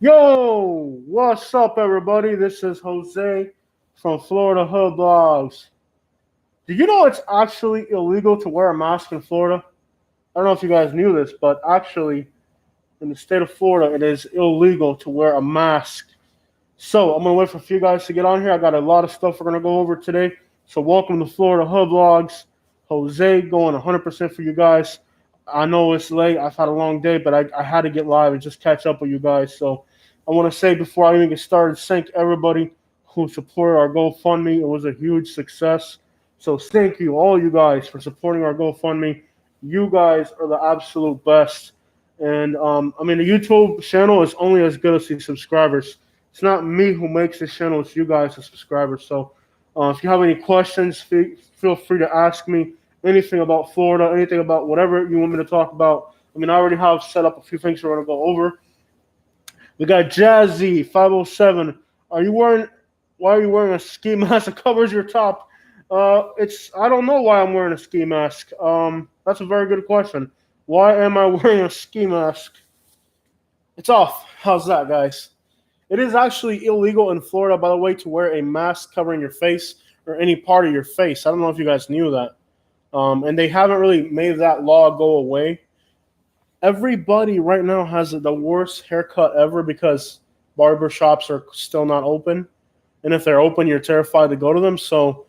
Yo, what's up, everybody? This is Jose from Florida Hood Blogs. Do you know it's actually illegal to wear a mask in Florida? I don't know if you guys knew this, but actually, in the state of Florida, it is illegal to wear a mask. So, I'm going to wait for a few guys to get on here. I got a lot of stuff we're going to go over today. So, welcome to Florida Hood Blogs. Jose going 100% for you guys. I know it's late. I've had a long day, but I had to get live and just catch up with you guys. So, I want to say before I even get started, thank everybody who supported our GoFundMe. It was a huge success. So thank you, all you guys, for supporting our GoFundMe. You guys are the absolute best. And the YouTube channel is only as good as the subscribers. It's not me who makes this channel; it's you guys, the subscribers. So if you have any questions, feel free to ask me anything about Florida, anything about whatever you want me to talk about. I already have set up a few things we're going to go over. We got Jazzy 507. Are you wearing? Why are you wearing a ski mask that covers your top? I don't know why I'm wearing a ski mask. That's a very good question. Why am I wearing a ski mask? It's off. How's that, guys? It is actually illegal in Florida, by the way, to wear a mask covering your face or any part of your face. I don't know if you guys knew that. And they haven't really made that law go away. Everybody right now has the worst haircut ever because barber shops are still not open, and if they're open, you're terrified to go to them. So,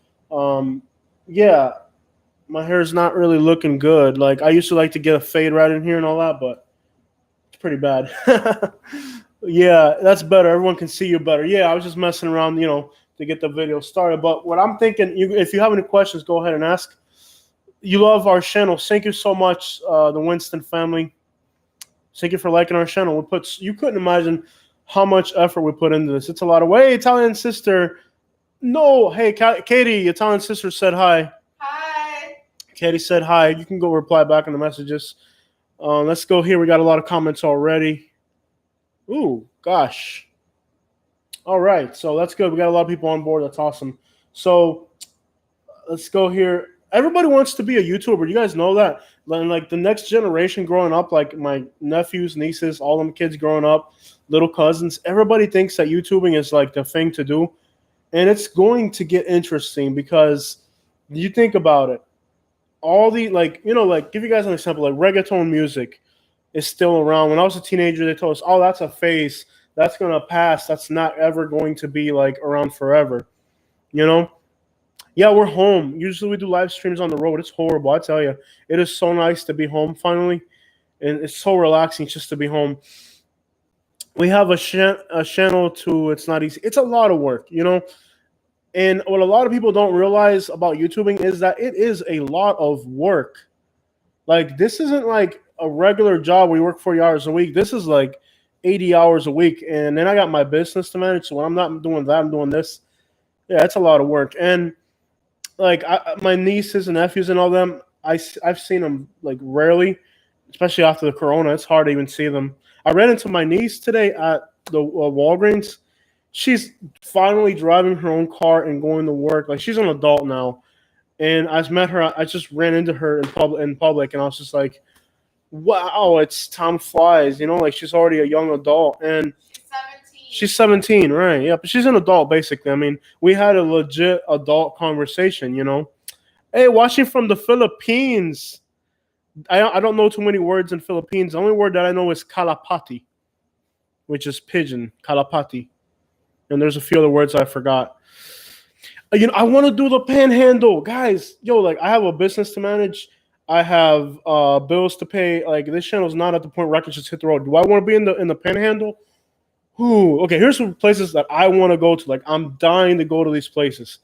yeah, my hair's not really looking good. Like I used to like to get a fade right in here and all that, but it's pretty bad. Yeah, that's better. Everyone can see you better. Yeah, I was just messing around, to get the video started. But what I'm thinking, if you have any questions, go ahead and ask. You love our channel. Thank you so much, the Winston family. Thank you for liking our channel. You couldn't imagine how much effort we put into this. It's a lot of way. Italian sister. No, hey, Katie, Italian sister said hi. Hi. Katie said hi. You can go reply back in the messages. Let's go here. We got a lot of comments already. Ooh, gosh. All right, so that's good. We got a lot of people on board. That's awesome. So let's go here. Everybody wants to be a YouTuber. You guys know that? Like the next generation growing up, like my nephews, nieces, all them kids growing up, little cousins, everybody thinks that YouTubing is like the thing to do. And it's going to get interesting because you think about it. All the give you guys an example, like reggaeton music is still around. When I was a teenager, they told us, oh, that's a phase. That's gonna pass. That's not ever going to be like around forever. You know? Yeah, we're home. Usually we do live streams on the road. It's horrible, I tell you. It is so nice to be home finally, and it's so relaxing just to be home. We have a channel too. It's not easy. It's a lot of work, And what a lot of people don't realize about YouTubing is that it is a lot of work. Like this isn't like a regular job where you work 40 hours a week. This is like 80 hours a week, and then I got my business to manage. So when I'm not doing that, I'm doing this. Yeah, it's a lot of work, and like my nieces and nephews and all them, I've seen them like rarely, especially after the corona. It's hard to even see them. I ran into my niece today at the Walgreens. She's finally driving her own car and going to work. Like she's an adult now, and I met her. I just ran into her in public, and I was just like, "Wow, it's time flies." Like she's already a young adult, and she's 17, right? Yeah, but she's an adult, basically. We had a legit adult conversation, Hey, watching from the Philippines. I don't know too many words in Philippines. The only word that I know is kalapati, which is pigeon, kalapati. And there's a few other words I forgot. I want to do the panhandle. Guys, like I have a business to manage. I have bills to pay. Like this channel's not at the point where I can just hit the road. Do I want to be in the panhandle? Ooh, okay, here's some places that I want to go to. Like, I'm dying to go to these places.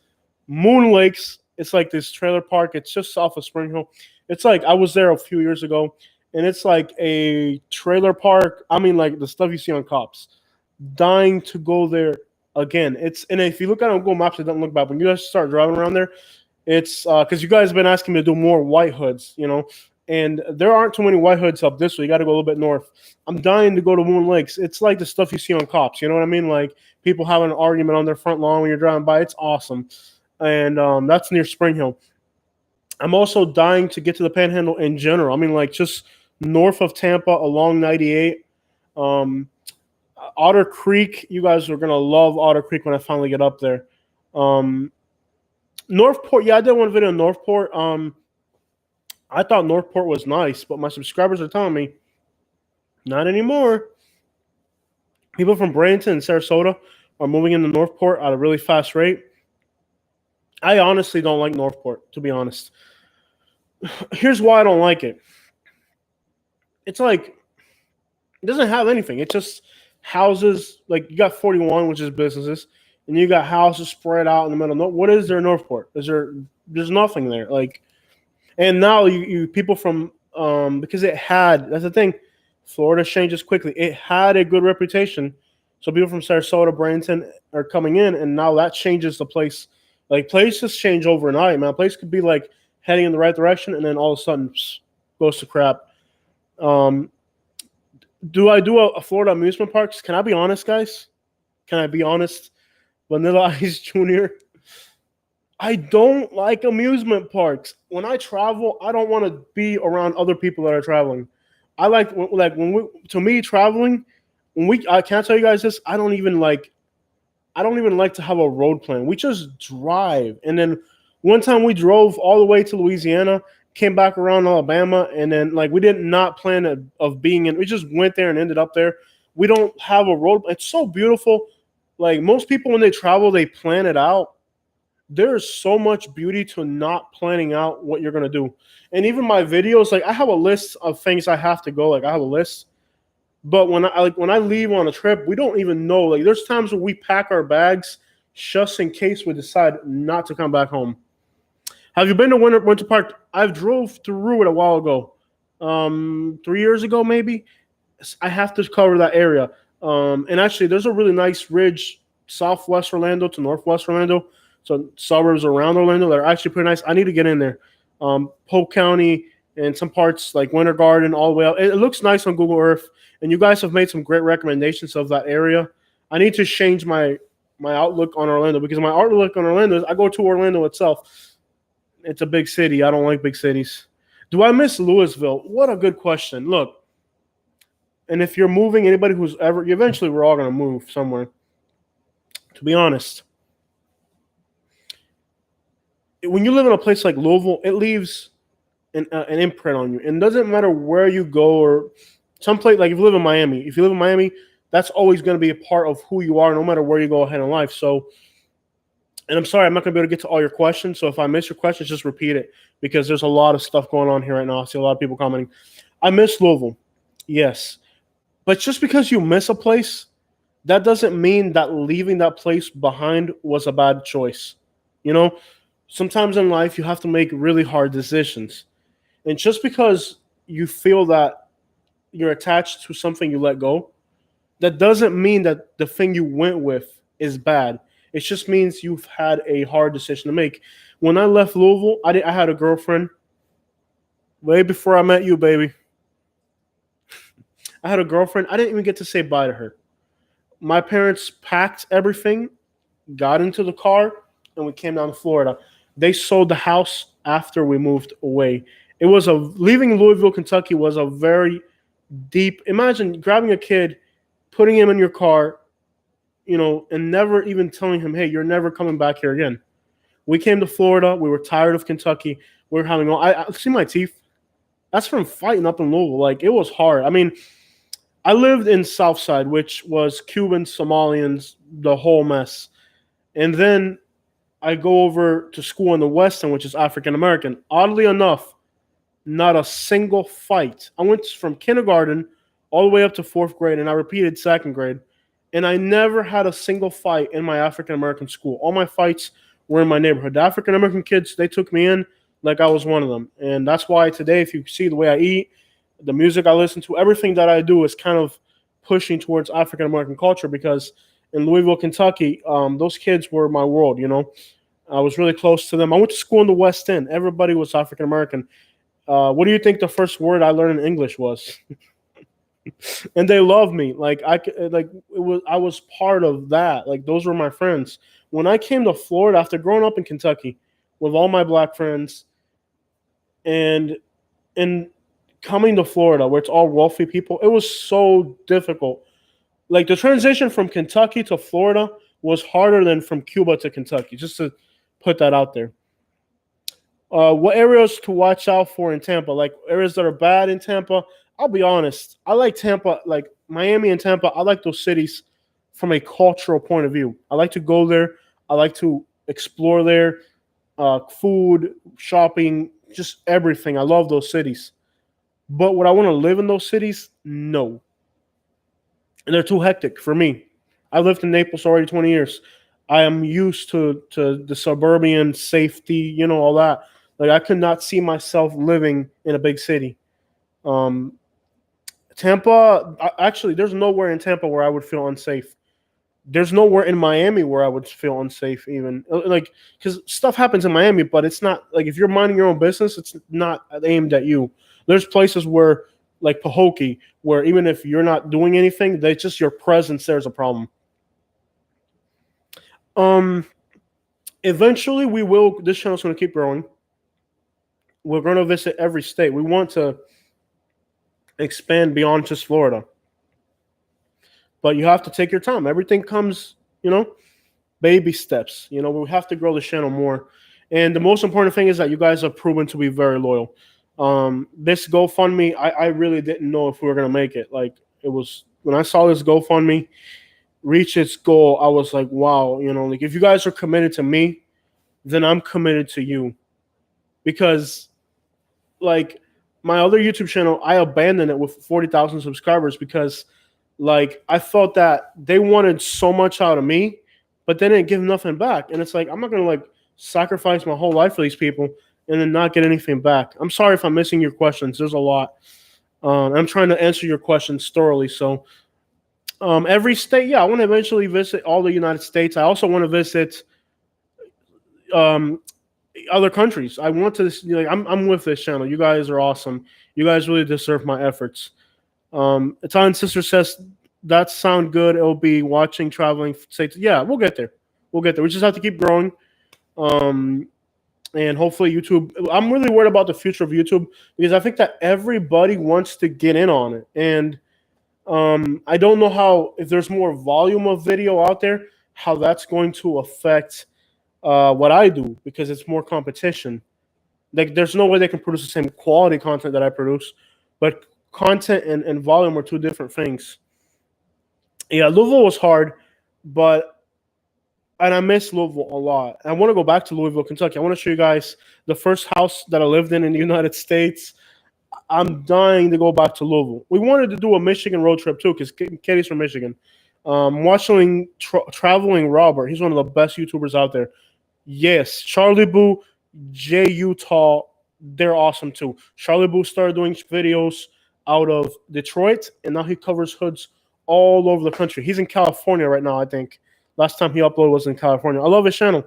Moon Lakes, it's like this trailer park. It's just south of Spring Hill. It's like, I was there a few years ago, and it's like a trailer park. Like the stuff you see on Cops. Dying to go there again. And if you look at it on Google Maps, it doesn't look bad. When you guys start driving around there, it's because you guys have been asking me to do more White Hoods, and there aren't too many White Hoods up this way. You got to go a little bit north. I'm dying to go to Moon Lakes. It's like the stuff you see on Cops. You know what I mean? Like people having an argument on their front lawn when you're driving by. It's awesome. And that's near Spring Hill. I'm also dying to get to the Panhandle in general. Like just north of Tampa along 98. Otter Creek. You guys are gonna love Otter Creek when I finally get up there. Um, Northport. Yeah, I did one video in Northport. I thought Northport was nice, but my subscribers are telling me not anymore. People from Bradenton and Sarasota are moving into Northport at a really fast rate. I honestly don't like Northport, to be honest. Here's why I don't like it. It's like it doesn't have anything. It's just houses. Like you got 41, which is businesses, and you got houses spread out in the middle. No, what is there in Northport? There's nothing there. Like, and now you people from because that's the thing. Florida changes quickly. It had a good reputation, so people from Sarasota, Bradenton are coming in, and now that changes the place. Like places change overnight, man. A place could be like heading in the right direction, and then all of a sudden goes to crap. Um, do I do a Florida amusement parks? Can I be honest, guys? Can I be honest? Vanilla Ice Jr. I don't like amusement parks. When I travel, I don't want to be around other people that are traveling. I like when we to me traveling. I can't tell you guys this. I don't even like to have a road plan. We just drive. And then one time we drove all the way to Louisiana, came back around Alabama, and then like we did not plan of being in. We just went there and ended up there. We don't have a road. It's so beautiful. Like most people when they travel, they plan it out. There is so much beauty to not planning out what you're gonna do. And even my videos, like I have a list of things I have to go. Like I have a list. But when I leave on a trip, we don't even know. Like there's times where we pack our bags just in case we decide not to come back home. Have you been to Winter Park? I've drove through it a while ago, 3 years ago maybe. I have to cover that area. And actually, there's a really nice ridge southwest Orlando to northwest Orlando, so suburbs around Orlando that are actually pretty nice. I need to get in there. Polk County and some parts like Winter Garden all the way out. It looks nice on Google Earth. And you guys have made some great recommendations of that area. I need to change my outlook on Orlando because my outlook on Orlando is I go to Orlando itself. It's a big city. I don't like big cities. Do I miss Louisville? What a good question. Look, and if you're moving, anybody who's eventually we're all going to move somewhere. To be honest, when you live in a place like Louisville, it leaves an imprint on you. And it doesn't matter where you go or someplace like if you live in Miami, that's always going to be a part of who you are, no matter where you go ahead in life. So, and I'm sorry, I'm not going to be able to get to all your questions. So if I miss your questions, just repeat it because there's a lot of stuff going on here right now. I see a lot of people commenting. I miss Louisville, yes, but just because you miss a place, that doesn't mean that leaving that place behind was a bad choice. You know, sometimes in life you have to make really hard decisions, and just because you feel that you're attached to something you let go, that doesn't mean that the thing you went with is bad. It just means you've had a hard decision to make. When I left Louisville, I had a girlfriend way before I met you, baby. I had a girlfriend. I didn't even get to say bye to her. My parents packed everything, got into the car, and we came down to Florida. They sold the house after we moved away. Leaving Louisville, Kentucky was a very deep. Imagine grabbing a kid, putting him in your car, and never even telling him, hey, you're never coming back here again. We came to Florida. We were tired of Kentucky. We were having I see my teeth. That's from fighting up in Louisville. Like it was hard. I mean, I lived in Southside, which was Cubans, Somalians, the whole mess. And then I go over to school in the West End, which is African American. Oddly enough, not a single fight. I went from kindergarten all the way up to fourth grade, and I repeated second grade. And I never had a single fight in my African American school. All my fights were in my neighborhood. The African American kids, they took me in like I was one of them. And that's why today, if you see the way I eat, the music I listen to, everything that I do is kind of pushing towards African American culture because in Louisville, Kentucky, those kids were my world, I was really close to them. I went to school in the West End. Everybody was African American. What do you think the first word I learned in English was? And they loved me. I was part of that. Like those were my friends. When I came to Florida after growing up in Kentucky with all my black friends and coming to Florida where it's all wealthy people, it was so difficult Like the transition from Kentucky to Florida was harder than from Cuba to Kentucky. Just to put that out there. What areas to watch out for in Tampa? Like areas that are bad in Tampa. I'll be honest. I like Tampa, like Miami and Tampa. I like those cities from a cultural point of view. I like to go there. I like to explore there. Food, shopping, just everything. I love those cities. But would I want to live in those cities? No. And they're too hectic for me. I lived in Naples already 20 years. I am used to the suburban safety, all that. Like I could not see myself living in a big city. Um, Tampa, actually, there's nowhere in Tampa where I would feel unsafe. There's nowhere in Miami where I would feel unsafe, even like because stuff happens in Miami, but it's not like if you're minding your own business, it's not aimed at you. There's places where, like Pahokee, where even if you're not doing anything, they just your presence there's a problem. Um, Eventually, we will. This channel's going to keep growing. We're going to visit every state. We want to expand beyond just Florida. But you have to take your time. Everything comes, baby steps. We have to grow the channel more. And the most important thing is that you guys have proven to be very loyal. This GoFundMe, I really didn't know if we were going to make it. Like, it was, when I saw this GoFundMe reach its goal, I was like, wow, like if you guys are committed to me, then I'm committed to you. Because, like, my other YouTube channel, I abandoned it with 40,000 subscribers because, like, I felt that they wanted so much out of me, but they didn't give nothing back. And it's like, I'm not going to, like, sacrifice my whole life for these people and then not get anything back. I'm sorry if I'm missing your questions. There's a lot. I'm trying to answer your questions thoroughly. So, every state, yeah, I want to eventually visit all the United States. I also want to visit other countries. I want to, like, I'm with this channel. You guys are awesome. You guys really deserve my efforts. Italian Sister says, that sound good. It'll be watching, traveling states. Yeah, we'll get there. We'll get there. We just have to keep growing. And hopefully YouTube. I'm really worried about the future of YouTube because I think that everybody wants to get in on it. And I don't know how, if there's more volume of video out there, how that's going to affect what I do because it's more competition. Like, there's no way they can produce the same quality content that I produce, but content and volume are two different things. Yeah, Louisville was hard, and I miss Louisville a lot. I want to go back to Louisville, Kentucky. I want to show you guys the first house that I lived in the United States. I'm dying to go back to Louisville. We wanted to do a Michigan road trip too because Katie's from Michigan. Watching Traveling Robert. He's one of the best YouTubers out there. Yes, Charlie Boo, Jay Utah, they're awesome too. Charlie Boo started doing videos out of Detroit, and now he covers hoods all over the country. He's in California right now, I think. Last time he uploaded was in California. I love his channel.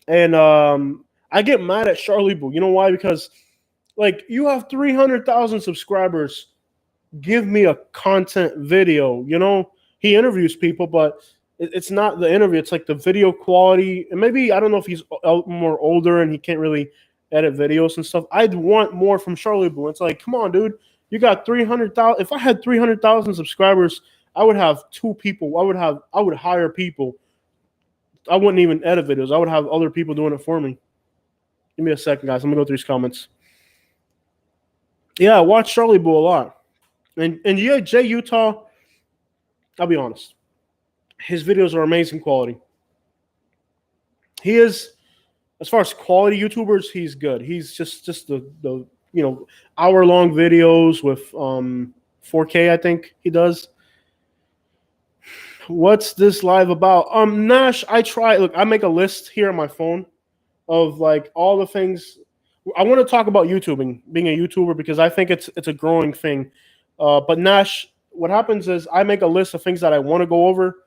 And I get mad at Charlie Boo. You know why? Because, like, you have 300,000 subscribers. Give me a content video. He interviews people, but it's not the interview. It's like the video quality. And maybe, I don't know if he's more older and he can't really edit videos and stuff. I'd want more from Charlie Boo. It's like, come on, dude. You got 300,000. If I had 300,000 subscribers, I would have two people. I would hire people. I wouldn't even edit videos. I would have other people doing it for me. Give me a second, guys. I'm going to go through these comments. Yeah, I watch Charlie Boo a lot. And yeah, Jay Utah, I'll be honest. His videos are amazing quality. He is, as far as quality YouTubers, he's good. He's just the hour-long videos with 4K, I think he does. What's this live about? Nash, I make a list here on my phone of, like, all the things. I want to talk about YouTubing, being a YouTuber, because I think it's a growing thing. But Nash, what happens is I make a list of things that I want to go over.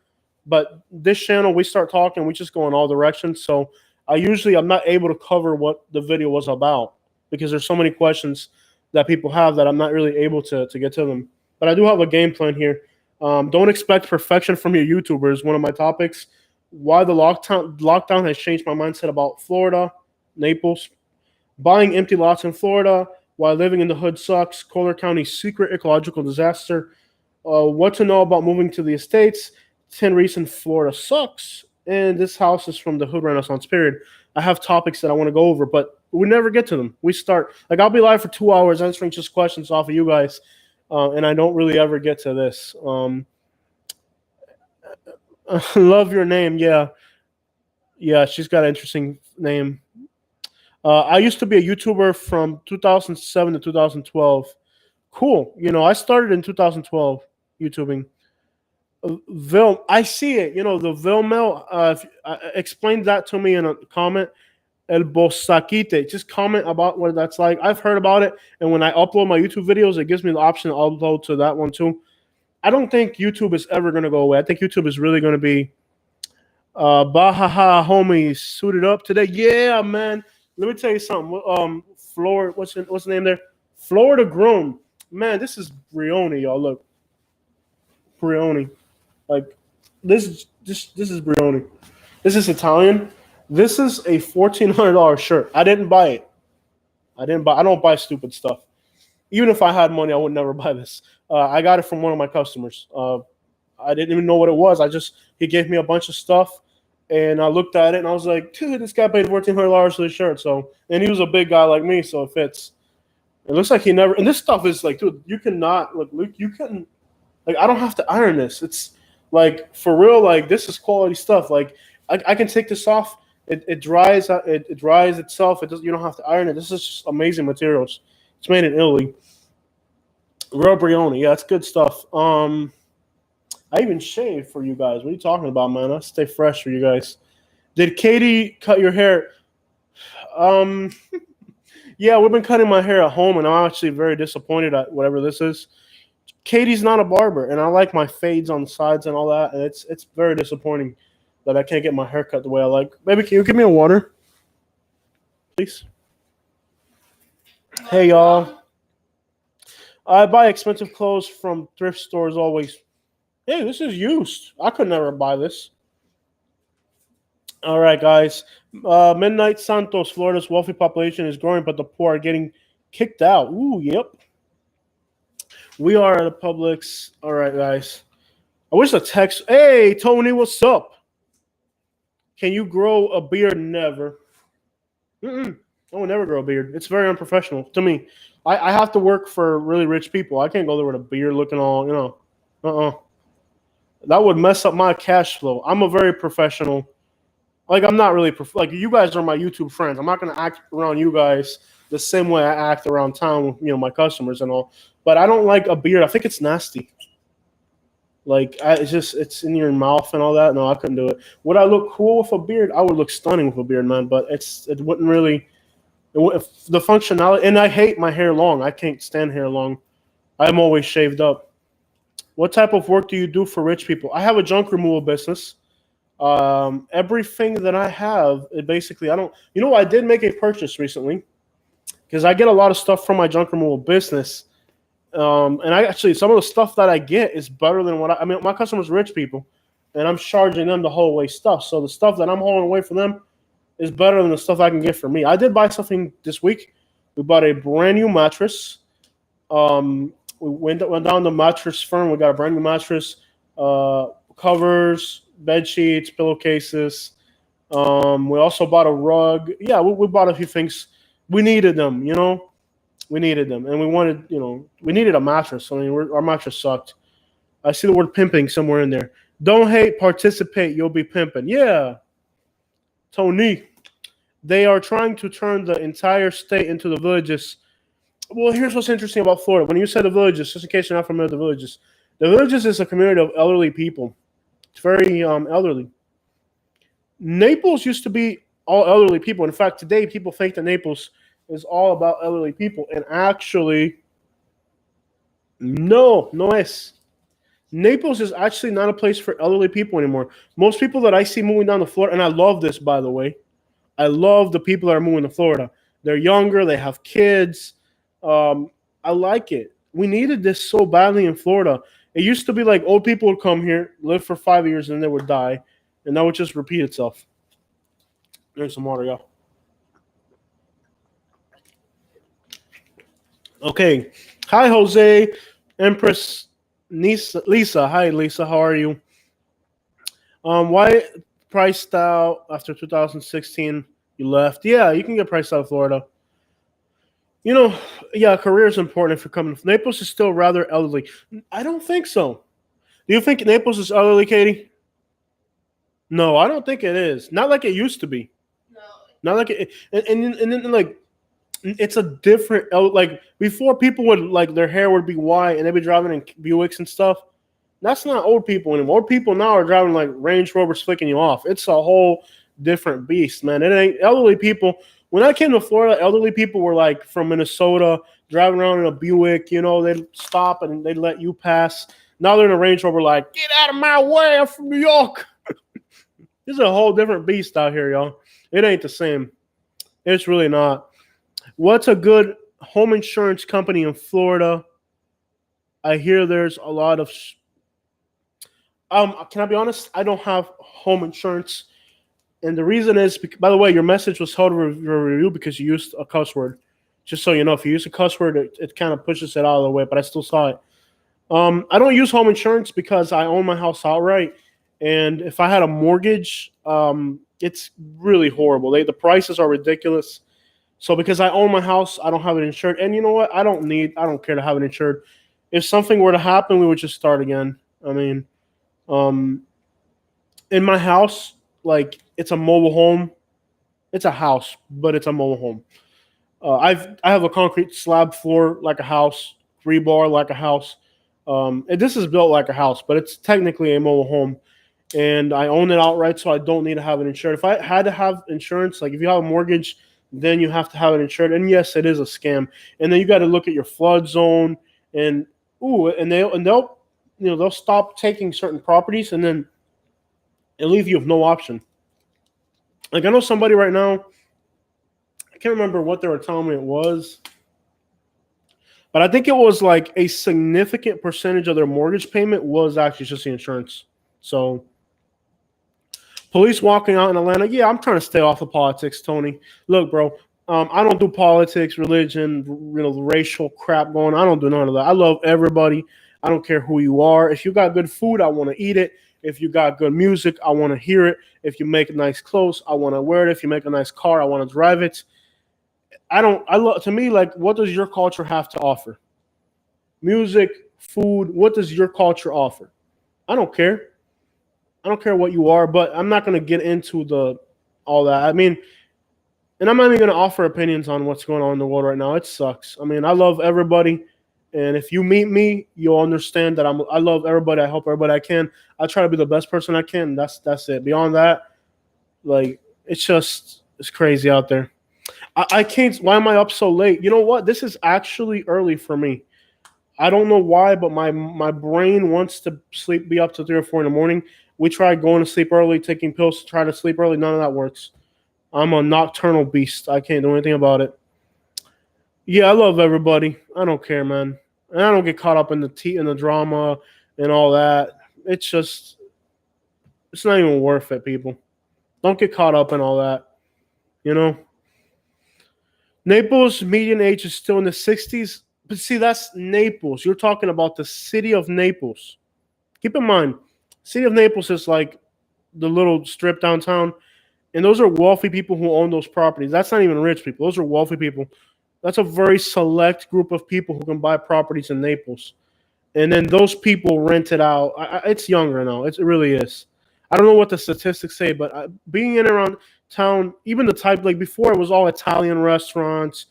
But this channel, we start talking, we just go in all directions. So I'm not able to cover what the video was about because there's so many questions that people have that I'm not really able to get to them. But I do have a game plan here. Don't expect perfection from your YouTubers. One of my topics, why the lockdown has changed my mindset about Florida, Naples, buying empty lots in Florida, why living in the hood sucks, Collier County's secret ecological disaster, What to know about moving to the States? 10 reasons Florida sucks. And this house is from the Hood Renaissance period. I have topics that I want to go over, but we never get to them. We start, like, I'll be live for 2 hours answering just questions off of you guys, and I don't really ever get to this. Love your name. Yeah. Yeah, she's got an interesting name. I used to be a YouTuber from 2007 to 2012. Cool. I started in 2012 YouTubing. Vil, I see it. The Vilmel. Explain that to me in a comment. El Bosaquite. Just comment about what that's like. I've heard about it, and when I upload my YouTube videos, it gives me the option to upload to that one too. I don't think YouTube is ever going to go away. I think YouTube is really going to be Bahaha homies suited up today. Yeah, man. Let me tell you something. Florida, what's the name there? Florida Grown. Man, this is Brioni, y'all. Look. Brioni. Like this is Brioni. This is Italian. This is a $1,400 shirt. I didn't buy it. I don't buy stupid stuff. Even if I had money, I would never buy this. I got it from one of my customers. I didn't even know what it was. He gave me a bunch of stuff, and I looked at it and I was like, dude, this guy paid $1,400 for this shirt. So, and he was a big guy like me, so it fits. It looks like he never. And this stuff is like, dude, you cannot look. You couldn't. Like, I don't have to iron this. It's like, for real. Like, this is quality stuff. Like, I can take this off. It dries. It dries itself. It does. You don't have to iron it. This is just amazing materials. It's made in Italy. Real Brioni. Yeah, it's good stuff. I even shave for you guys. What are you talking about, man? I stay fresh for you guys. Did Katie cut your hair? Yeah, we've been cutting my hair at home, and I'm actually very disappointed at whatever this is. Katie's not a barber, and I like my fades on the sides and all that, and it's very disappointing that I can't get my hair cut the way I like. Baby, can you give me a water, please? Hey, y'all. I buy expensive clothes from thrift stores always. Hey, this is used. I could never buy this. All right, guys. Midnight Santos, Florida's wealthy population is growing, but the poor are getting kicked out. Ooh, yep. We are at a Publix. All right, guys. I wish the text. Hey, Tony, what's up? Can you grow a beard? Never. I will never grow a beard. It's very unprofessional to me. I have to work for really rich people. I can't go there with a beard looking all, That would mess up my cash flow. I'm a very professional. Like, I'm not really like, you guys are my YouTube friends. I'm not going to act around you guys the same way I act around town with, my customers and all. But I don't like a beard. I think it's nasty. Like, it's in your mouth and all that. No, I couldn't do it. Would I look cool with a beard? I would look stunning with a beard, man. But it wouldn't really. The functionality, and I hate my hair long. I can't stand hair long. I'm always shaved up. What type of work do you do for rich people? I have a junk removal business. Everything that I have, it basically, I don't. I did make a purchase recently because I get a lot of stuff from my junk removal business. And I actually, some of the stuff that I get is better than what my customers are rich people, and I'm charging them to haul away stuff. So the stuff that I'm hauling away from them is better than the stuff I can get for me. I did buy something this week. We bought a brand new mattress. We went down to mattress firm. We got a brand new mattress, covers, bed sheets, pillowcases. We also bought a rug. Yeah, we bought a few things. We needed them, We needed them, and we wanted, we needed a mattress. I mean, our mattress sucked. I see the word pimping somewhere in there. Don't hate, participate. You'll be pimping. Yeah. Tony, they are trying to turn the entire state into the villages. Well, here's what's interesting about Florida. When you say the villages, just in case you're not familiar with the villages is a community of elderly people. It's very elderly. Naples used to be all elderly people. In fact, today people think that Naples is all about elderly people, and actually, no es. Naples is actually not a place for elderly people anymore. Most people that I see moving down to Florida, and I love this, by the way, I love the people that are moving to Florida. They're younger, they have kids. I like it. We needed this so badly in Florida. It used to be like old people would come here, live for 5 years, and they would die, and that would just repeat itself. Drink some water, y'all. Okay. Hi, Jose. Empress Lisa, hi Lisa, how are you? Why priced out after 2016? You left. Yeah, you can get priced out of Florida. You know, yeah, career is important if you're coming. Naples is still rather elderly. I don't think so. Do you think Naples is elderly, Katie? No, I don't think it is. Not like it used to be. Not like it. And then like it's a different like before people would like their hair would be white and they'd be driving in Buicks and stuff. That's not old people anymore. Old people now are driving like Range Rovers flicking you off. It's a whole different beast, man. It ain't elderly people. When I came to Florida, elderly people were like from Minnesota driving around in a Buick. You know, they'd stop and they'd let you pass. Now they're in a Range Rover, like, get out of my way. I'm from New York. This is a whole different beast out here, y'all. It ain't the same. It's really not. What's a good home insurance company in Florida? I hear there's a lot of. Can I be honest? I don't have home insurance, and the reason is, by the way, your message was held to review because you used a cuss word. Just so you know, if you use a cuss word, it kind of pushes it out of the way. But I still saw it. I don't use home insurance because I own my house outright, and if I had a mortgage, it's really horrible. The prices are ridiculous. So because I own my house, I don't have it insured. And you know what? I don't care to have it insured. If something were to happen, we would just start again. I mean, um, in my house, like it's a mobile home. It's a house, but it's a mobile home. I have a concrete slab floor like a house, rebar like a house. And this is built like a house, but it's technically a mobile home. And I own it outright, so I don't need to have it insured. If I had to have insurance, like if you have a mortgage, then you have to have it insured. And yes, it is a scam. And then you got to look at your flood zone, and they'll they'll stop taking certain properties, and then it'll leave you with no option. Like I know somebody right now, I can't remember what they were telling me it was, but I think it was like a significant percentage of their mortgage payment was actually just the insurance. So police walking out in Atlanta. Yeah, I'm trying to stay off of politics, Tony. Look, bro, I don't do politics, religion, racial crap going. I don't do none of that. I love everybody. I don't care who you are. If you got good food, I want to eat it. If you got good music, I want to hear it. If you make nice clothes, I want to wear it. If you make a nice car, I want to drive it. I don't. I love. To me, like, what does your culture have to offer? Music, food. What does your culture offer? I don't care. I don't care what you are, but I'm not going to get into the all that. I mean, and I'm not even going to offer opinions on what's going on in the world right now. It sucks. I mean, I love everybody, and if you meet me, you'll understand that I love everybody. I help everybody I can. I try to be the best person I can. That's it. Beyond that, like it's crazy out there. I can't. Why am I up so late? You know what? This is actually early for me. I don't know why, but my brain wants to be up to 3 or 4 in the morning. We tried going to sleep early, taking pills to try to sleep early. None of that works. I'm a nocturnal beast. I can't do anything about it. Yeah, I love everybody. I don't care, man. And I don't get caught up in the drama and all that. It's not even worth it, people. Don't get caught up in all that. You know? Naples median age is still in the 60s. But see, that's Naples. You're talking about the city of Naples. Keep in mind, city of Naples is like the little strip downtown. And those are wealthy people who own those properties. That's not even rich people. Those are wealthy people. That's a very select group of people who can buy properties in Naples. And then those people rent it out. It's younger now. It really is. I don't know what the statistics say, but being in and around town, even the type, like before, it was all Italian restaurants.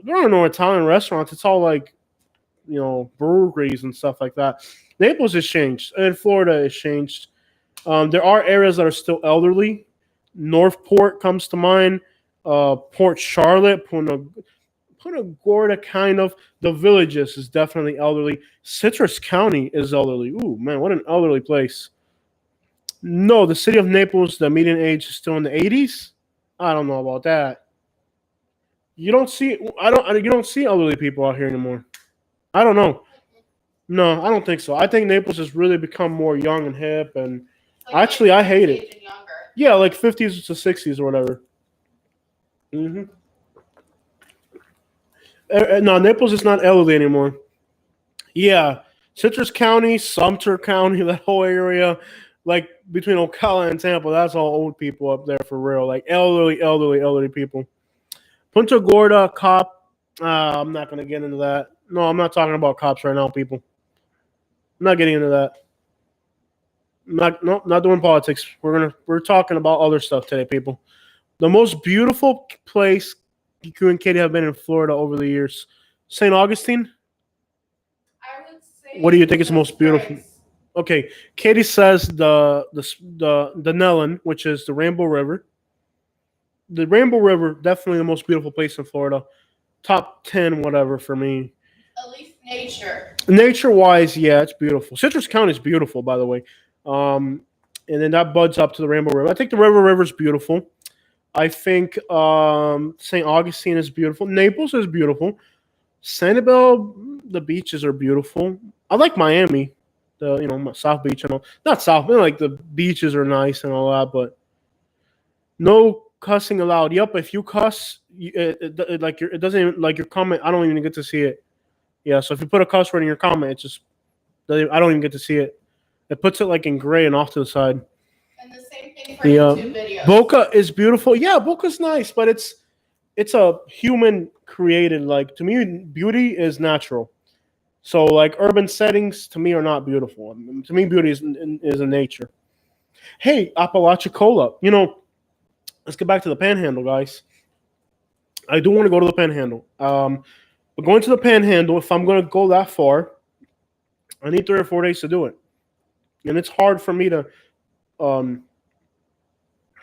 There are no Italian restaurants. It's all like, breweries and stuff like that. Naples has changed, and Florida has changed. There are areas that are still elderly. Northport comes to mind. Port Charlotte, Punta Gorda, kind of. The Villages is definitely elderly. Citrus County is elderly. Ooh, man, what an elderly place. No, the city of Naples, the median age is still in the 80s. I don't know about that. You don't see elderly people out here anymore. I don't know. No, I don't think so. I think Naples has really become more young and hip, and actually, I hate it. Yeah, like 50s to 60s or whatever. hmm No, Naples is not elderly anymore. Yeah, Citrus County, Sumter County, that whole area, like between Ocala and Tampa, that's all old people up there for real. Like elderly people. Punta Gorda, cop. I'm not gonna get into that. No, I'm not talking about cops right now, people. I'm not getting into that. Not doing politics. We're talking about other stuff today, people. The most beautiful place you and Katie have been in Florida over the years. St. Augustine. I would say. What do you think is the the most beautiful? Springs. Okay, Katie says the Nellen, which is the Rainbow River. The Rainbow River, definitely the most beautiful place in Florida. Top 10, whatever for me. At least nature. Nature wise, yeah, it's beautiful. Citrus County is beautiful, by the way. And then that buds up to the Rainbow River. I think the River is beautiful. I think St. Augustine is beautiful. Naples is beautiful. Sanibel, the beaches are beautiful. I like Miami, South Beach and all. Not South, but like the beaches are nice and all that, but no cussing allowed. Yep, if you cuss, it doesn't even like your comment. I don't even get to see it. Yeah, so if you put a cuss word in your comment, I don't even get to see it. It puts it like in gray and off to the side. And the same thing for YouTube videos. Boca is beautiful. Yeah, Boca's nice, but it's a human created. Like to me, beauty is natural. So like urban settings to me are not beautiful. To me, beauty is in nature. Hey, Apalachicola. Let's get back to the Panhandle, guys. I do want to go to the Panhandle. But going to the Panhandle, if I'm going to go that far, I need 3 or 4 days to do it, and it's hard for me to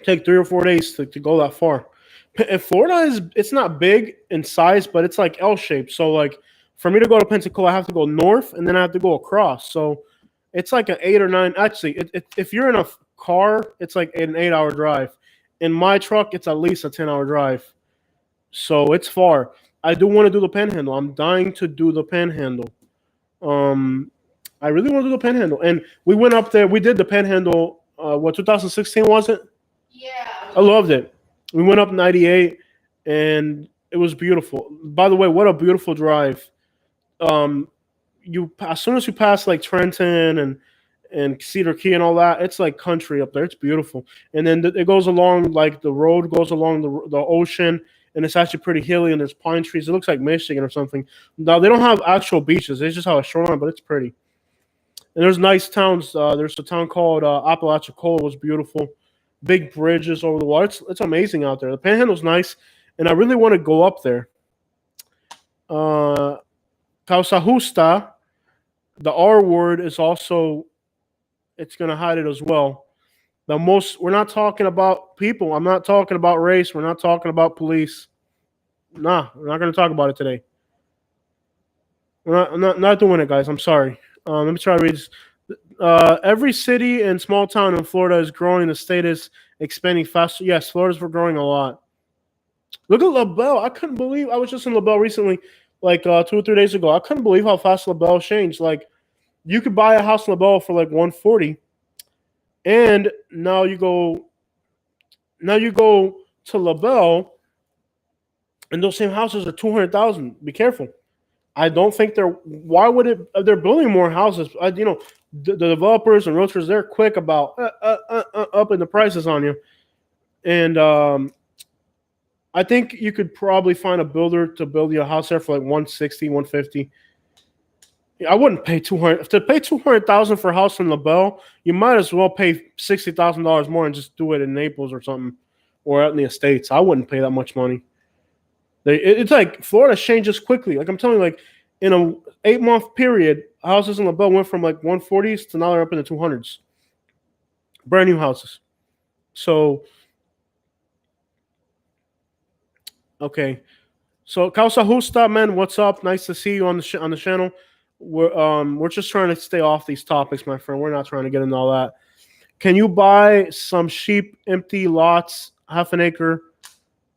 take 3 or 4 days to go that far. And Florida it's not big in size, but it's like L-shaped. So like for me to go to Pensacola, I have to go north and then I have to go across. So it's like an 8 or 9. Actually, if you're in a car, it's like an 8-hour drive. In my truck, it's at least a 10-hour drive. So it's far. I do want to do the Panhandle. I'm dying to do the Panhandle. I really want to do the Panhandle. And we went up there. We did the Panhandle. 2016 was it? Yeah. I loved it. We went up 98, and it was beautiful. By the way, what a beautiful drive. As soon as you pass like Trenton and Cedar Key and all that, it's like country up there. It's beautiful. And then it goes along, like the road goes along the ocean, and it's actually pretty hilly, and there's pine trees. It looks like Michigan or something. Now, they don't have actual beaches. They just have a shoreline, but it's pretty. And there's nice towns. There's a town called Apalachicola. It was beautiful. Big bridges over the water. It's amazing out there. The Panhandle's nice, and I really want to go up there. Causa Justa, the R word is also, it's going to hide it as well. We're not talking about people. I'm not talking about race. We're not talking about police. Nah, we're not going to talk about it today. I'm not doing it, guys. I'm sorry. Let me try to read this. Every city and small town in Florida is growing. The state is expanding faster. Yes, Florida's growing a lot. Look at LaBelle. I couldn't believe. I was just in LaBelle recently, like 2 or 3 days ago. I couldn't believe how fast LaBelle changed. Like, you could buy a house in LaBelle for like $140, and now you go to LaBelle, and those same houses are $200,000. Be careful. I don't think they're. Why would it? They're building more houses. The developers and realtors, they're quick about upping the prices on you, and I think you could probably find a builder to build you a house there for like 160, 150. I wouldn't pay 200 to pay 200,000 for a house in LaBelle. You might as well pay $60,000 more and just do it in Naples or something, or out in the Estates. I wouldn't pay that much money. It's like Florida changes quickly. Like I'm telling you, like in a 8-month period, houses in LaBelle went from like 140s to now they're up in the 200s. Brand new houses. So, okay. So Causa Justa, man, what's up? Nice to see you on the channel. We're just trying to stay off these topics, my friend. We're not trying to get into all that. Can you buy some cheap, empty lots, half an acre?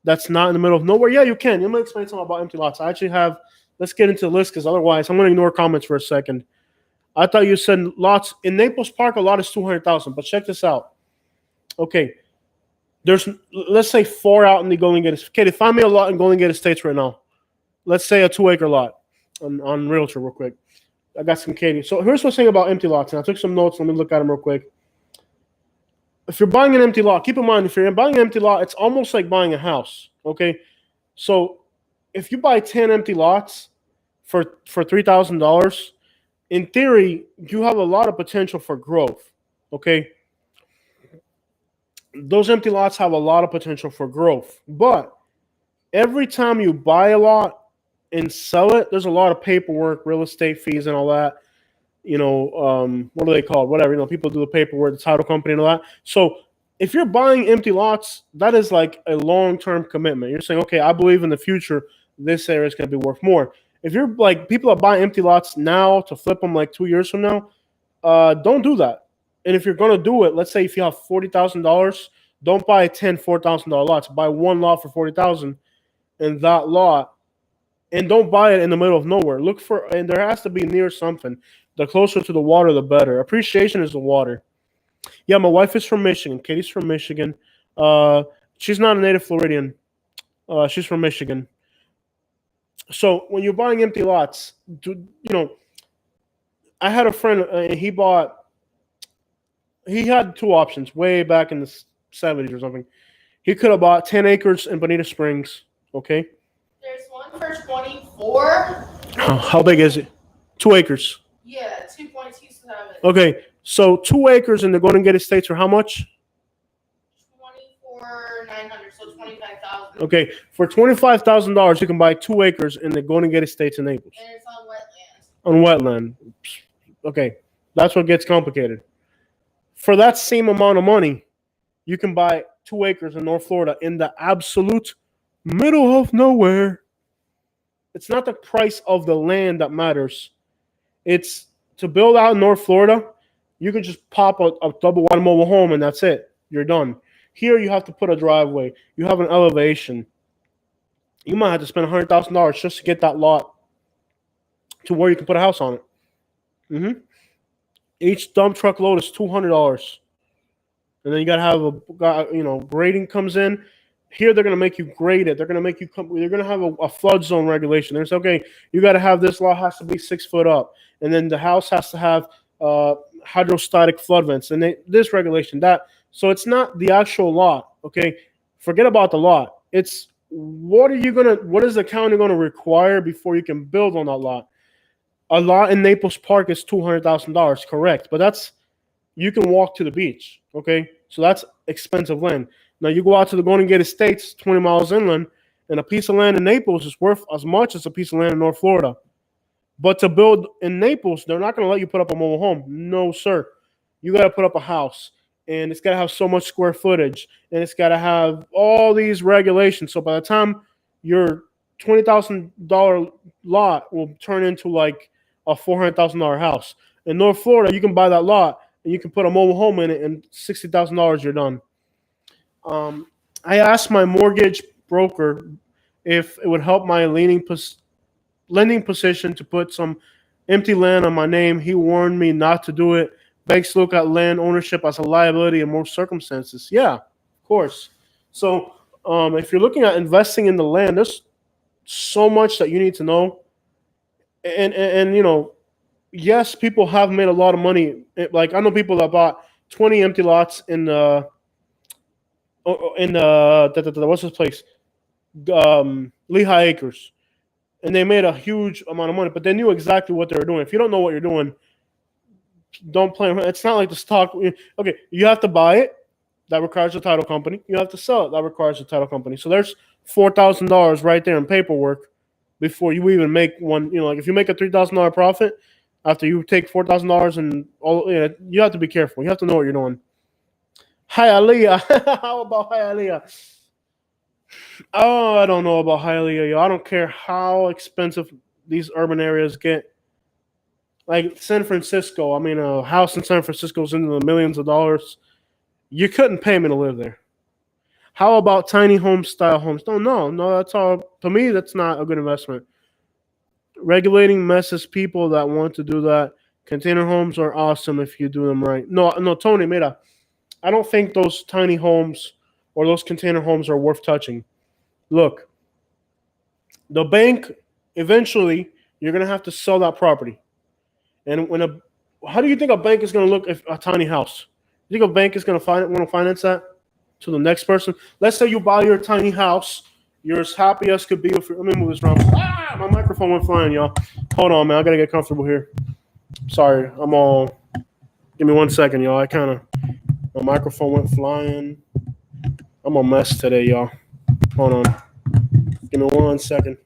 That's not in the middle of nowhere. Yeah, you can. Let me explain something about empty lots. I actually have. Let's get into the list because otherwise, I'm going to ignore comments for a second. I thought you said lots in Naples Park. A lot is 200,000, but check this out. Okay, let's say 4 out in the Golden Gate. Okay, find me a lot in Golden Gate Estates right now. Let's say a 2-acre lot on Realtor, real quick. I got some Katie. So here's what's saying about empty lots. And I took some notes. Let me look at them real quick. If you're buying an empty lot, keep in mind, if you're buying an empty lot, it's almost like buying a house. Okay. So if you buy 10 empty lots for $3,000, in theory, you have a lot of potential for growth. Okay. Those empty lots have a lot of potential for growth. But every time you buy a lot and sell it, there's a lot of paperwork, real estate fees, and all that. What are they called? Whatever. People do the paperwork, the title company, and all that. So if you're buying empty lots, that is like a long-term commitment. You're saying, okay, I believe in the future this area is going to be worth more. If you're like people that buy empty lots now to flip them like 2 years from now, don't do that. And if you're going to do it, let's say if you have $40,000, don't buy 10 $4,000 lots. Buy one lot for $40,000 in that lot, and don't buy it in the middle of nowhere. Look for, and there has to be near something. The closer to the water, the better. Appreciation is the water. Yeah, my wife is from Michigan. Katie's from Michigan. She's not a native Floridian. She's from Michigan. So when you're buying empty lots, I had a friend, and he had two options way back in the 70s or something. He could have bought 10 acres in Bonita Springs. Okay. There's one for 24. How big is it? 2 acres. Yeah, 2.27. Okay, so 2 acres in the Golden Gate Estates are how much? 24,900, so 25,000. Okay, for $25,000, you can buy 2 acres in the Golden Gate Estates in Naples. And it's on wetlands. On wetland. Okay, that's what gets complicated. For that same amount of money, you can buy 2 acres in North Florida in the absolute middle of nowhere. It's not the price of the land that matters. It's to build out in North Florida, you can just pop a double wide mobile home and that's it. You're done. Here you have to put a driveway. You have an elevation. You might have to spend $100,000 just to get that lot to where you can put a house on it. Mm-hmm. Each dump truck load is $200. And then you got to have grading comes in. Here they're going to make you grade it. They're going to make you they're going to have a flood zone regulation. There's okay, you got to have this lot has to be 6 foot up. And then the house has to have hydrostatic flood vents. And this regulation, that. So it's not the actual lot, okay? Forget about the lot. It's what is the county going to require before you can build on that lot? A lot in Naples Park is $200,000, correct? But you can walk to the beach, okay? So that's expensive land. Now you go out to the Golden Gate Estates, 20 miles inland, and a piece of land in Naples is worth as much as a piece of land in North Florida. But to build in Naples, they're not going to let you put up a mobile home. No, sir. You got to put up a house, and it's got to have so much square footage, and it's got to have all these regulations. So by the time your $20,000 lot will turn into like a $400,000 house. In North Florida, you can buy that lot, and you can put a mobile home in it, and $60,000, you're done. I asked my mortgage broker if it would help my lending position to put some empty land on my name. He warned me not to do it. Banks look at land ownership as a liability in most circumstances. Yeah, of course. So if you're looking at investing in the land, there's so much that you need to know. And yes, people have made a lot of money. Like I know people that bought 20 empty lots in what's this place? Lehigh Acres. And they made a huge amount of money, but they knew exactly what they were doing. If you don't know what you're doing, don't play. It's not like the stock. Okay, you have to buy it. That requires a title company. You have to sell it. That requires a title company. So there's $4,000 right there in paperwork before you even make one. Like if you make a $3,000 profit after you take $4,000 and all, you have to be careful. You have to know what you're doing. Hialeah. How about Hialeah? Oh, I don't know about Hialeah. I don't care how expensive these urban areas get. Like San Francisco. I mean, a house in San Francisco is into the millions of dollars. You couldn't pay me to live there. How about tiny home style homes? No, that's all. To me, that's not a good investment. Regulating messes people that want to do that. Container homes are awesome if you do them right. No, Tony, mira. I don't think those tiny homes or those container homes are worth touching. Look, the bank, eventually, you're going to have to sell that property. And how do you think a bank is going to look if a tiny house? You think a bank is going to want to finance that to the next person? Let's say you buy your tiny house. You're as happy as could be. Let me move this around. Ah, my microphone went flying, y'all. Hold on, man. I gotta get comfortable here. Sorry, I'm all. Give me 1 second, y'all. My microphone went flying. I'm a mess today, y'all. Hold on. Give me 1 second.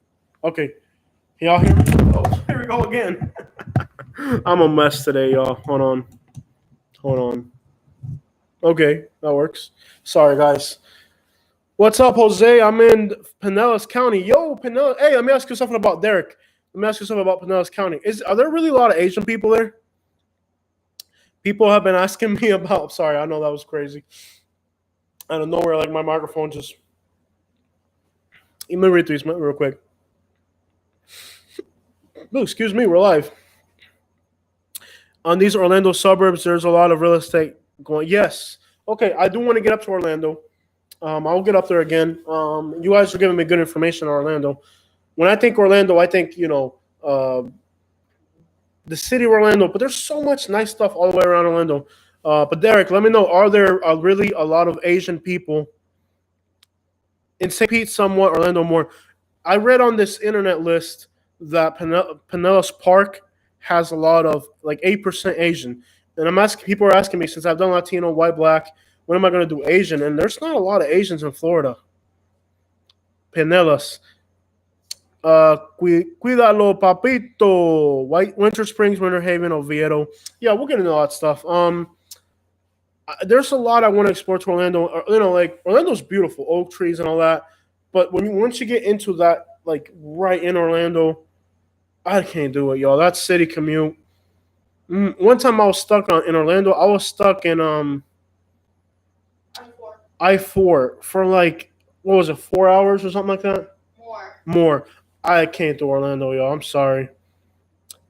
Okay, y'all hear me? Oh, here we go again. I'm a mess today, y'all. Hold on. Okay, that works. Sorry, guys. What's up, Jose? I'm in Pinellas County. Yo, Pinellas. Hey, let me ask you something about Derek. Let me ask you something about Pinellas County. Are there really a lot of Asian people there? People have been asking me about. Sorry, I know that was crazy. Out of nowhere, like my microphone just. Let me read these real quick. Oh, excuse me, we're live. On these Orlando suburbs, there's a lot of real estate going. Yes. Okay, I do want to get up to Orlando. I'll get up there again. You guys are giving me good information on Orlando. When I think Orlando, I think, the city of Orlando, but there's so much nice stuff all the way around Orlando. But Derek, let me know, are there really a lot of Asian people in St. Pete, somewhat, Orlando more? I read on this internet list that Pinellas Park has a lot of, like, 8% Asian. And people are asking me, since I've done Latino, white, black, when am I going to do Asian? And there's not a lot of Asians in Florida. Pinellas. Cuídalo, papito. Winter Springs, Winter Haven, Oviedo. Yeah, we'll get into all that stuff. There's a lot I want to explore to Orlando. Like Orlando's beautiful, oak trees and all that. But once you get into that, like right in Orlando, I can't do it, y'all. That city commute. One time I was stuck in Orlando. I was stuck in I-4 for like, what was it, 4 hours or something like that? More. I can't do Orlando, y'all. I'm sorry.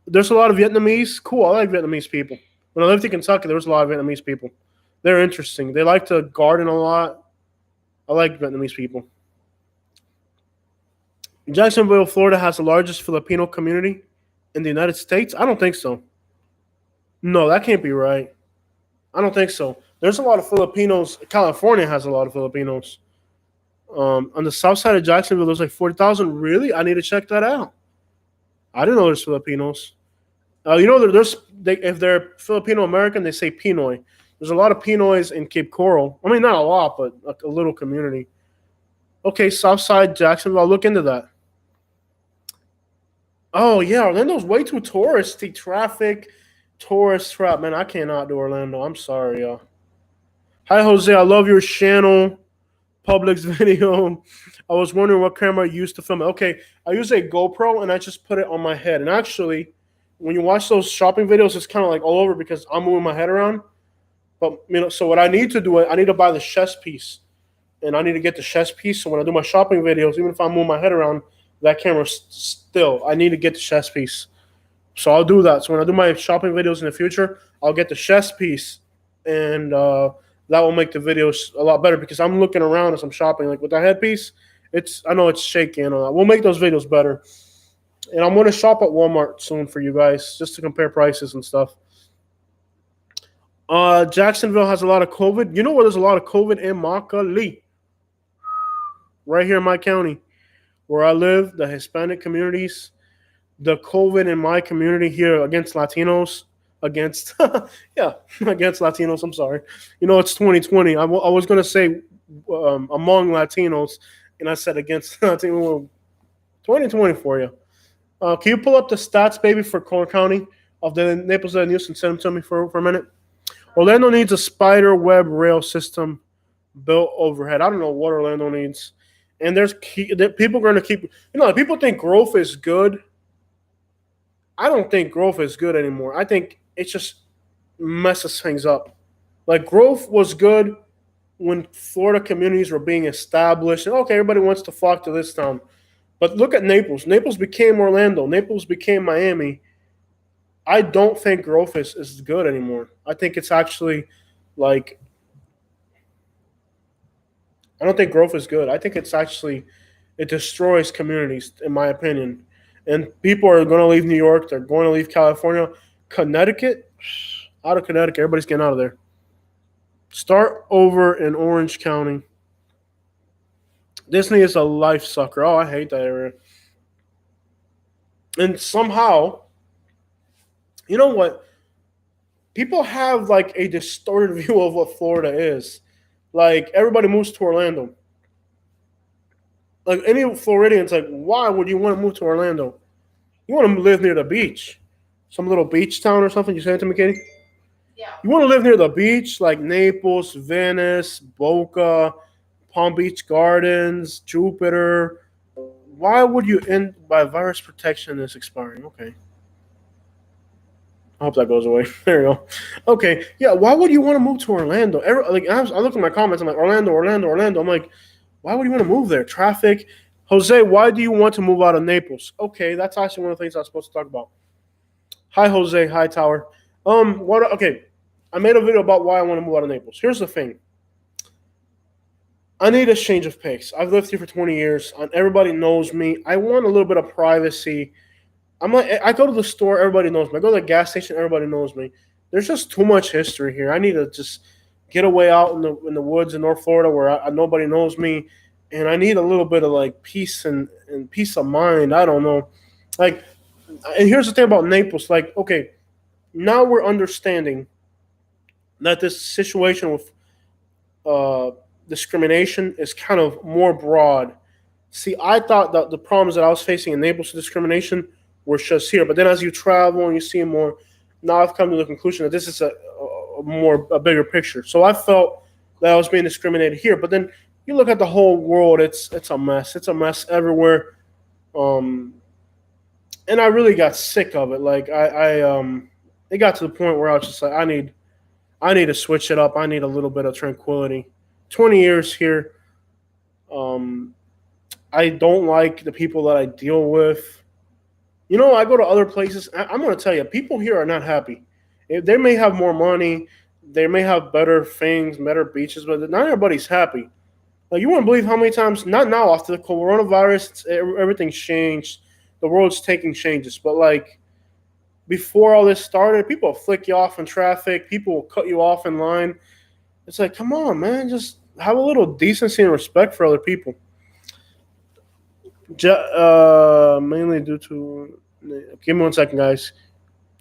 There's a lot of Vietnamese. Cool. I like Vietnamese people. When I lived in Kentucky, there was a lot of Vietnamese people. They're interesting. They like to garden a lot. I like Vietnamese people. Jacksonville, Florida has the largest Filipino community in the United States? I don't think so. No, that can't be right. I don't think so. There's a lot of Filipinos. California has a lot of Filipinos. On the south side of Jacksonville, there's like 40,000. Really? I need to check that out. I didn't know there's Filipinos. If they're Filipino American, they say Pinoy. There's a lot of Pinoys in Cape Coral. I mean, not a lot, but a little community. Okay, south side Jacksonville. I'll look into that. Oh, yeah, Orlando's way too touristy. Traffic, tourist trap. Man, I cannot do Orlando. I'm sorry, y'all. Hi, Jose. I love your channel. Publix video. I was wondering what camera you used to film it. Okay, I use a GoPro, and I just put it on my head. And actually, when you watch those shopping videos, it's kind of like all over because I'm moving my head around. But, so what I need to do, I need to buy the chest piece. And I need to get the chest piece. So when I do my shopping videos, even if I move my head around, that camera still, I need to get the chest piece. So I'll do that. So when I do my shopping videos in the future, I'll get the chest piece. And that will make the videos a lot better because I'm looking around as I'm shopping. Like with the headpiece, I know it's shaky and all that. We'll make those videos better. And I'm going to shop at Walmart soon for you guys just to compare prices and stuff. Jacksonville has a lot of COVID. You know where there's a lot of COVID? In Immokalee. Right here in my county. Where I live, the Hispanic communities. The COVID in my community here against Latinos. Against Latinos. I'm sorry. It's 2020. I was going to say among Latinos. And I said against Latinos. 2020 for you. Can you pull up the stats, baby, for Core County of the Naples News and send them to me for a minute? Orlando needs a spider web rail system built overhead. I don't know what Orlando needs. And people are going to keep, people think growth is good. I don't think growth is good anymore. I think it just messes things up. Like growth was good when Florida communities were being established. And okay, everybody wants to flock to this town. But look at Naples. Naples became Orlando. Naples became Miami. I don't think growth is good anymore. I think it's actually like I don't think growth is good. I think it destroys communities, in my opinion. And people are going to leave New York. They're going to leave California Connecticut? Out of Connecticut. Everybody's getting out of there. Start over in Orange County. Disney is a life sucker. Oh, I hate that area. And somehow, you know what? People have like a distorted view of what Florida is. Like everybody moves to Orlando. Like any Floridians, like why would you want to move to Orlando? You want to live near the beach, some little beach town or something. You saying to me, Katie? Yeah. You want to live near the beach, like Naples, Venice, Boca, Palm Beach Gardens, Jupiter. Why would you end by virus protection is expiring? Okay. I hope that goes away. There you go. Okay. Yeah. Why would you want to move to Orlando? I look at my comments. I'm like, Orlando, Orlando, Orlando. I'm like, why would you want to move there? Traffic. Jose, why do you want to move out of Naples? Okay. That's actually one of the things I was supposed to talk about. Hi, Jose. Hi, Tower. Okay. I made a video about why I want to move out of Naples. Here's the thing. I need a change of pace. I've lived here for 20 years. Everybody knows me. I want a little bit of privacy. I go to the store, everybody knows me. I go to the gas station, everybody knows me. There's just too much history here. I need to just get away out in the woods in North Florida where nobody knows me, and I need a little bit of like peace and peace of mind. I don't know, like, and here's the thing about Naples. Like, okay, now we're understanding that this situation with discrimination is kind of more broad. See, I thought that the problems that I was facing in Naples with discrimination were just here. But then as you travel and you see more, now I've come to the conclusion that this is a bigger picture. So I felt that I was being discriminated here. But then you look at the whole world, it's a mess. It's a mess everywhere. And I really got sick of it. Like it got to the point where I was just like, I need to switch it up. I need a little bit of tranquility. 20 years here. I don't like the people that I deal with. You know, I go to other places. I'm going to tell you, people here are not happy. They may have more money. They may have better things, better beaches, but not everybody's happy. Like, you wouldn't believe how many times, not now, after the coronavirus, everything's changed. The world's taking changes. But, like, before all this started, people will flick you off in traffic. People will cut you off in line. It's like, come on, man. Just have a little decency and respect for other people. Mainly due to... Give me 1 second, guys.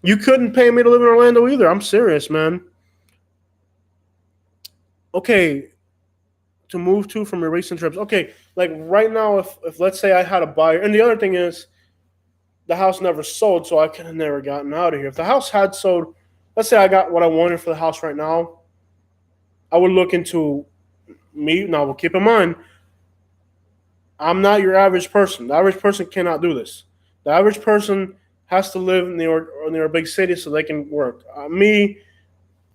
You couldn't pay me to live in Orlando either. I'm serious, man. Okay. To move to from your recent trips. Okay. Like right now, if let's say I had a buyer... And the other thing is, the house never sold, so I could have never gotten out of here. If the house had sold... Let's say I got what I wanted for the house right now. I would look into me. Now, keep in mind, I'm not your average person. The average person cannot do this. The average person has to live near a big city so they can work. Me,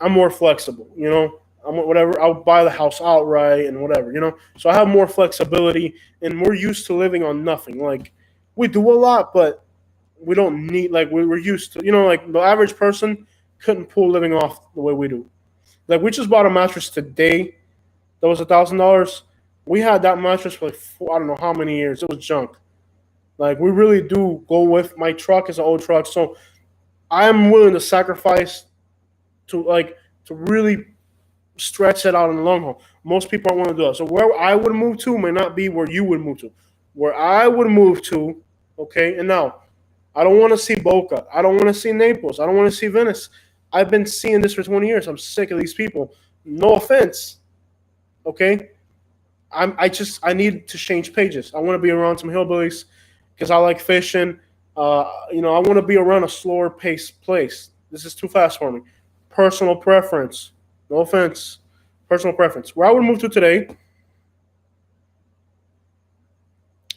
I'm more flexible. You know, I'm whatever. I'll buy the house outright and whatever. You know, so I have more flexibility, and we're used to living on nothing. Like, we do a lot, but we don't need. Like, we're used to. You know, like the average person couldn't pull living off the way we do. Like, we just bought a mattress today that was $1,000. We had that mattress for like I don't know how many years. It was junk. Like, we really do go with, my truck is an old truck, so I'm willing to sacrifice to really stretch it out in the long haul. Most people don't want to do that. So where I would move to may not be where you would move to. Where I would move to, okay, and now, I don't want to see Boca. I don't want to see Naples. I don't want to see Venice. I've been seeing this for 20 years. I'm sick of these people. No offense, okay? I need to change pages. I want to be around some hillbillies because I like fishing. I want to be around a slower paced place. This is too fast for me. Personal preference. No offense. Personal preference. Where I would move to today.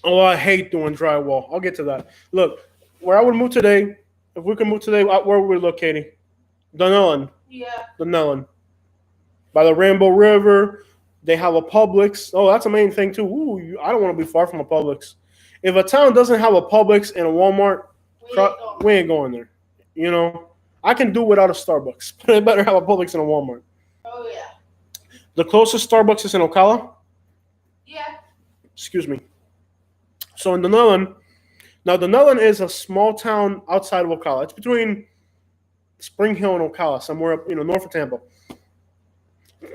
Oh, I hate doing drywall. I'll get to that. Look, where I would move today, if we could move today, where would we look, Katie? Dunellen. Yeah. Dunellen. By the Rainbow River. They have a Publix. Oh, that's a main thing, too. Ooh, I don't want to be far from a Publix. If a town doesn't have a Publix and a Walmart, we ain't going there. You know, I can do without a Starbucks, but I better have a Publix and a Walmart. Oh, yeah. The closest Starbucks is in Ocala? Yeah. Excuse me. So in Dunellen, now Dunellen is a small town outside of Ocala. It's between Spring Hill in Ocala, somewhere up, north of Tampa.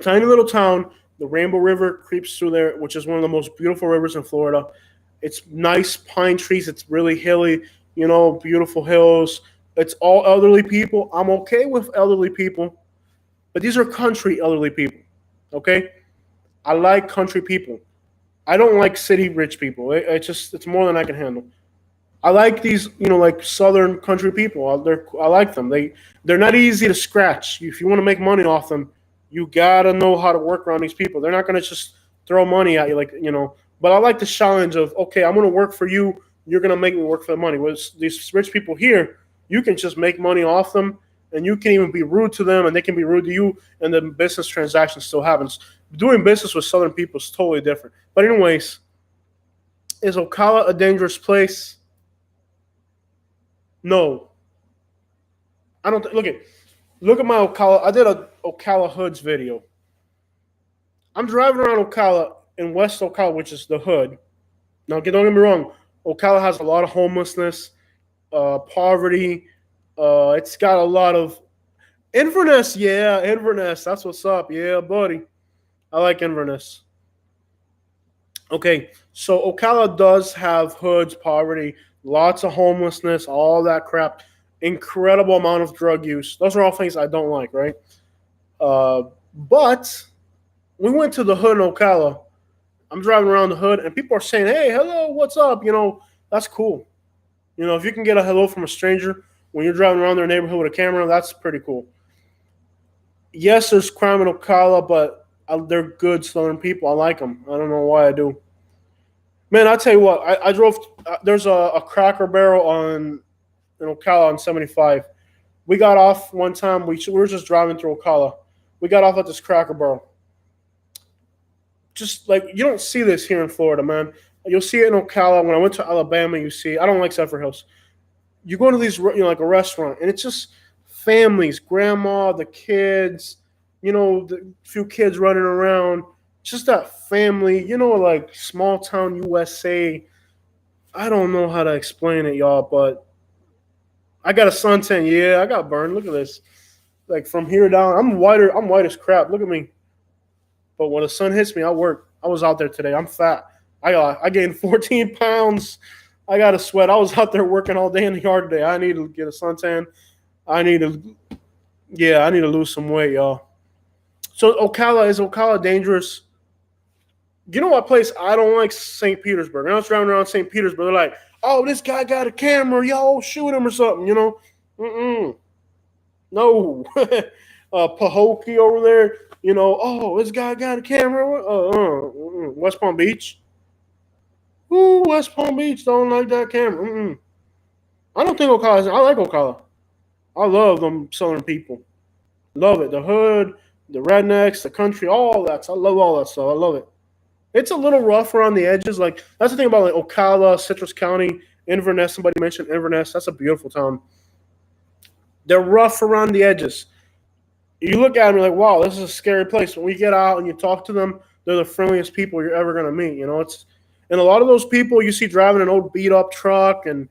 Tiny little town. The Rainbow River creeps through there, which is one of the most beautiful rivers in Florida. It's nice pine trees. It's really hilly, beautiful hills. It's all elderly people. I'm okay with elderly people, but these are country elderly people. Okay? I like country people. I don't like city rich people. It's more than I can handle. I like these, like southern country people. I like them. They're not easy to scratch. If you want to make money off them, you gotta know how to work around these people. They're not gonna just throw money at you, like. But I like the challenge of, okay, I'm gonna work for you. You're gonna make me work for the money. With these rich people here, you can just make money off them, and you can even be rude to them, and they can be rude to you, and the business transaction still happens. Doing business with southern people is totally different. But anyways, is Ocala a dangerous place? No, I don't. Look at my Ocala. I did a Ocala Hoods video. I'm driving around Ocala in West Ocala, which is the hood. Now, don't get me wrong. Ocala has a lot of homelessness, poverty. It's got a lot of Inverness. Yeah, Inverness. That's what's up. Yeah, buddy. I like Inverness. Okay, so Ocala does have hoods, poverty, lots of homelessness, all that crap, incredible amount of drug use. Those are all things I don't like, right? But we went to the hood in Ocala. I'm driving around the hood, and people are saying, "Hey, hello, what's up?" That's cool. If you can get a hello from a stranger when you're driving around their neighborhood with a camera, that's pretty cool. Yes, there's crime in Ocala, but they're good Southern people. I like them. I don't know why I do. Man, I tell you what, I drove. There's a Cracker Barrel in Ocala on 75. We got off one time. We were just driving through Ocala. We got off at this Cracker Barrel. Just like you don't see this here in Florida, man. You'll see it in Ocala. When I went to Alabama, you see. I don't like Zephyr Hills. You go to these, like a restaurant, and it's just families, grandma, the kids, the few kids running around. Just that family, like small town USA. I don't know how to explain it, y'all, but I got a suntan. Yeah, I got burned. Look at this. Like from here down, I'm whiter. I'm white as crap. Look at me. But when the sun hits me, I work. I was out there today. I'm fat. I gained 14 pounds. I got to sweat. I was out there working all day in the yard today. I need to get a suntan. I need to lose some weight, y'all. So is Ocala dangerous? You know what place I don't like? St. Petersburg. I was driving around St. Petersburg. They're like, "Oh, this guy got a camera. Yo, shoot him or something." Mm-mm. No. Pahokee over there. Oh, this guy got a camera. West Palm Beach. Ooh, West Palm Beach don't like that camera. Mm-mm. I don't think Ocala. I like Ocala. I love them Southern people. Love it. The hood, the rednecks, the country, all that. I love all that stuff. I love it. It's a little rough around the edges. Like that's the thing about like Ocala, Citrus County, Inverness. Somebody mentioned Inverness. That's a beautiful town. They're rough around the edges. You look at them like, wow, this is a scary place. When we get out and you talk to them, they're the friendliest people you're ever gonna meet. And a lot of those people you see driving an old beat up truck and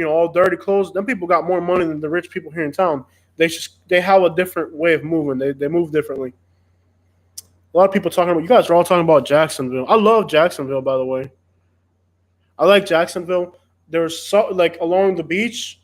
all dirty clothes. Them people got more money than the rich people here in town. They have a different way of moving. They move differently. A lot of people talking about. You guys are all talking about Jacksonville. I love Jacksonville, by the way. I like Jacksonville. There's like along the beach,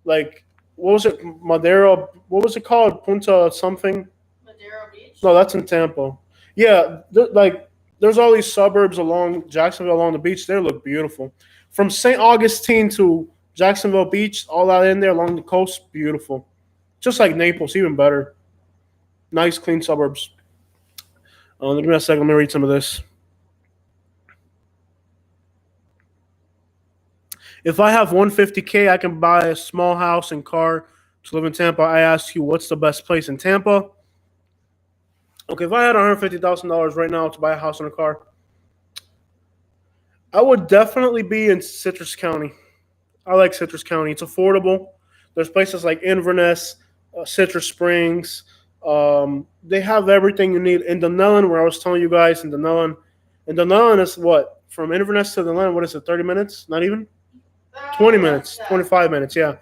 like what was it, Madera? What was it called? Punta something. Madera Beach. No, that's in Tampa. Yeah, there's all these suburbs along Jacksonville along the beach. They look beautiful. From St. Augustine to Jacksonville Beach, all out in there along the coast, beautiful. Just like Naples, even better. Nice, clean suburbs. Give me a second. Let me read some of this. If I have $150K, I can buy a small house and car to live in Tampa. I ask you, what's the best place in Tampa? Okay, if I had $150,000 right now to buy a house and a car, I would definitely be in Citrus County. I like Citrus County. It's affordable. There's places like Inverness, Citrus Springs. They have everything you need. In Dunellen, where I was telling you guys, in Dunellen is what? From Inverness to Dunellen, what is it, 30 minutes? Not even? 20 minutes, 25 minutes, yeah.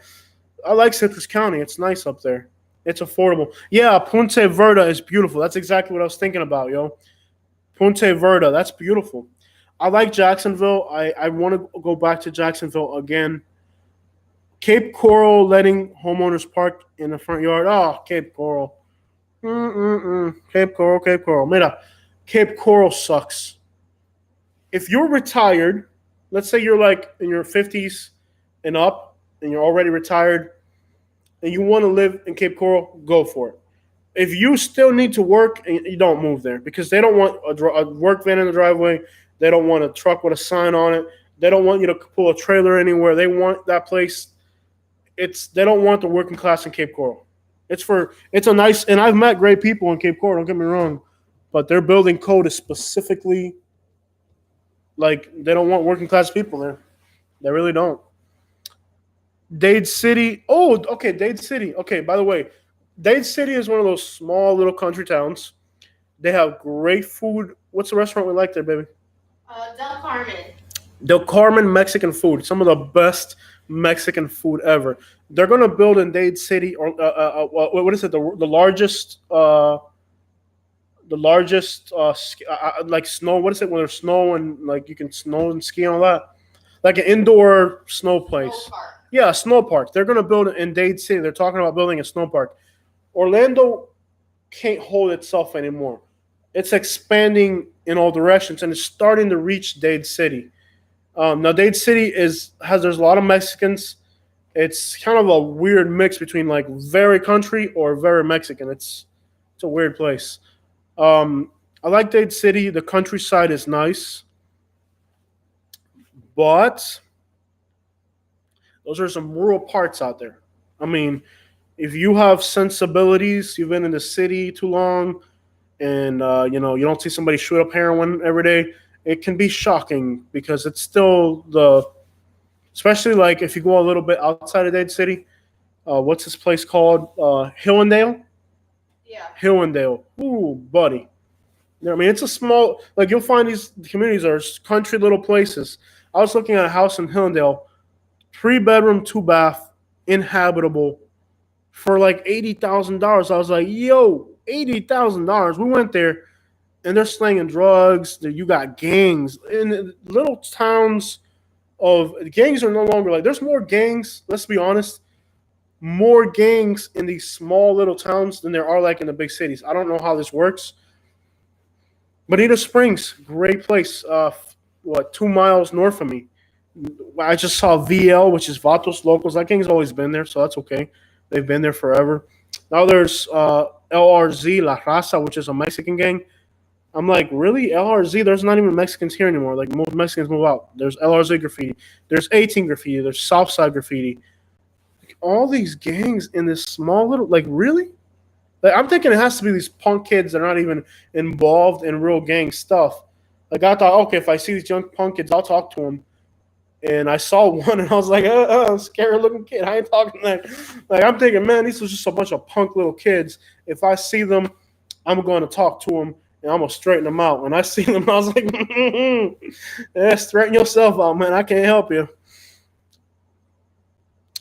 I like Citrus County. It's nice up there. It's affordable. Yeah, Punta Verda is beautiful. That's exactly what I was thinking about, yo. Punta Verda, that's beautiful. I like Jacksonville. I want to go back to Jacksonville again. Cape Coral letting homeowners park in the front yard. Oh, Cape Coral. Cape Coral, Cape Coral. Mira, Cape Coral sucks. If you're retired, let's say you're like in your 50s and up, and you're already retired, and you want to live in Cape Coral, go for it. If you still need to work, you don't move there because they don't want a work van in the driveway. They don't want a truck with a sign on it. They don't want you to pull a trailer anywhere. They want that place. They don't want the working class in Cape Coral. It's a nice, and I've met great people in Cape Coral. Don't get me wrong, but their building code is specifically like they don't want working class people there. They really don't. Dade City. Oh, okay, Dade City. Okay, by the way, Dade City is one of those small little country towns. They have great food. What's the restaurant we like there, baby? Del Carmen. Del Carmen Mexican food. Some of the best Mexican food ever. They're gonna build in Dade City, or what is it? The largest, like snow. What is it when there's snow and like you can snow and ski and all that? Like an indoor snow place. Snow park. Yeah, a snow park. They're gonna build it in Dade City. They're talking about building a snow park. Orlando can't hold itself anymore. It's expanding in all directions and it's starting to reach Dade City. Now Dade City there's a lot of Mexicans. It's kind of a weird mix between like very country or very Mexican. It's a weird place. I like Dade City. The countryside is nice, but those are some rural parts out there. I mean, if you have sensibilities, you've been in the city too long, and you don't see somebody shoot up heroin every day, it can be shocking because it's still especially like if you go a little bit outside of Dade City. What's this place called? Hillendale. Yeah. Hillendale. Ooh, buddy. I mean, it's a small. Like you'll find these communities are country little places. I was looking at a house in Hillendale, 3-bedroom, 2-bath, inhabitable, for like $80,000. I was like, yo, $80,000. We went there, and they're slinging drugs. You got gangs in little towns. Gangs are no longer like. There's more gangs. Let's be honest, more gangs in these small little towns than there are like in the big cities. I don't know how this works. Bonita Springs, great place. 2 miles north of me. I just saw VL, which is Vatos Locals. That gang's always been there, so that's okay. They've been there forever. Now there's LRZ, La Raza, which is a Mexican gang. I'm like, really? LRZ? There's not even Mexicans here anymore. Like, most Mexicans move out. There's LRZ graffiti. There's 18 graffiti. There's Southside graffiti. Like, all these gangs in this small little, like, really? Like, I'm thinking it has to be these punk kids that are not even involved in real gang stuff. Like, I thought, okay, if I see these young punk kids, I'll talk to them. And I saw one, and I was like, scary looking kid. I ain't talking that. Like, I'm thinking, man, these are just a bunch of punk little kids. If I see them, I'm going to talk to them, and I'm going to straighten them out. When I see them, I was like, yeah, straighten yourself out, man. I can't help you.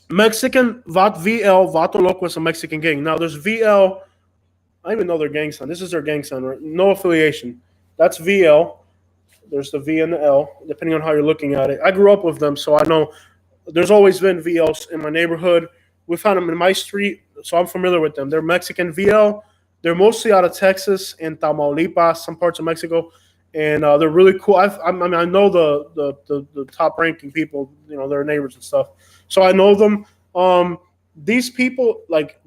Mexican, VL, Vato Loco is a Mexican gang. Now, there's VL. I even know their gang sign. This is their gang sign, right? No affiliation. That's VL. There's the V and the L, depending on how you're looking at it. I grew up with them, so I know there's always been VLs in my neighborhood. We found them in my street, so I'm familiar with them. They're Mexican VL. They're mostly out of Texas and Tamaulipas, some parts of Mexico, and they're really cool. I know the top-ranking people, their neighbors and stuff, so I know them. These people, like,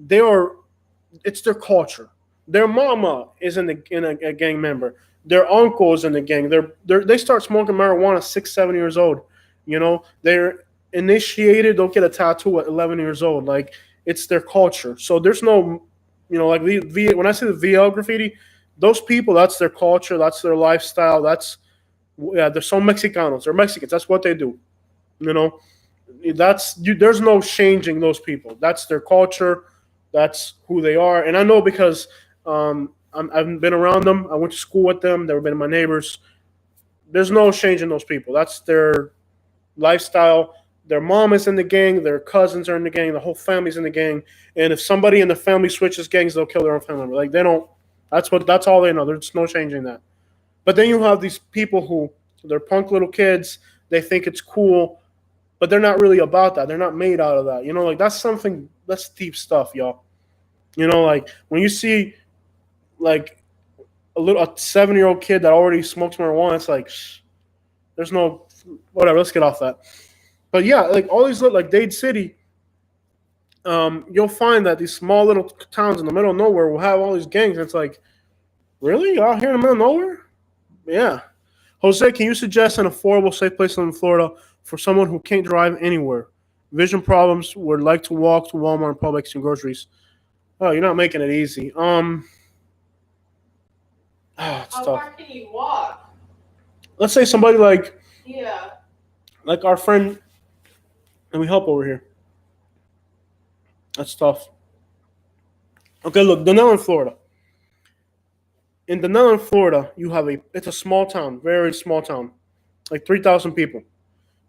it's their culture. Their mama is in a gang member. Their uncle is in the gang. They start smoking marijuana 6-7 years old. They're initiated. They'll get a tattoo at 11 years old. Like, it's their culture. So there's no, like when I say the VL graffiti, those people, that's their culture. That's their lifestyle. They're so Mexicanos. They're Mexicans. That's what they do. There's no changing those people. That's their culture. That's who they are. And I know because I've been around them. I went to school with them. They've been my neighbors. There's no change in those people. That's their lifestyle. Their mom is in the gang, their cousins are in the gang, the whole family's in the gang. And if somebody in the family switches gangs, they'll kill their own family member. Like they don't. That's all they know. There's no changing that. But then you have these people who they're punk little kids. They think it's cool, but they're not really about that. They're not made out of that. Like that's deep stuff, y'all. Like when you see like a 7-year-old kid that already smokes marijuana, it's like there's no whatever. Let's get off that. But yeah, like all these like Dade City, you'll find that these small little towns in the middle of nowhere will have all these gangs. It's like, really? You're out here in the middle of nowhere? Yeah. Jose, can you suggest an affordable, safe place in Florida for someone who can't drive anywhere? Vision problems, would like to walk to Walmart, Publix, and groceries. Oh, you're not making it easy. It's How tough. far can you walk? Let's say somebody like our friend, and we help over here. That's tough. Okay, look, Denellen, Florida. In Denellen, Florida, it's a small town, very small town, like 3,000 people.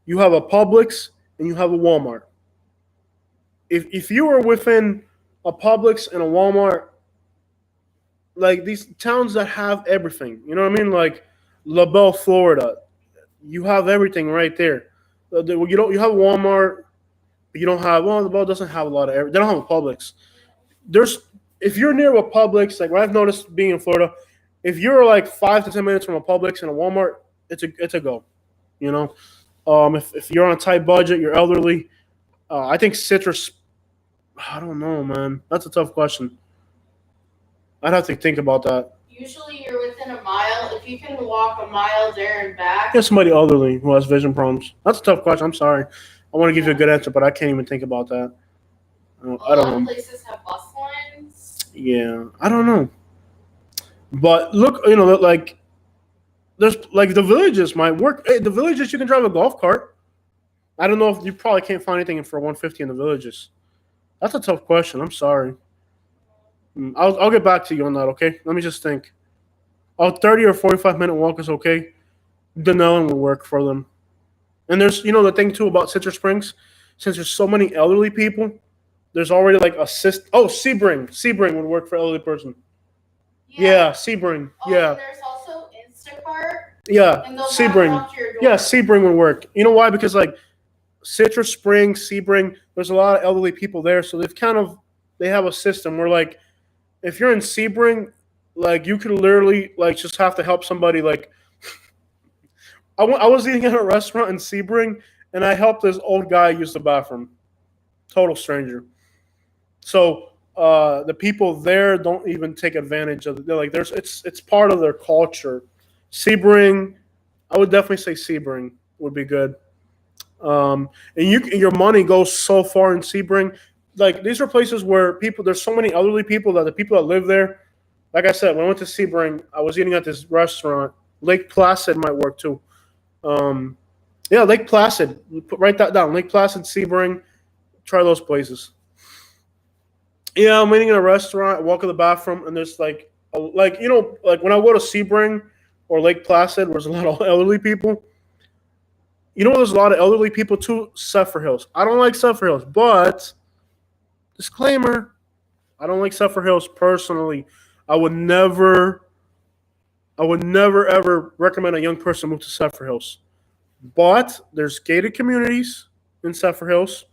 You have a Publix and you have a Walmart. If you were within a Publix and a Walmart, like these towns that have everything, you know what I mean? Like LaBelle, Florida, you have everything right there. You have Walmart, but you don't have. Well, LaBelle doesn't have a lot of. They don't have a Publix. If you're near a Publix, like what I've noticed being in Florida, if you're like 5 to 10 minutes from a Publix and a Walmart, it's a go. If you're on a tight budget, you're elderly. I think citrus. I don't know, man. That's a tough question. I'd have to think about that. Usually you're within a mile. If you can walk a mile there and back. Yeah, somebody elderly who has vision problems. That's a tough question. I'm sorry. I want to give you a good answer, but I can't even think about that. I don't A lot know. of places have bus lines. Yeah, I don't know. But look, like there's like the villages might work. Hey, the villages you can drive a golf cart. I don't know if you probably can't find anything for 150 in the villages. That's a tough question. I'm sorry. I'll get back to you on that, okay? Let me just think. 30 or 45-minute walk is okay. Denellen will work for them. And there's, the thing too about Citrus Springs, since there's so many elderly people, there's already like Sebring. Sebring would work for elderly person. Yeah, Sebring. Yeah. And there's also Instacart. Yeah, And they'll Sebring. drop it off to your door. Yeah, Sebring would work. You know why? Because like Citrus Springs, Sebring, there's a lot of elderly people there, so they have a system where like if you're in Sebring, like you could literally like just have to help somebody. Like I was eating at a restaurant in Sebring, and I helped this old guy use the bathroom. Total stranger. So the people there don't even take advantage of it. They're like, it's part of their culture. Sebring, I would definitely say Sebring would be good. And your money goes so far in Sebring. Like these are places where there's so many elderly people that the people that live there. Like I said, when I went to Sebring, I was eating at this restaurant. Lake Placid might work too. Lake Placid. Write that down. Lake Placid, Sebring. Try those places. Yeah, I'm eating in a restaurant. I walk in the bathroom, and there's like when I go to Sebring or Lake Placid, where there's a lot of elderly people. There's a lot of elderly people too. Zephyr Hills. I don't like Zephyr Hills, but disclaimer: I don't like Zephyr Hills personally. I would never ever recommend a young person move to Zephyr Hills. But there's gated communities in Zephyr Hills.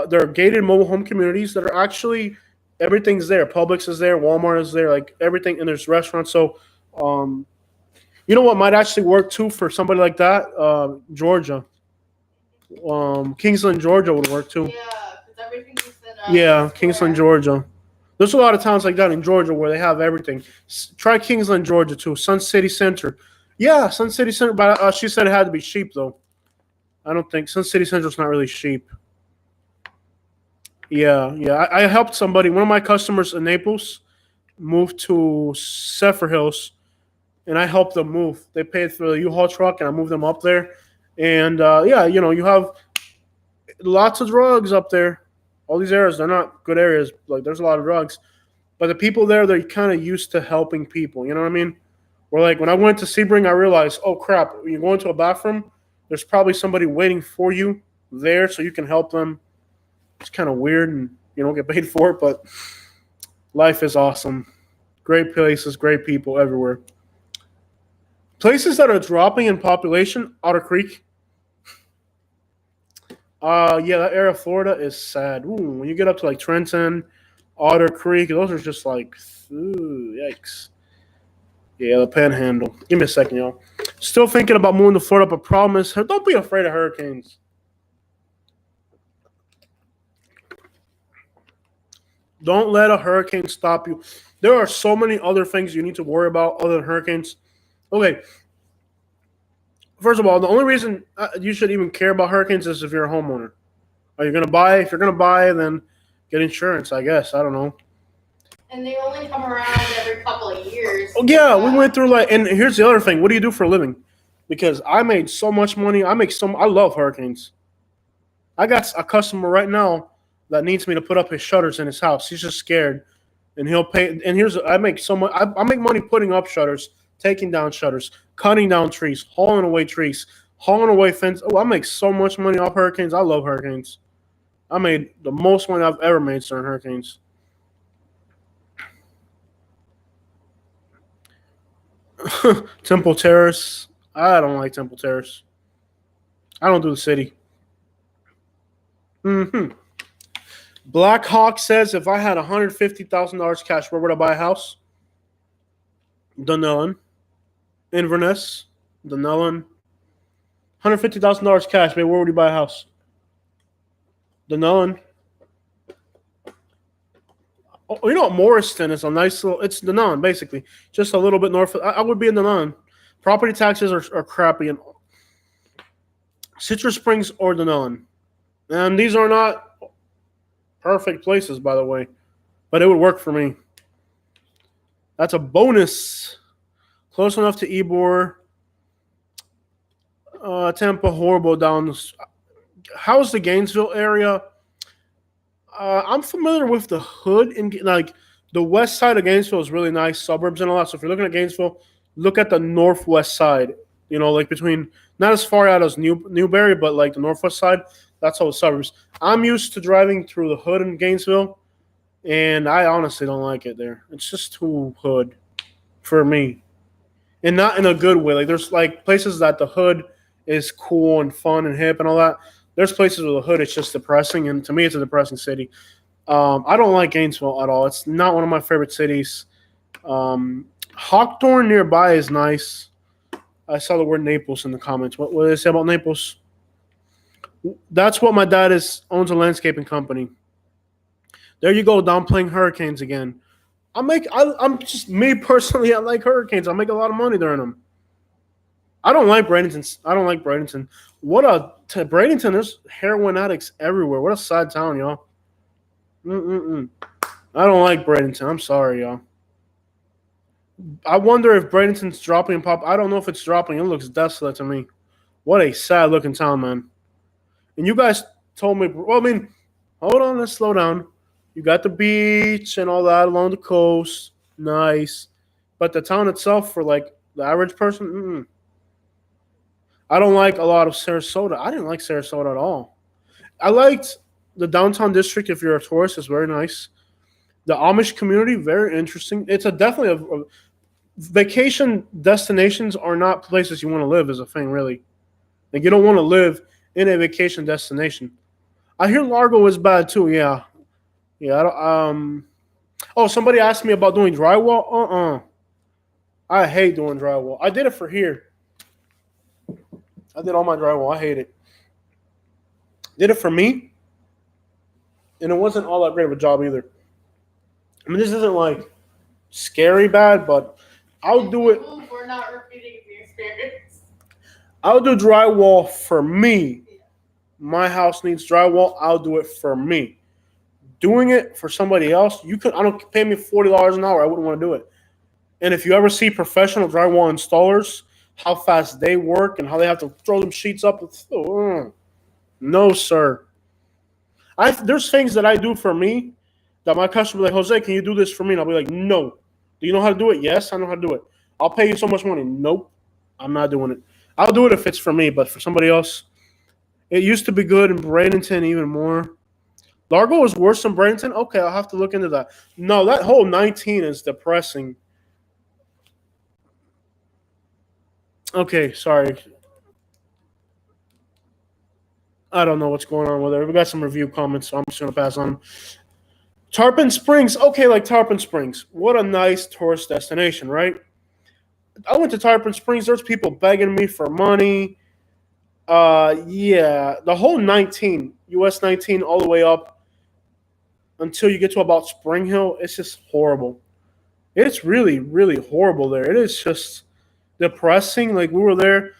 There are gated mobile home communities that are actually everything's there. Publix is there, Walmart is there, like everything, and there's restaurants. So, you know what might actually work too for somebody like that? Georgia, Kingsland, Georgia would work too. Yeah, because everything you said. Yeah, Kingsland, Georgia. There's a lot of towns like that in Georgia where they have everything. Try Kingsland, Georgia too. Sun City Center. Yeah, Sun City Center, but she said it had to be cheap though. I don't think Sun City Center's not really cheap. Yeah. I helped somebody. One of my customers in Naples moved to Zephyr Hills, and I helped them move. They paid for the U-Haul truck, and I moved them up there. And you have lots of drugs up there. All these areas, they're not good areas. Like there's a lot of drugs, but the people there, they're kind of used to helping people. You know what I mean? Where like when I went to Sebring, I realized, oh crap, when you go into a bathroom, there's probably somebody waiting for you there so you can help them. It's kind of weird and you don't get paid for it, but life is awesome. Great places, great people everywhere. Places that are dropping in population, Otter Creek. Yeah, that area of Florida is sad. Ooh, when you get up to like Trenton, Otter Creek, those are just like, ooh, yikes. Yeah, the Panhandle. Give me a second, y'all. Still thinking about moving to Florida, but problem is, don't be afraid of hurricanes. Don't let a hurricane stop you. There are so many other things you need to worry about other than hurricanes. Okay, first of all, the only reason you should even care about hurricanes is if you're a homeowner. Are you gonna buy? If you're gonna buy, then get insurance. I guess I don't know. And they only come around every couple of years. Oh yeah, we went through like. And here's the other thing. What do you do for a living? Because I made so much money. I love hurricanes. I got a customer right now that needs me to put up his shutters in his house. He's just scared, and he'll pay. And I make so much. I make money putting up shutters, taking down shutters, cutting down trees, hauling away trees, hauling away fence. Oh, I make so much money off hurricanes. I love hurricanes. I made the most money I've ever made during hurricanes. Temple Terrace. I don't like Temple Terrace. I don't do the city. Black Hawk says, if I had $150,000 cash, where would I buy a house? Dunellen. Inverness. Dunellen. $150,000 cash, baby. Where would you buy a house? Dunellen. Oh, you know what? Morriston is a nice little. It's Dunellen, basically. Just a little bit north. I would be in Dunellen. Property taxes are crappy. And Citrus Springs or Dunellen. And these are not perfect places, by the way. But it would work for me. That's a bonus. Close enough to Ybor. Tampa, horrible down. How's the Gainesville area? I'm familiar with the hood. Like the west side of Gainesville is really nice. Suburbs and all that. So if you're looking at Gainesville, look at the northwest side. You know, like between, not as far out as Newberry, but like the northwest side. That's all the suburbs. I'm used to driving through the hood in Gainesville, and I honestly don't like it there. It's just too hood for me. And not in a good way. Like there's like places that the hood is cool and fun and hip and all that. There's places where the hood is just depressing, and to me it's a depressing city. I don't like Gainesville at all. It's not one of my favorite cities. Hawthorne nearby is nice. I saw the word Naples in the comments. What did they say about Naples? That's what my dad owns a landscaping company. There you go, downplaying hurricanes again. I'm just me personally. I like hurricanes. I make a lot of money during them. I don't like Bradenton. Bradenton? There's heroin addicts everywhere. What a sad town, y'all. I don't like Bradenton. I'm sorry, y'all. I wonder if Bradenton's dropping in pop. I don't know if it's dropping. It looks desolate to me. What a sad looking town, man. And you guys told me, well, I mean, hold on, let's slow down. You got the beach and all that along the coast. Nice. But the town itself, for like the average person, I don't like a lot of Sarasota. I didn't like Sarasota at all. I liked the downtown district. If you're a tourist, it's very nice. The Amish community, very interesting. It's definitely a vacation destinations are not places you want to live is a thing, really. Like you don't want to live in a vacation destination. I hear Largo is bad too. Yeah. I don't, Oh, somebody asked me about doing drywall. I hate doing drywall. I did it for here. I did all my drywall. I hate it. Did it for me, and it wasn't all that great of a job either. I mean, this isn't like scary bad, but I'll do it. We're not repeating the experience. I'll do drywall for me. My house needs drywall. I'll do it for me. Doing it for somebody else, I don't pay me $40 an hour. I wouldn't want to do it. And if you ever see professional drywall installers, how fast they work and how they have to throw them sheets up, no, sir. There's things that I do for me that my customer will be like, Jose, can you do this for me? And I'll be like, no. Do you know how to do it? Yes, I know how to do it. I'll pay you so much money. Nope, I'm not doing it. I'll do it if it's for me, but for somebody else. It used to be good in Bradenton even more. Largo is worse than Bradenton? Okay, I'll have to look into that. No, that whole 19 is depressing. Okay, sorry. I don't know what's going on with it. We got some review comments, so I'm just going to pass on. Tarpon Springs. Okay, like Tarpon Springs. What a nice tourist destination, right? I went to Tarpon Springs. There's people begging me for money. Yeah, the whole 19, US 19, all the way up until you get to about Spring Hill, it's just horrible. It's really, really horrible there. It is just depressing. Like we were there,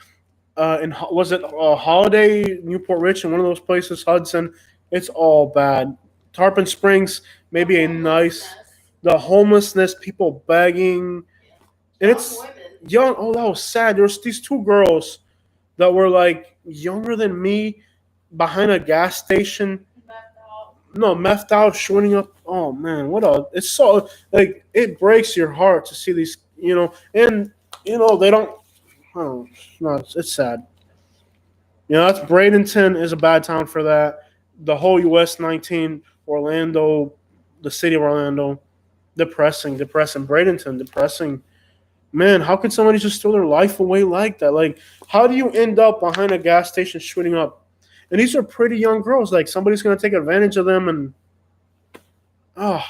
was it Holiday, Newport Rich, and one of those places, Hudson. It's all bad. Tarpon Springs, maybe a nice. The homelessness, people begging, and it's young. Oh, that was sad. There's these two girls that were like younger than me behind a gas station. No, methed out, shooting up. Oh man, what a! It's so like it breaks your heart to see these, and they don't. Oh, no, it's sad. That's Bradenton is a bad town for that. The whole US 19, Orlando, the city of Orlando, depressing. Bradenton, depressing. Man, how could somebody just throw their life away like that? Like, how do you end up behind a gas station shooting up? And these are pretty young girls. Like, somebody's going to take advantage of them. And, oh,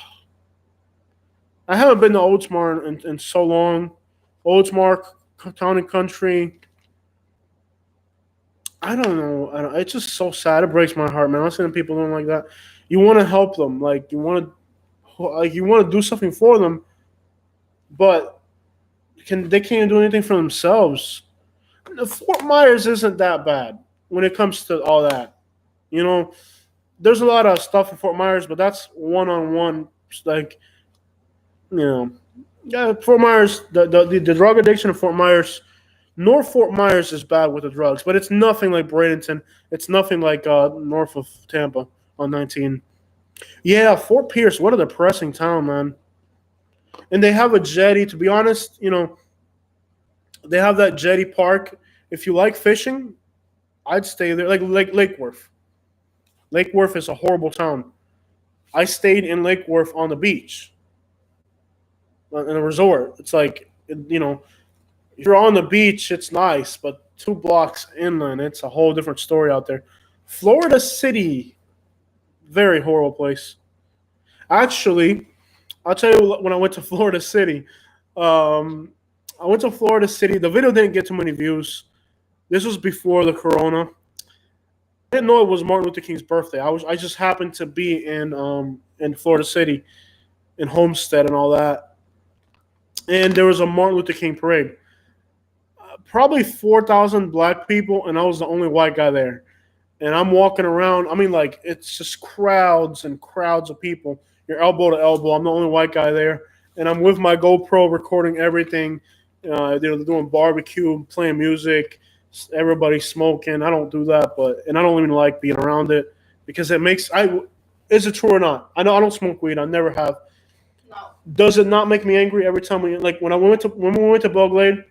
I haven't been to Oldsmar in so long. Oldsmar, Town and Country. I don't know. It's just so sad. It breaks my heart, man. Listening to people doing like that. You want to help them. Like, you want to do something for them. But they can't do anything for themselves. Fort Myers isn't that bad when it comes to all that. There's a lot of stuff in Fort Myers, but that's one-on-one. Like, yeah, Fort Myers, the drug addiction in Fort Myers, North Fort Myers is bad with the drugs, but it's nothing like Bradenton. It's nothing like north of Tampa on 19. Yeah, Fort Pierce, what a depressing town, man. And they have a jetty. To be honest, they have that jetty park. If you like fishing, I'd stay there. Like Lake Worth. Lake Worth is a horrible town. I stayed in Lake Worth on the beach, in a resort. It's like, if you're on the beach, it's nice, but 2 blocks inland, it's a whole different story out there. Florida City, very horrible place. Actually, I'll tell you when I went to Florida City. I went to Florida City. The video didn't get too many views. This was before the corona. I didn't know it was Martin Luther King's birthday. I just happened to be in Florida City, in Homestead and all that. And there was a Martin Luther King parade. Probably 4,000 black people, and I was the only white guy there. And I'm walking around. I mean, like, it's just crowds and crowds of people. You're elbow to elbow. I'm the only white guy there. And I'm with my GoPro recording everything. They're doing barbecue, playing music. Everybody's smoking. I don't do that, and I don't even like being around it because it makes is it true or not? I know I don't smoke weed. I never have. No. Does it not make me angry every time when we went to Belle Glade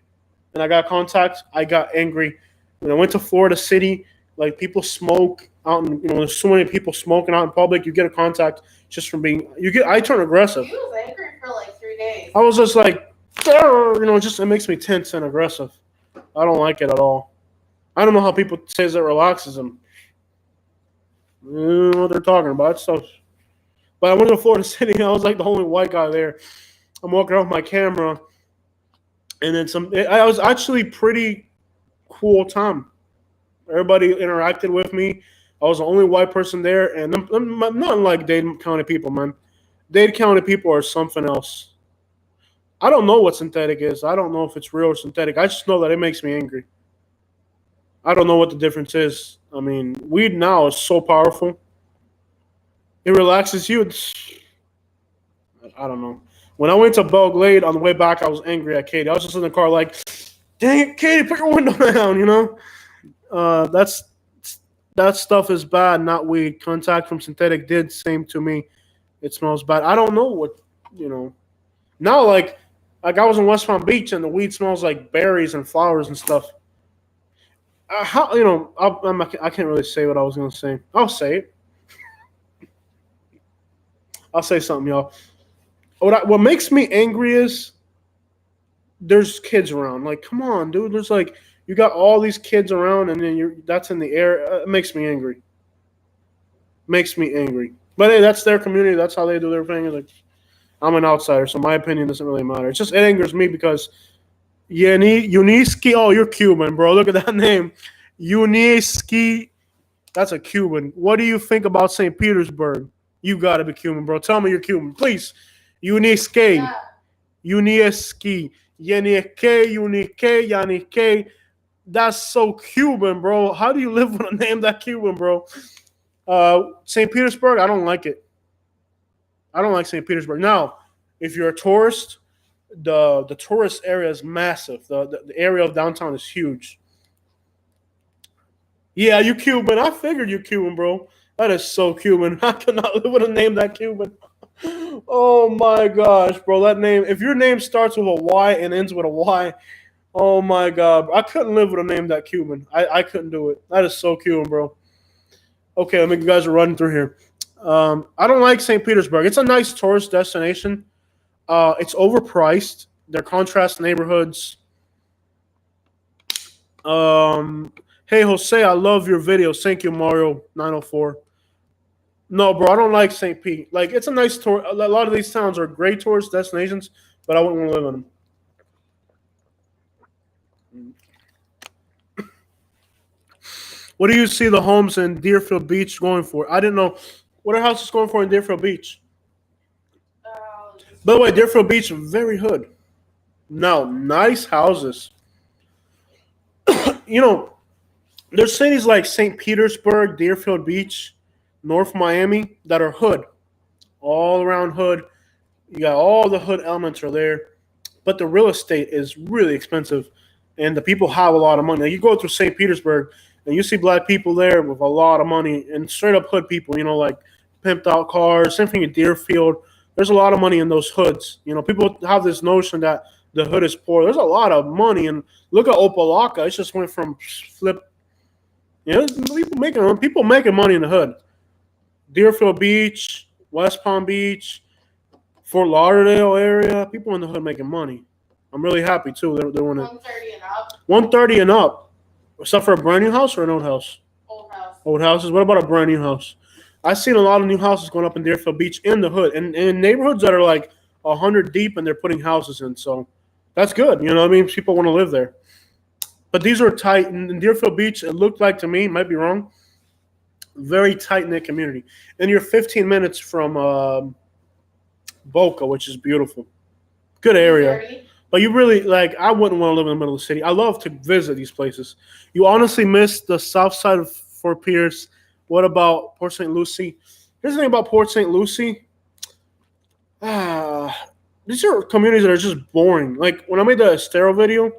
and I got contact, I got angry. When I went to Florida City, like people smoke out in, there's so many people smoking out in public, you get a contact just from I turn aggressive. He was angry for like 3 days. I was just like, just it makes me tense and aggressive. I don't like it at all. I don't know how people say that relaxes them. I don't know what they're talking about. Stuff. But I went to Florida City. I was like the only white guy there. I'm walking around with my camera, and then I was actually pretty cool time. Everybody interacted with me. I was the only white person there, and I'm not like Dade County people, man. Dade County people are something else. I don't know what synthetic is. I don't know if it's real or synthetic. I just know that it makes me angry. I don't know what the difference is. I mean, weed now is so powerful. It relaxes you. I don't know. When I went to Belle Glade on the way back, I was angry at Katie. I was just in the car like, dang it, Katie, put your window down, that stuff is bad, not weed. Contact from synthetic did same to me. It smells bad. I don't know what, Now, like I was in West Palm Beach and the weed smells like berries and flowers and stuff. how I can't really say what I was gonna say. I'll say it. I'll say something, y'all. What makes me angry is there's kids around. Like, come on, dude. There's like you got all these kids around, and then that's in the air. It makes me angry. Makes me angry. But hey, that's their community. That's how they do their thing. Like, I'm an outsider, so my opinion doesn't really matter. It angers me because Uniski. Oh, you're Cuban, bro. Look at that name, Uniski. That's a Cuban. What do you think about St. Petersburg? You gotta be Cuban, bro. Tell me you're Cuban, please. Uniski. Yeah. Uniski. Yanike, Unike, Yanike. That's so Cuban, bro. How do you live with a name that Cuban, bro? St. Petersburg, I don't like it. I don't like St. Petersburg. Now, if you're a tourist, the tourist area is massive. The area of downtown is huge. Yeah, you Cuban. I figured you Cuban, bro. That is so Cuban. I cannot live with a name that Cuban. Oh my gosh, bro. That name, if your name starts with a Y and ends with a Y, oh my god. I couldn't live with a name that Cuban. I couldn't do it. That is so Cuban, bro. Okay, let me you guys are running through here. I don't like St. Petersburg. It's a nice tourist destination. It's overpriced. They're contrast neighborhoods. Hey Jose, I love your videos. Thank you, Mario 904. No, bro, I don't like St. Pete. Like, it's a nice tour. A lot of these towns are great tourist destinations, but I wouldn't want to live in them. What do you see the homes in Deerfield Beach going for? I didn't know. What are houses going for in Deerfield Beach? By the way, Deerfield Beach, very hood. No, nice houses. You know, there's cities like St. Petersburg, Deerfield Beach, North Miami that are hood, all around hood. You got all the hood elements are there, but the real estate is really expensive, and the people have a lot of money. Like, you go through St. Petersburg, and you see black people there with a lot of money, and straight up hood people. Like pimped out cars. Same thing in Deerfield. There's a lot of money in those hoods. People have this notion that the hood is poor. There's a lot of money, and look at Opalaka. It just went from flip. People making money in the hood. Deerfield Beach, West Palm Beach, Fort Lauderdale area. People in the hood making money. I'm really happy too. They're doing it. 130 and up. 130 and up. Except for a brand new house or an old house? Old house. Old houses. What about a brand new house? I've seen a lot of new houses going up in Deerfield Beach in the hood, and in neighborhoods that are like 100 deep, and they're putting houses in. So that's good. You know what I mean? People want to live there. But these are tight. In Deerfield Beach, it looked like to me, might be wrong, very tight-knit community. And you're 15 minutes from Boca, which is beautiful. Good area. 30. But you really, I wouldn't want to live in the middle of the city. I love to visit these places. You honestly miss the south side of Fort Pierce. What about Port St. Lucie? Here's the thing about Port St. Lucie. These are communities that are just boring. Like, when I made the Estero video,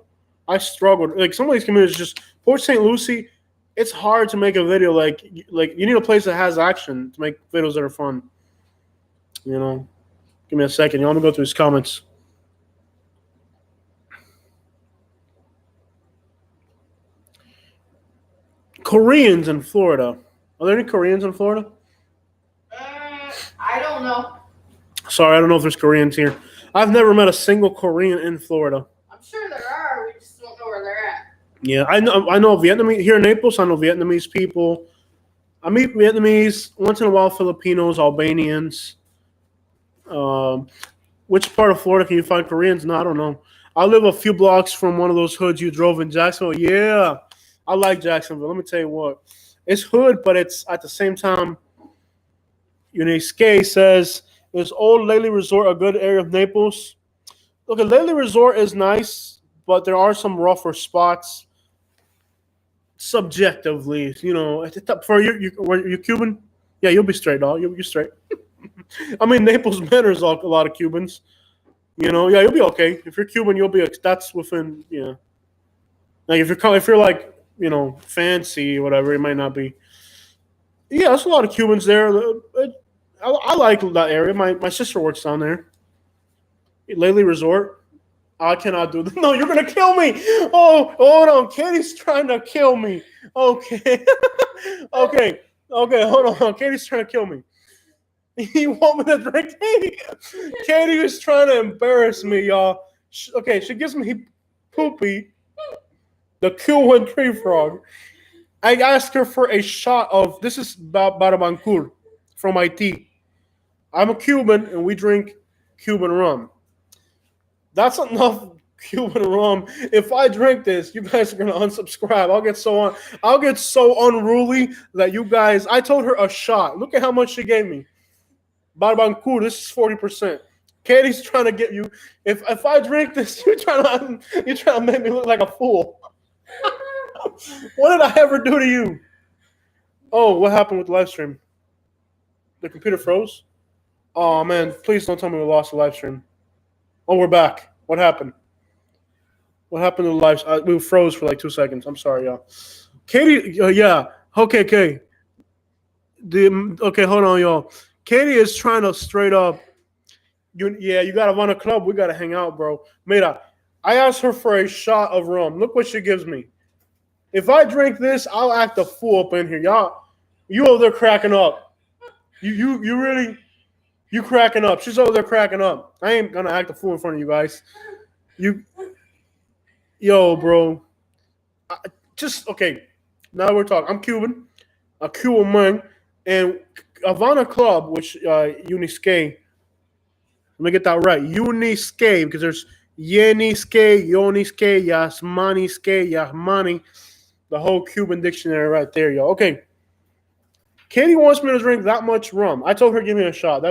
I struggled. Like, some of these communities just, Port St. Lucie, it's hard to make a video. Like you need a place that has action to make videos that are fun. Give me a second. Let me go through his comments. Koreans in Florida. Are there any Koreans in Florida? I don't know. Sorry, I don't know if there's Koreans here. I've never met a single Korean in Florida. I'm sure there are. We just don't know where they're at. Yeah, I know Vietnamese here in Naples. I know Vietnamese people. I meet Vietnamese once in a while. Filipinos, Albanians. Which part of Florida can you find Koreans? No, I don't know. I live a few blocks from one of those hoods you drove in Jacksonville. Yeah, I like Jacksonville. Let me tell you what. It's hood, but it's at the same time. Uniskay says, is Old Laley Resort a good area of Naples? Look, Laley Resort is nice, but there are some rougher spots. Subjectively, for you Cuban? Yeah, you'll be straight, dog. You'll be straight. I mean, Naples Manor's a lot of Cubans. Yeah, you'll be okay. If you're Cuban, you'll be. That's within. Yeah. Like if you're like fancy or whatever, it might not be. Yeah, there's a lot of Cubans there. I like that area. My sister works down there. Laley Resort. I cannot do this. No, you're gonna kill me. Oh, hold on. Katie's trying to kill me. Okay. Okay. Okay, hold on. Katie's trying to kill me. You want me to drink Katie? Katie is trying to embarrass me, y'all. Okay, she gives me poopy, the Cuban tree frog. I asked her for a shot of this is Barabancur from Haiti. I'm a Cuban and we drink Cuban rum. That's enough Cuban rum. If I drink this, you guys are gonna unsubscribe. I'll get so unruly that you guys. I told her a shot. Look at how much she gave me. Barbancourt, this is 40%. Katie's trying to get you. If I drink this, you're trying to make me look like a fool. What did I ever do to you? Oh, what happened with the live stream? The computer froze? Oh man, please don't tell me we lost the live stream. Oh, we're back. What happened? What happened to the live? We froze for like 2 seconds. I'm sorry, y'all. Katie, yeah. Okay, okay. Okay, hold on, y'all. Katie is trying to straight up. You gotta run a club. We gotta hang out, bro. Mira, I asked her for a shot of rum. Look what she gives me. If I drink this, I'll act a fool up in here, y'all. You over there cracking up. You really, you cracking up. She's over there cracking up. I ain't gonna act a fool in front of you guys. Yo, bro. Okay. Now we're talking. I'm Cuban, a Cuban man, and Havana Club, which Unisque. Let me get that right. Unisque, because there's Yenisque, Yoniske, Yasmaniske, Yasmani. The whole Cuban dictionary right there, yo. Okay. Katie wants me to drink that much rum. I told her give me a shot.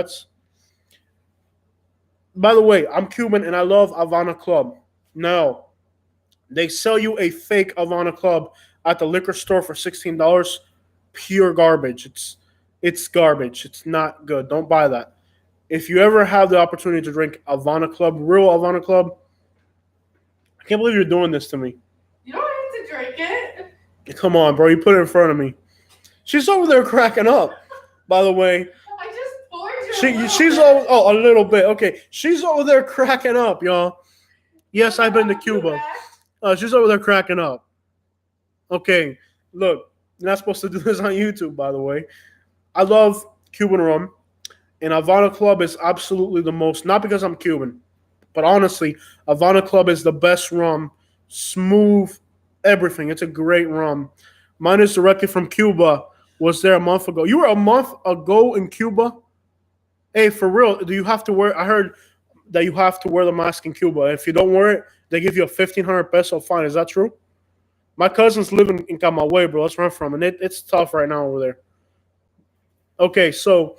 By the way, I'm Cuban and I love Havana Club. No. They sell you a fake Havana Club at the liquor store for $16. Pure garbage. It's garbage. It's not good. Don't buy that. If you ever have the opportunity to drink Havana Club, real Havana Club, I can't believe you're doing this to me. You don't have to drink it. Come on, bro. You put it in front of me. She's over there cracking up, by the way. I just poured you. She's over. Oh, a little bit. Okay. She's over there cracking up, y'all. Yes, I've been to Cuba. She's over there cracking up. Okay. Look, you're not supposed to do this on YouTube, by the way. I love Cuban rum. And Havana Club is absolutely the most, not because I'm Cuban, but honestly, Havana Club is the best rum. Smooth, everything. It's a great rum. Mine is directly from Cuba. Was there a month ago? You were a month ago in Cuba? Hey, for real, do you have to wear, I heard that you have to wear the mask in Cuba. If you don't wear it, they give you a 1,500 peso fine. Is that true? My cousins live in Camagüey, bro. That's where I'm from, and it's tough right now over there. Okay, so...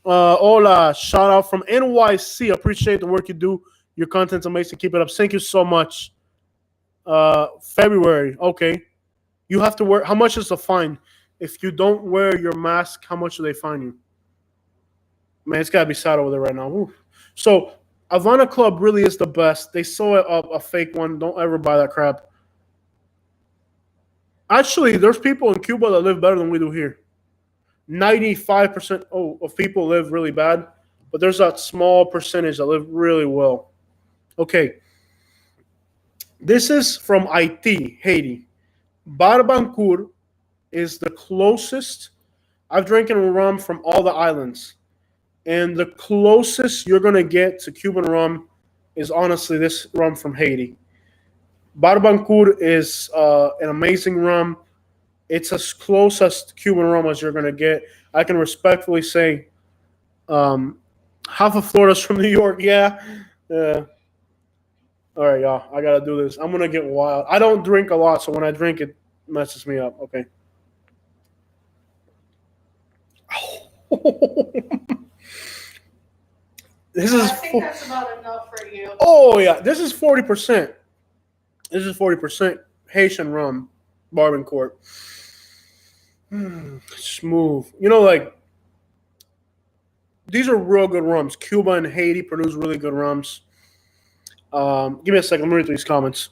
hola, shout out from NYC. Appreciate the work you do. Your content's amazing. Keep it up. Thank you so much. February. Okay. You have to wear. How much is the fine? If you don't wear your mask, how much do they fine you? Man, it's got to be sad over there right now. Ooh. So, Havana Club really is the best. They saw a fake one. Don't ever buy that crap. Actually, there's people in Cuba that live better than we do here. 95% of people live really bad, but there's that small percentage that live really well. Okay. This is from Haiti. Barbancourt is the closest. I've drinking rum from all the islands. And the closest you're going to get to Cuban rum is honestly this rum from Haiti. Barbancourt is an amazing rum. It's as close as Cuban rum as you're going to get. I can respectfully say half of Florida's from New York. Yeah. All right, y'all. I got to do this. I'm going to get wild. I don't drink a lot, so when I drink, it messes me up. Okay. I think that's about enough for you. Oh, yeah. This is 40%. This is 40% Haitian rum, Barbancourt. Smooth. You know, like, these are real good rums. Cuba and Haiti produce really good rums. Give me a second. Let me read these comments.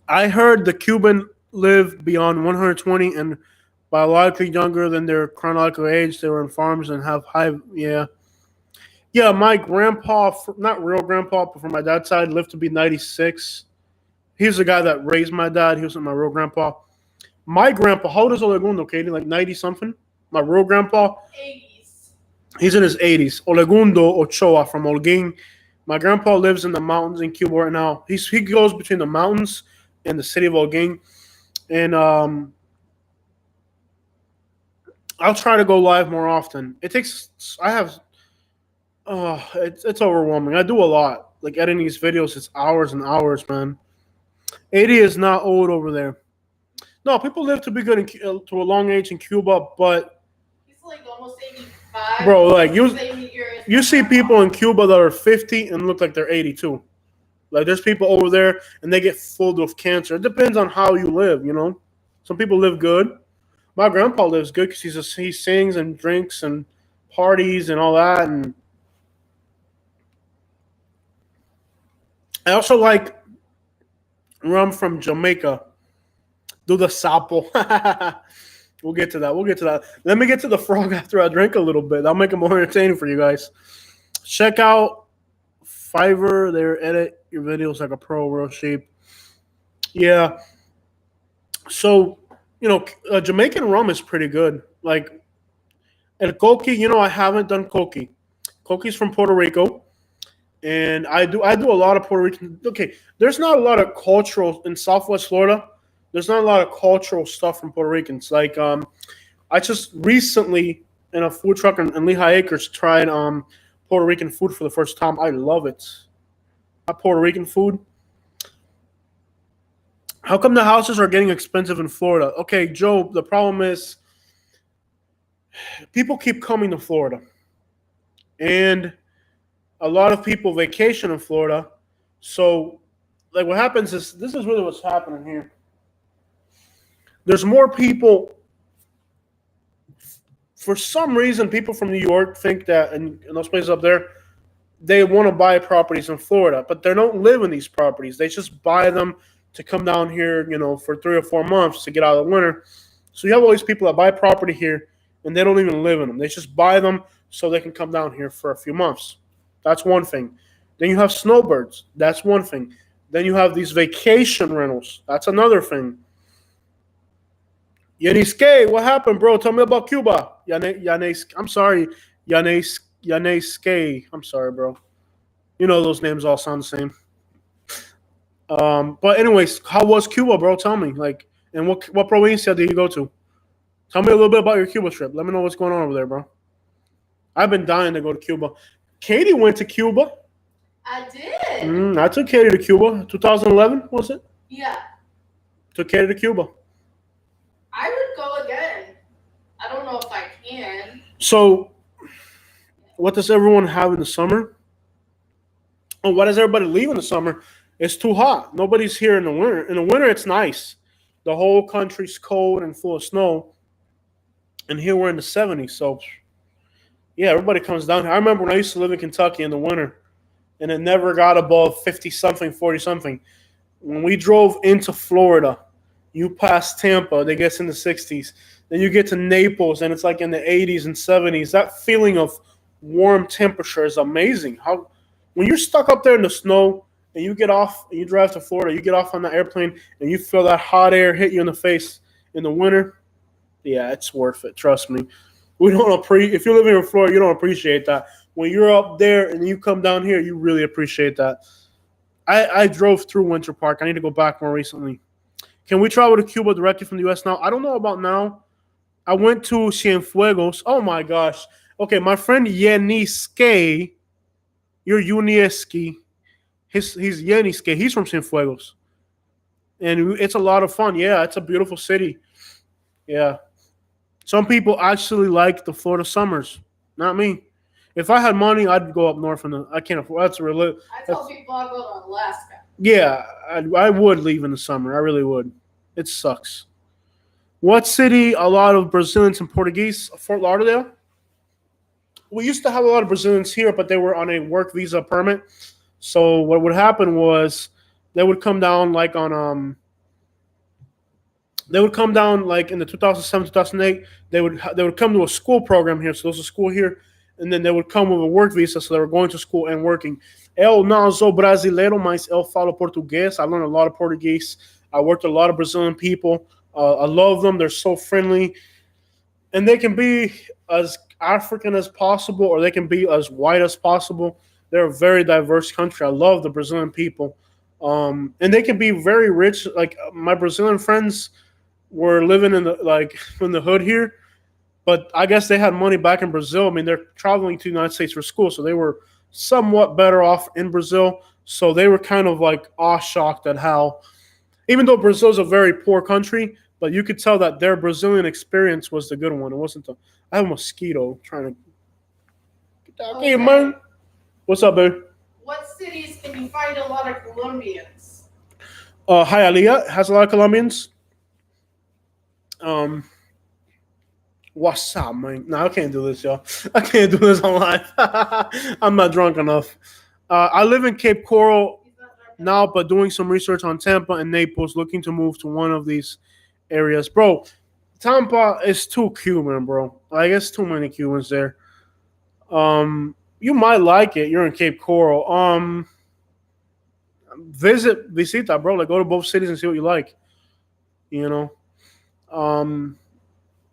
I heard the Cuban live beyond 120 and biologically younger than their chronological age. They were in farms and have high. Yeah. Yeah, my grandpa, not real grandpa, but from my dad's side, lived to be 96. He's the guy that raised my dad. He wasn't my real grandpa. My grandpa, how old is Olegundo, Katie? Like 90 something? My real grandpa, 80s. he's in his 80s. Olegundo Ochoa from Holguin. My grandpa lives in the mountains in Cuba right now. He goes between the mountains and the city of Holguin. And I'll try to go live more often. It's overwhelming. I do a lot. Like editing these videos, it's hours and hours, man. 80 is not old over there. No, people live to be good to a long age in Cuba, but He's like almost 85. bro, like you you see people in Cuba that are 50 and look like they're 82. Like there's people over there and they get full of cancer. It depends on how you live, you know. Some people live good. My grandpa lives good because he sings and drinks and parties and all that. And I also like rum from Jamaica. Do the sapo. We'll get to that. Let me get to the frog after I drink a little bit. I'll make it more entertaining for you guys. Check out Fiverr. They edit your videos like a pro, real cheap. Yeah. So, Jamaican rum is pretty good. Like, and coqui, I haven't done coqui. Coqui's from Puerto Rico. And I do a lot of Puerto Rican. Okay, there's not a lot of cultural in Southwest Florida. There's not a lot of cultural stuff from Puerto Ricans. Like I just recently in a food truck in Lehigh Acres tried Puerto Rican food for the first time. I love it. Puerto Rican food. How come the houses are getting expensive in Florida? Okay, Joe, the problem is people keep coming to Florida. And a lot of people vacation in Florida. So, like, what happens is this is really what's happening here. There's more people. For some reason, people from New York think that, and those places up there, they want to buy properties in Florida, but they don't live in these properties. They just buy them to come down here, for 3 or 4 months to get out of the winter. So you have all these people that buy property here, and they don't even live in them. They just buy them so they can come down here for a few months. That's one thing. Then you have snowbirds. That's one thing. Then you have these vacation rentals. That's another thing. Yanis, what happened, bro? Tell me about Cuba. Yanis, I'm sorry. Yanis, I'm sorry, bro. You know those names all sound the same. But anyways, how was Cuba, bro? Tell me. Like, and what provincia did you go to? Tell me a little bit about your Cuba trip. Let me know what's going on over there, bro. I've been dying to go to Cuba. Katie went to Cuba. I did. I took Katie to Cuba. 2011, was it? Yeah. Took Katie to Cuba. I would go again. I don't know if I can. So, what does everyone have in the summer? Oh, why does everybody leave in the summer? It's too hot. Nobody's here in the winter. In the winter, it's nice. The whole country's cold and full of snow. And here we're in the 70s, so yeah, everybody comes down here. I remember when I used to live in Kentucky in the winter, and it never got above 50-something, 40-something. When we drove into Florida, you pass Tampa, it gets in the 60s. Then you get to Naples, and it's like in the 80s and 70s. That feeling of warm temperature is amazing. When you're stuck up there in the snow, and you get off, and you drive to Florida, you get off on the airplane, and you feel that hot air hit you in the face in the winter, yeah, it's worth it. Trust me. If you're living in Florida, you don't appreciate that. When you're up there and you come down here, you really appreciate that. I drove through Winter Park. I need to go back more recently. Can we travel to Cuba directly from the U.S. now? I don't know about now. I went to Cienfuegos. Oh, my gosh. Okay, my friend Yeniske, you're Unieski. He's Yeniske. He's from Cienfuegos. And it's a lot of fun. Yeah, it's a beautiful city. Yeah. Some people actually like the Florida summers. Not me. If I had money, I'd go up north. I can't afford. I tell people I'll go to Alaska. Yeah, I would leave in the summer. I really would. It sucks. What city? A lot of Brazilians and Portuguese. Fort Lauderdale. We used to have a lot of Brazilians here, but they were on a work visa permit. So what would happen was they would come down like on They would come down like in the 2007, 2008. They would come to a school program here. So there's a school here, and then they would come with a work visa, so they were going to school and working. Eu não sou brasileiro, mas eu falo português. I learned a lot of Portuguese. I worked with a lot of Brazilian people. I love them. They're so friendly. And they can be as African as possible, or they can be as white as possible. They're a very diverse country. I love the Brazilian people. And they can be very rich. Like my Brazilian friends were living in the hood here, but I guess they had money back in Brazil. I mean, they're traveling to the United States for school, so they were somewhat better off in Brazil. So they were kind of like awe-shocked at how, even though Brazil's a very poor country, but you could tell that their Brazilian experience was the good one. It wasn't the. I have a mosquito trying to get down here, man. What's up, babe? What cities can you find a lot of Colombians? Hialeah has a lot of Colombians. What's up, man? No, I can't do this, y'all. I can't do this on live. I'm not drunk enough. I live in Cape Coral now, but doing some research on Tampa and Naples, looking to move to one of these areas. Bro, Tampa is too Cuban, bro. I guess too many Cubans there. You might like it. You're in Cape Coral. Visita, bro. Like, go to both cities and see what you like. You know?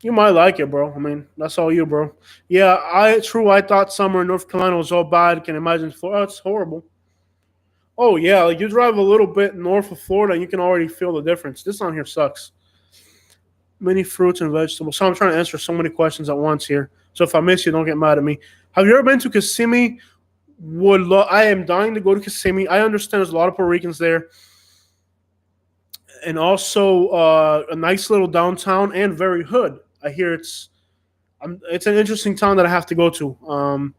You might like it, bro. I mean, that's all you, bro. Yeah, I thought summer in North Carolina was all bad. Can imagine Florida. Oh, it's horrible. Oh yeah, like you drive a little bit north of Florida, and you can already feel the difference. This on here sucks. Many fruits and vegetables. So I'm trying to answer so many questions at once here. So if I miss you, don't get mad at me. Have you ever been to Kissimmee? I am dying to go to Kissimmee. I understand there's a lot of Puerto Ricans there. And also a nice little downtown and very hood. I hear it's an interesting town that I have to go to.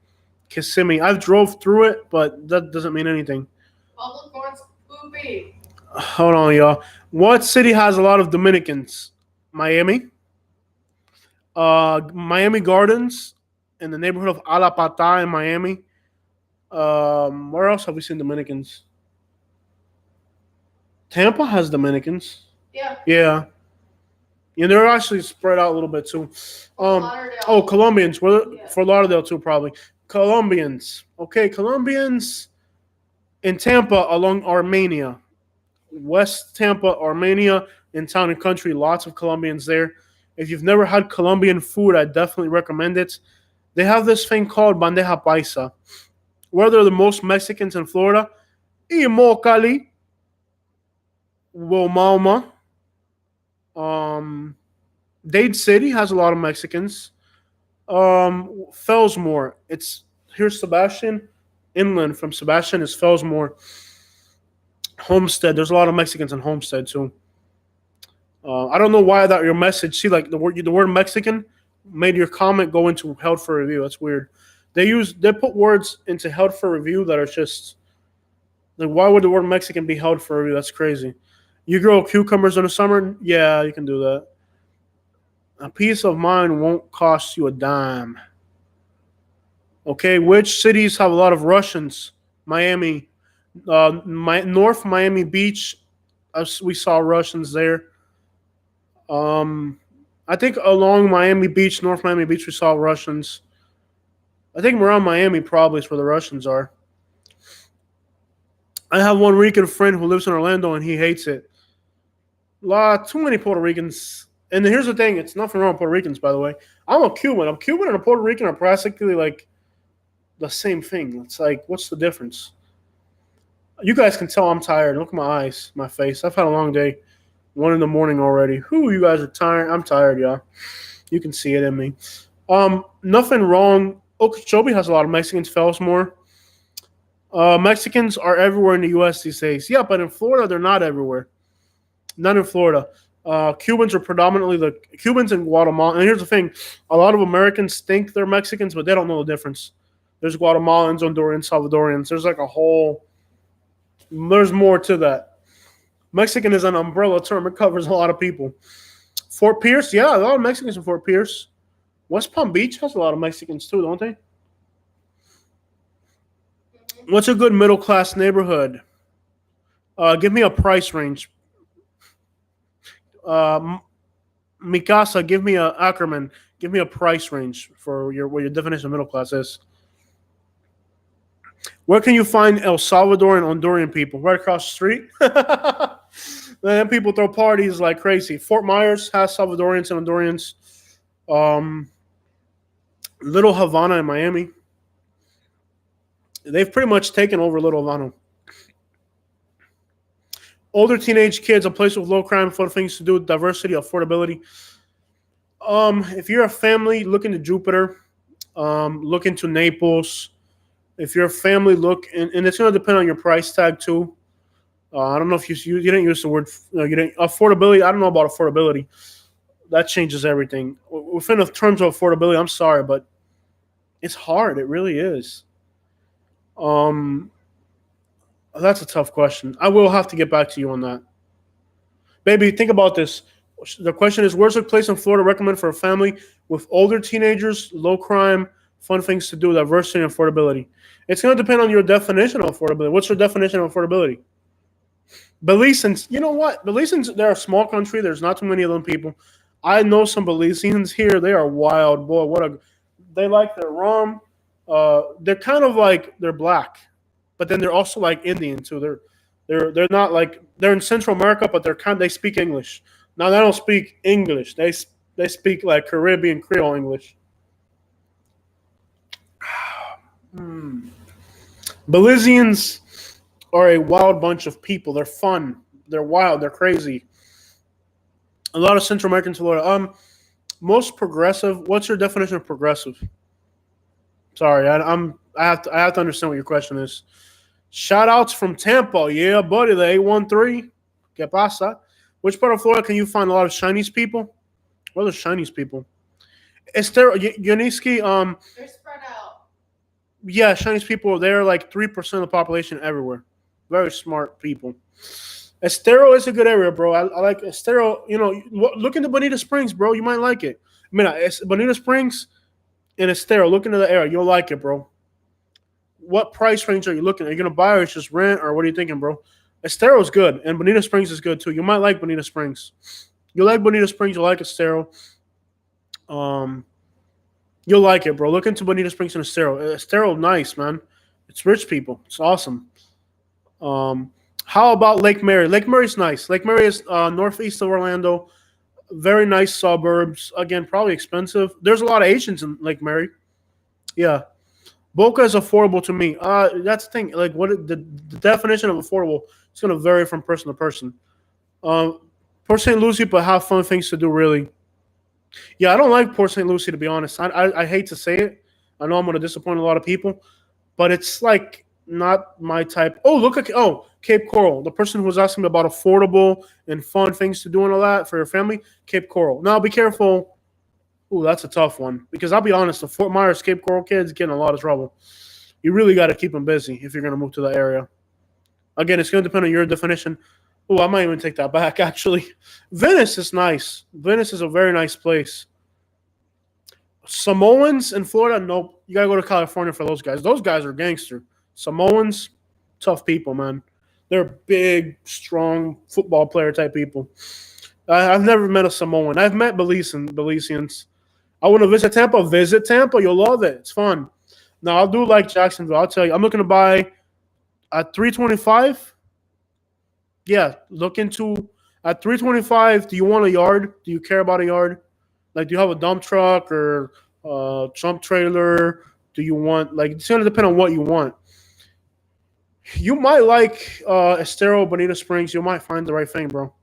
Kissimmee. I've drove through it, but that doesn't mean anything. Public wants poopy. Hold on, y'all. What city has a lot of Dominicans? Miami. Miami Gardens in the neighborhood of Alapata in Miami. Where else have we seen Dominicans? Tampa has Dominicans. Yeah. Yeah. Yeah, they're actually spread out a little bit too. Colombians. For Lauderdale too, probably. Colombians. Okay, Colombians in Tampa along Armenia. West Tampa, Armenia, in town and country. Lots of Colombians there. If you've never had Colombian food, I definitely recommend it. They have this thing called bandeja paisa, where they're the most Mexicans in Florida. Imokali. Wilmama. Dade City has a lot of Mexicans. Fellsmore. Here's Sebastian. Inland from Sebastian is Fellsmore. Homestead. There's a lot of Mexicans in Homestead too. I don't know why that your message. See, like the word Mexican made your comment go into held for review. That's weird. They put words into held for review that are just like, why would the word Mexican be held for review? That's crazy. You grow cucumbers in the summer? Yeah, you can do that. A piece of mind won't cost you a dime. Okay, which cities have a lot of Russians? Miami, North Miami Beach. We saw Russians there. I think along Miami Beach, North Miami Beach, we saw Russians. I think around Miami probably is where the Russians are. I have one Rican friend who lives in Orlando and he hates it. Too many Puerto Ricans. And here's the thing, it's nothing wrong with Puerto Ricans, by the way. I'm a Cuban. A Cuban and a Puerto Rican are practically like the same thing. It's like, what's the difference? You guys can tell I'm tired. Look at my eyes, my face. I've had a long day. 1 a.m. already. You guys are tired. I'm tired, y'all. You can see it in me. Nothing wrong. Okeechobee has a lot of Mexicans. Fellsmore. Mexicans are everywhere in the U.S. these days. Yeah, but in Florida, they're not everywhere. Not in Florida. Cubans are predominantly the Cubans in Guatemala. And here's the thing. A lot of Americans think they're Mexicans, but they don't know the difference. There's Guatemalans, Hondurans, Salvadorians. There's more to that. Mexican is an umbrella term. It covers a lot of people. Fort Pierce, yeah, a lot of Mexicans in Fort Pierce. West Palm Beach has a lot of Mexicans too, don't they? What's a good middle-class neighborhood? Give me a price range. Mikasa, give me a Ackerman. Give me a price range for what your definition of middle class is. Where can you find El Salvadoran Honduran people? Right across the street. Then people throw parties like crazy. Fort Myers has Salvadorians and Hondurans. Um, Little Havana in Miami. They've pretty much taken over Little Havana. Older teenage kids, a place with low crime, fun things to do, diversity, affordability. If you're a family, look into Jupiter. Look into Naples. If you're a family, look, and it's going to depend on your price tag too. I don't know if you didn't use the word you didn't affordability. I don't know about affordability. That changes everything. Within the terms of affordability, I'm sorry, but it's hard. It really is. Um, that's a tough question. I will have to get back to you on that. Baby, think about this. The question is, where's a place in Florida recommend for a family with older teenagers, low crime, fun things to do, diversity, and affordability? It's going to depend on your definition of affordability. What's your definition of affordability? Belizeans, you know what? Belizeans, they're a small country. There's not too many of them people. I know some Belizeans here. They are wild, boy. They like their rum. They're kind of like they're black, but then they're also like Indian too. They're not like they're in Central America, but they speak English. Now they don't speak English. They speak like Caribbean Creole English. Belizeans are a wild bunch of people. They're fun. They're wild. They're crazy. A lot of Central Americans, Florida. Most progressive. What's your definition of progressive? Sorry, I have to understand what your question is. Shout outs from Tampa. Yeah, buddy, the 813. ¿Qué pasa? Which part of Florida can you find a lot of Chinese people? What are the Chinese people? Esther Yuniski, They're spread out. yeah, Chinese people, they're like 3% of the population everywhere. Very smart people. Estero is a good area, bro. I like Estero. You know, look into Bonita Springs, bro. You might like it. I mean, Bonita Springs and Estero. Look into the area. You'll like it, bro. What price range are you looking at? Are you going to buy or just rent, or what are you thinking, bro? Estero is good, and Bonita Springs is good, too. You might like Bonita Springs. You like Bonita Springs, you like Estero. You'll like it, bro. Look into Bonita Springs and Estero. Estero, nice, man. It's rich people. It's awesome. How about Lake Mary? Lake Mary's nice. Lake Mary is northeast of Orlando. Very nice suburbs. Again, probably expensive. There's a lot of Asians in Lake Mary. Yeah. Boca is affordable to me. That's the thing. Like, the definition of affordable is going to vary from person to person. Port St. Lucie, but have fun things to do, really. Yeah, I don't like Port St. Lucie, to be honest. I hate to say it. I know I'm going to disappoint a lot of people, but it's like not my type. Oh, look at Cape Coral. The person who was asking me about affordable and fun things to do and all that for your family, Cape Coral. Now, be careful. Ooh, that's a tough one. Because I'll be honest, the Fort Myers Cape Coral kids get in a lot of trouble. You really got to keep them busy if you're going to move to the area. Again, it's going to depend on your definition. Oh, I might even take that back, actually. Venice is nice. Venice is a very nice place. Samoans in Florida, nope. You got to go to California for those guys. Those guys are gangster. Samoans, tough people, man. They're big, strong football player type people. I've never met a Samoan. I've met Belizeans. I want to visit Tampa. Visit Tampa. You'll love it. It's fun. Now, I'll do like Jacksonville. I'll tell you. I'm looking to buy at 325. Yeah, look into at 325. Do you want a yard? Do you care about a yard? Like, do you have a dump truck or a dump trailer? Do you want, like, it's going to depend on what you want. You might like Estero, Bonita Springs. You might find the right thing, bro.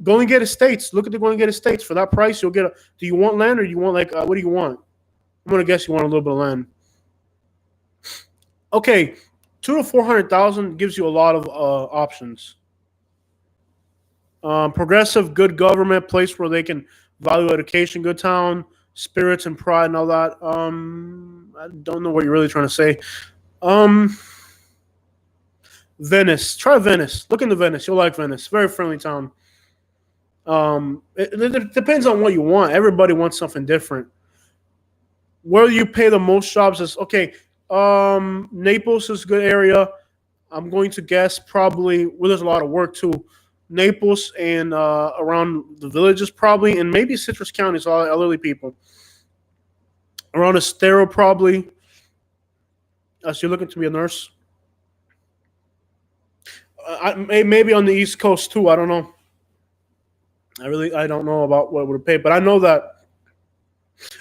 Golden Gate Estates. Look at the Golden Gate Estates. For that price, you'll get do you want land or do you want, like, what do you want? I'm going to guess you want a little bit of land. Okay, 200,000 to 400,000 gives you a lot of options. Progressive, good government, place where they can value education, good town, spirits and pride and all that. I don't know what you're really trying to say. Venice. Try Venice. Look into Venice. You'll like Venice. Very friendly town. It depends on what you want. Everybody wants something different. Where you pay the most jobs is okay. Naples is a good area. I'm going to guess probably there's a lot of work too. Naples and around the villages probably, and maybe Citrus County, so all elderly people. Around Estero probably. So you're looking to be a nurse. Maybe on the East Coast too. I don't know. I don't know about what it would pay, but I know that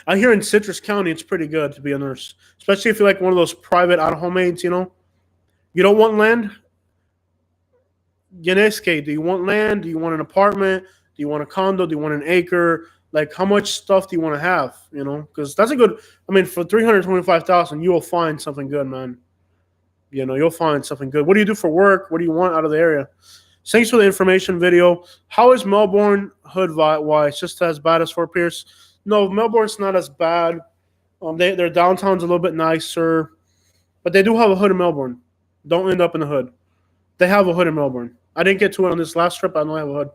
I hear in Citrus County it's pretty good to be a nurse, especially if you're like one of those private out-of-home aides. You don't want land. Yeneske, do you want land? Do you want an apartment? Do you want a condo? Do you want an acre? Like, how much stuff do you want to have? Because that's a good. I mean, for 325,000, you will find something good, man. You'll find something good. What do you do for work? What do you want out of the area? Thanks for the information video. How is Melbourne hood wise? Just as bad as Fort Pierce? No, Melbourne's not as bad. Their downtown's a little bit nicer, but they do have a hood in Melbourne. Don't end up in the hood. They have a hood in Melbourne. I didn't get to it on this last trip. I know I have a hood.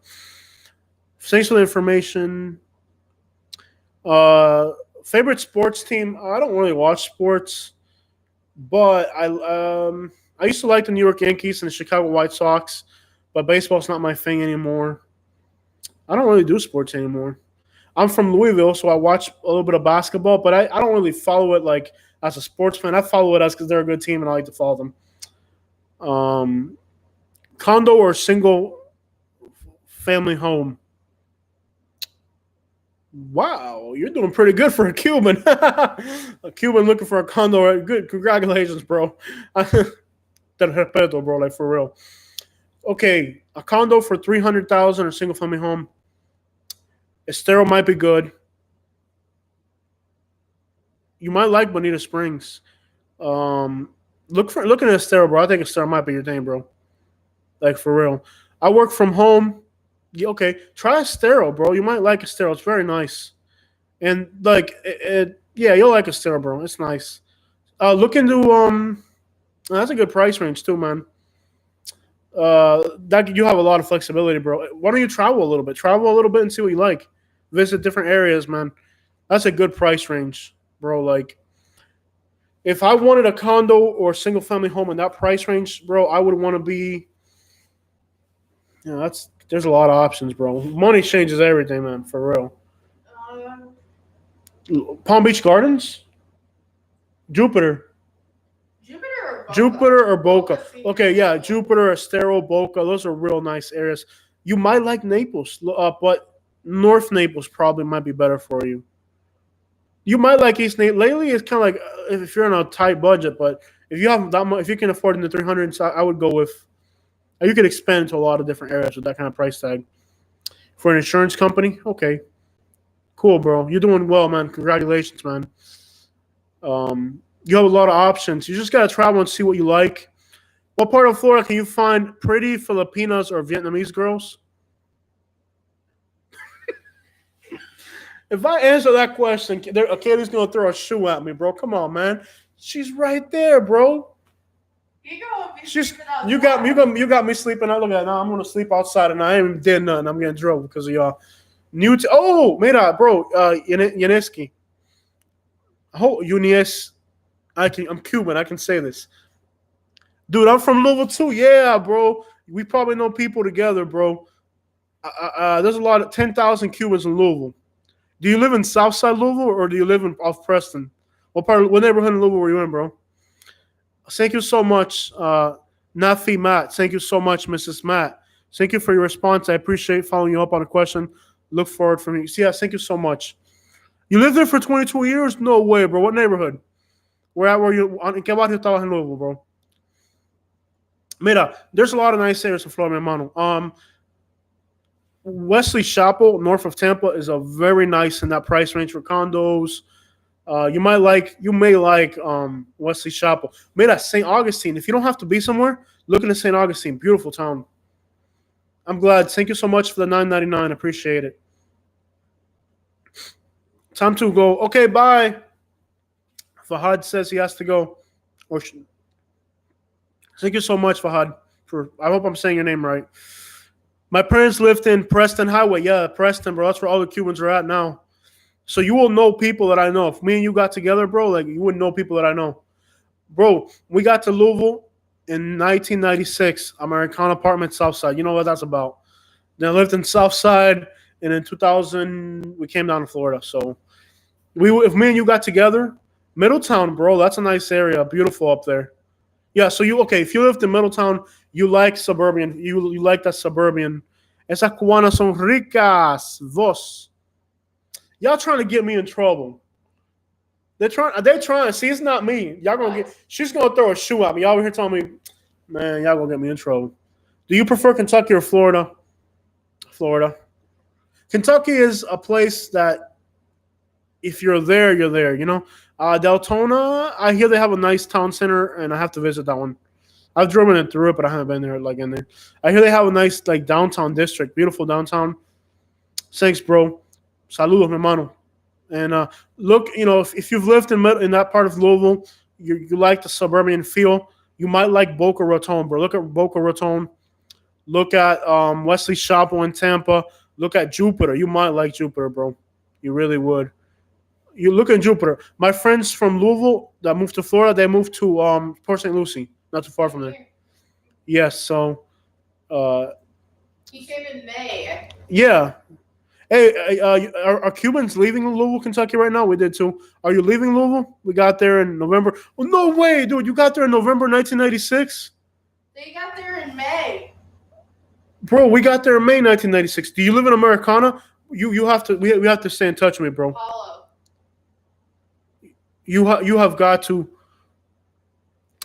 Thanks for the information. Favorite sports team? I don't really watch sports, but I used to like the New York Yankees and the Chicago White Sox, but baseball's not my thing anymore. I don't really do sports anymore. I'm from Louisville, so I watch a little bit of basketball, but I don't really follow it like as a sports fan. I follow it as because they're a good team and I like to follow them. Condo or single family home? Wow, you're doing pretty good for a Cuban. A Cuban looking for a condo. Good, congratulations, bro. Te respeto, bro, like for real. Okay, a condo for 300,000 or single family home. Estero might be good. You might like Bonita Springs. Looking at Estero, bro. I think Estero might be your thing, bro. Like for real. I work from home. Yeah, okay, try Estero, bro. You might like Estero. It's very nice, and like yeah, you'll like Estero, bro. It's nice. Look into that's a good price range too, man. That you have a lot of flexibility, bro. Why don't you travel a little bit? Travel a little bit and see what you like. Visit different areas, man. That's a good price range, bro. Like, if I wanted a condo or single family home in that price range, bro, I would want to be. There's a lot of options, bro. Money changes everything, man. For real. Palm Beach Gardens, Jupiter. Jupiter or Boca. Okay, yeah, Jupiter, Estero, Boca. Those are real nice areas. You might like Naples, but North Naples probably might be better for you. You might like East Naples. Lately, it's kind of like if you're on a tight budget, but if you have that much, if you can afford in the 300s, I would go with. You could expand to a lot of different areas with that kind of price tag. For an insurance company, okay, cool, bro. You're doing well, man. Congratulations, man. You have a lot of options. You just gotta travel and see what you like. What part of Florida can you find pretty Filipinas or Vietnamese girls? If I answer that question, Katie's gonna throw a shoe at me, bro. Come on, man. She's right there, bro. You got me sleeping out. Look at that. Now I'm gonna sleep outside, and I ain't even did nothing. I'm getting drunk because of y'all. Mira, bro. Yaneski. Oh, Unies. I'm Cuban. I can say this, dude. I'm from Louisville too. Yeah, bro. We probably know people together, bro. There's a lot of 10,000 Cubans in Louisville. Do you live in Southside Louisville or do you live in off Preston? What neighborhood in Louisville were you in, bro? Thank you so much, Nafi Matt. Thank you so much, Mrs. Matt. Thank you for your response. I appreciate following you up on a question. Look forward for me. Yes, thank you so much. You lived there for 22 years? No way, bro. What neighborhood? Where were you? ¿En qué barrio estabas en Louisville, bro? Mira, there's a lot of nice areas in Florida, mi hermano. Wesley Chapel, north of Tampa, is a very nice in that price range for condos. You may like Wesley Chapel. Mira, St. Augustine. If you don't have to be somewhere, look into St. Augustine. Beautiful town. I'm glad. Thank you so much for the $9.99. Appreciate it. Time to go. Okay, bye. Fahad says he has to go. Thank you so much, Fahad. I hope I'm saying your name right. My parents lived in Preston Highway. Yeah, Preston, bro. That's where all the Cubans are at now. So you will know people that I know. If me and you got together, bro, like you wouldn't know people that I know. Bro, we got to Louisville in 1996, Americana Apartment Southside. You know what that's about. Then I lived in South Side, and in 2000 we came down to Florida. So if me and you got together, Middletown, bro, that's a nice area, beautiful up there. Yeah, so if you lived in Middletown, you like suburban, you like that suburban. Esas cubanas son ricas, vos. Y'all trying to get me in trouble. They're trying. See, it's not me. Y'all gonna get. She's gonna throw a shoe at me. Y'all over here telling me, man, y'all gonna get me in trouble. Do you prefer Kentucky or Florida? Florida. Kentucky is a place that if you're there, you're there. Deltona. I hear they have a nice town center, and I have to visit that one. I've driven it through it, but I haven't been there in there. I hear they have a nice downtown district, beautiful downtown. Thanks, bro. Saludos, mi hermano. And look, if you've lived in that part of Louisville, you like the suburban feel. You might like Boca Raton, bro. Look at Boca Raton. Look at Wesley Chapel in Tampa. Look at Jupiter. You might like Jupiter, bro. You really would. You look at Jupiter. My friends from Louisville that moved to Florida, they moved to Port St. Lucie, not too far from there. Yes, so. He came in May. Yeah. Hey, are Cubans leaving Louisville, Kentucky right now? We did too. Are you leaving Louisville? We got there in November. Oh, no way, dude. You got there in November 1996? They got there in May. Bro, we got there in May 1996. Do you live in Americana? You have to. We have to stay in touch with me, bro. Follow. You have got to.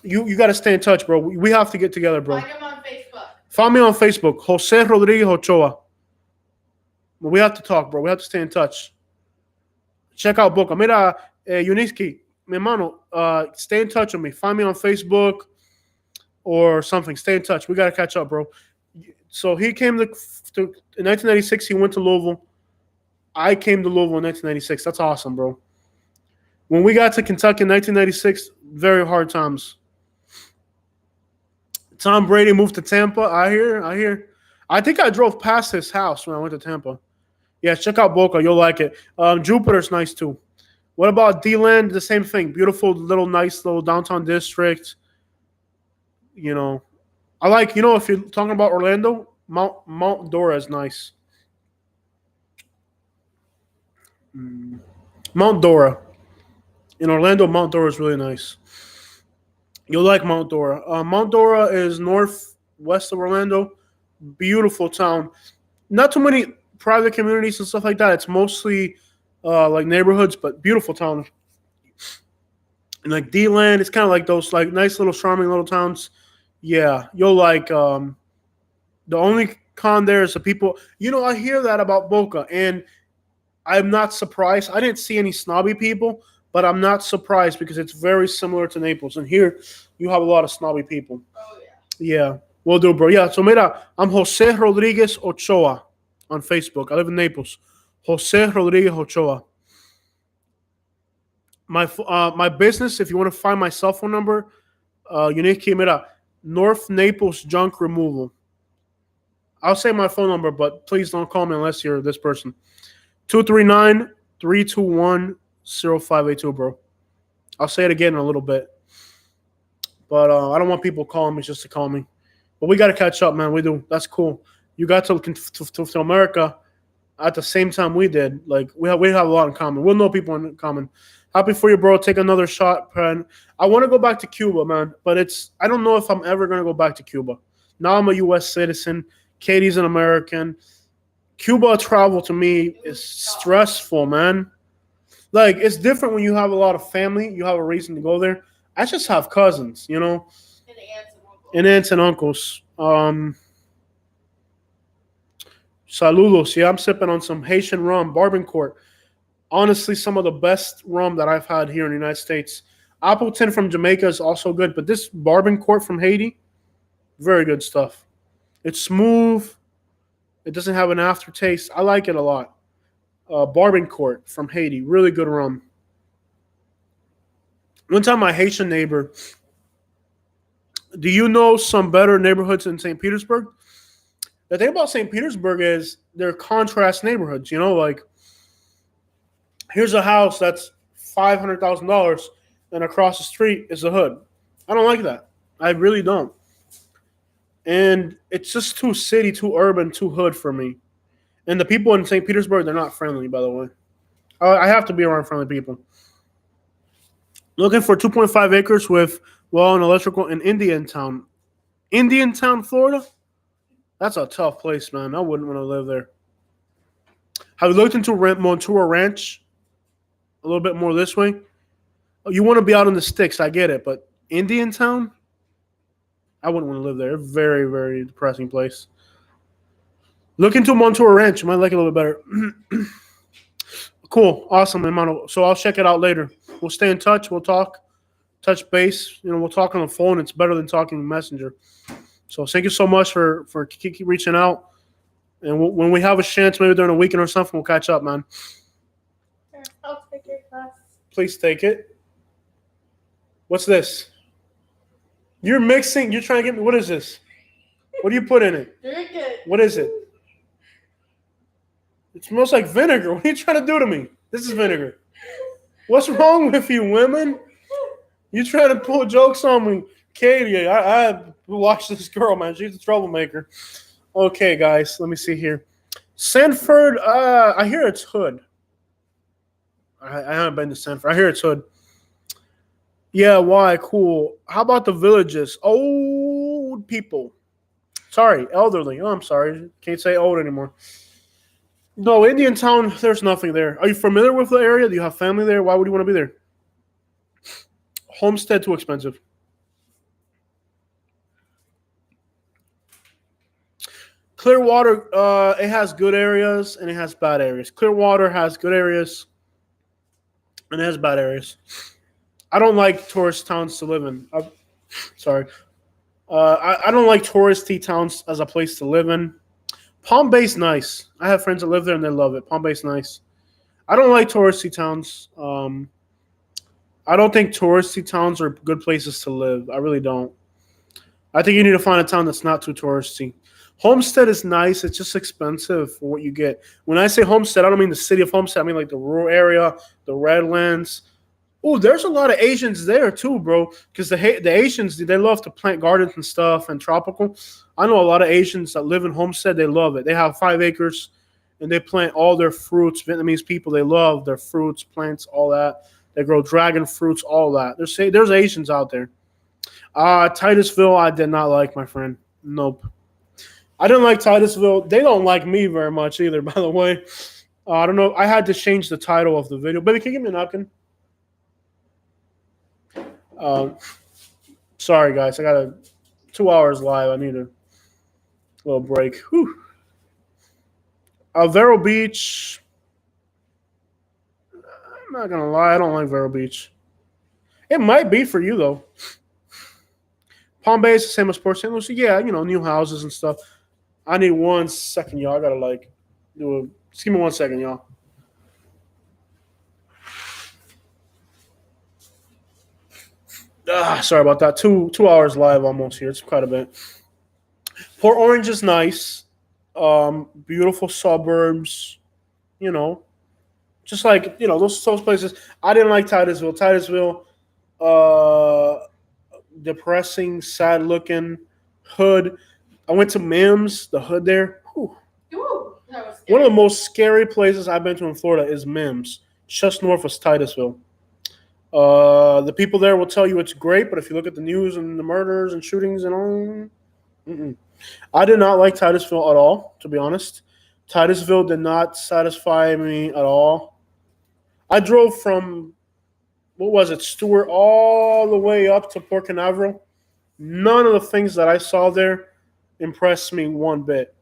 You got to stay in touch, bro. We have to get together, bro. Find him on Facebook. Find me on Facebook, Jose Rodriguez Ochoa. We have to talk, bro. We have to stay in touch. Check out Boca. Mira, Yuniski, mi hermano, stay in touch with me. Find me on Facebook or something. Stay in touch. We got to catch up, bro. So he came to in 1996. He went to Louisville. I came to Louisville in 1996. That's awesome, bro. When we got to Kentucky in 1996, very hard times. Tom Brady moved to Tampa. I hear. I think I drove past his house when I went to Tampa. Yeah, check out Boca. You'll like it. Jupiter's nice too. What about D-Land? The same thing. Beautiful nice little downtown district. I like, if you're talking about Orlando, Mount Dora is nice. Mount Dora. In Orlando, Mount Dora is really nice. You'll like Mount Dora. Mount Dora is northwest of Orlando. Beautiful town. Not too many private communities and stuff like that. It's mostly like neighborhoods, but beautiful town. And like D-Land, it's kind of like those nice little charming little towns. Yeah, you'll like. The only con there is the people. I hear that about Boca, and I'm not surprised. I didn't see any snobby people, but I'm not surprised because it's very similar to Naples. And here, you have a lot of snobby people. Oh yeah. Yeah, we'll do, bro. Yeah, so mira, I'm Jose Rodriguez Ochoa on Facebook. I live in Naples. Jose Rodriguez Ochoa. My business, if you want to find my cell phone number, Unique mira, North Naples Junk Removal. I'll say my phone number, but please don't call me unless you're this person. 239-321-0582, bro. I'll say it again in a little bit. But I don't want people calling me just to call me. But we got to catch up, man. We do. That's cool. You got to America at the same time we did. Like, we have a lot in common. We'll know people in common. Happy for you, bro. Take another shot, man. I want to go back to Cuba, man. But I don't know if I'm ever going to go back to Cuba. Now I'm a U.S. citizen. Katie's an American. Cuba travel to me is stressful, man. Like, it's different when you have a lot of family. You have a reason to go there. I just have cousins, And aunts and aunts and uncles. Saludos. Yeah, I'm sipping on some Haitian rum, Barbancourt. Honestly, some of the best rum that I've had here in the United States. Appleton from Jamaica is also good, but this Barbancourt from Haiti, very good stuff. It's smooth. It doesn't have an aftertaste. I like it a lot. Barbancourt from Haiti, really good rum. One time, my Haitian neighbor. Do you know some better neighborhoods in St. Petersburg? The thing about St. Petersburg is they're contrast neighborhoods. Like, here's a house that's $500,000, and across the street is the hood. I don't like that. I really don't. And it's just too city, too urban, too hood for me. And the people in St. Petersburg, they're not friendly, by the way. I have to be around friendly people. Looking for 2.5 acres with well and electrical in Indiantown. Indiantown, Florida? That's a tough place, man. I wouldn't want to live there. Have you looked into Montour Ranch? A little bit more this way? You want to be out in the sticks, I get it, but Indiantown? I wouldn't want to live there. Very, very depressing place. Look into Montour Ranch. You might like it a little bit better. Cool. Awesome, Emmanuel. So I'll check it out later. We'll stay in touch. We'll talk. Touch base. We'll talk on the phone. It's better than talking Messenger. So thank you so much for keep reaching out. And when we have a chance, maybe during a weekend or something, we'll catch up, man. I'll take your class. Please take it. What's this? You're mixing. You're trying to get me. What is this? What do you put in it? Drink it. What is it? It smells like vinegar. What are you trying to do to me? This is vinegar. What's wrong with you, women? You trying to pull jokes on me. Katie, I watch this girl, man. She's a troublemaker. Okay, guys, let me see here. Sanford, I hear it's hood. I haven't been to Sanford. I hear it's hood. Yeah, why? Cool. How about the villages? Old people. Sorry, elderly. Oh, I'm sorry. Can't say old anymore. No, Indiantown, there's nothing there. Are you familiar with the area? Do you have family there? Why would you want to be there? Homestead, too expensive. Clearwater, it has good areas and it has bad areas. Clearwater has good areas and it has bad areas. I don't like tourist towns to live in. Sorry. I don't like touristy towns as a place to live in. Palm Bay's nice. I have friends that live there and they love it. Palm Bay's nice. I don't like touristy towns. I don't think touristy towns are good places to live. I really don't. I think you need to find a town that's not too touristy. Homestead is nice. It's just expensive for what you get. When I say homestead, I don't mean the city of Homestead. I mean like the rural area, the Redlands. Oh, there's a lot of Asians there too, bro. Because the Asians, they love to plant gardens and stuff and tropical. I know a lot of Asians that live in Homestead. They love it. They have 5 acres, and they plant all their fruits. Vietnamese people, they love their fruits, plants, all that. They grow dragon fruits, all that. There's Asians out there. Titusville, I did not like, my friend. Nope. I didn't like Titusville. They don't like me very much either, by the way. I don't know. I had to change the title of the video. Baby, can you give me a napkin? Sorry, guys. I got 2 hours live. I need a little break. Whew. Vero Beach. I'm not going to lie. I don't like Vero Beach. It might be for you, though. Palm Bay is the same as Port St. Lucie. Yeah, new houses and stuff. I need 1 second, y'all. I got to, just give me 1 second, y'all. Sorry about that. 2 hours live almost here. It's quite a bit. Port Orange is nice. Beautiful suburbs. Just like, those places. I didn't like Titusville. Titusville, depressing, sad looking, hood. I went to Mims, the hood there. Whew. Ooh, that was One of the most scary places I've been to in Florida is Mims, just north of Titusville. The people there will tell you it's great, but if you look at the news and the murders and shootings and all, I did not like Titusville at all, to be honest. Titusville did not satisfy me at all. I drove from, Stewart, all the way up to Port Canaveral. None of the things that I saw there impressed me one bit.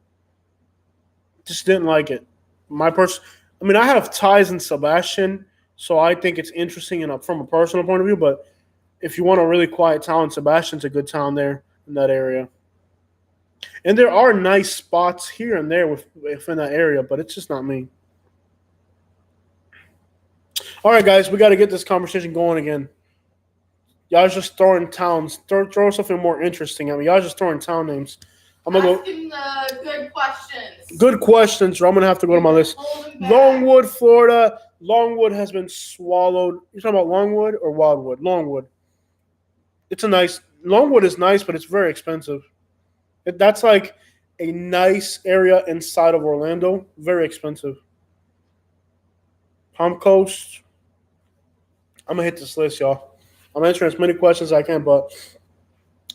Just didn't like it. I have ties in Sebastian, so I think it's interesting and from a personal point of view, but if you want a really quiet town, Sebastian's a good town there in that area. And there are nice spots here and there within that area, but it's just not me. All right, guys, we got to get this conversation going again. Y'all just throwing towns. Throw something more interesting at me. Y'all just throwing town names. I'm gonna asking the good questions. Good questions, or I'm going to have to go to my list. Longwood, Florida. Longwood has been swallowed. You're talking about Longwood or Wildwood? Longwood. Longwood is nice, but it's very expensive. That's like a nice area inside of Orlando. Very expensive. Palm Coast. I'm gonna hit this list, y'all. I'm answering as many questions as I can, but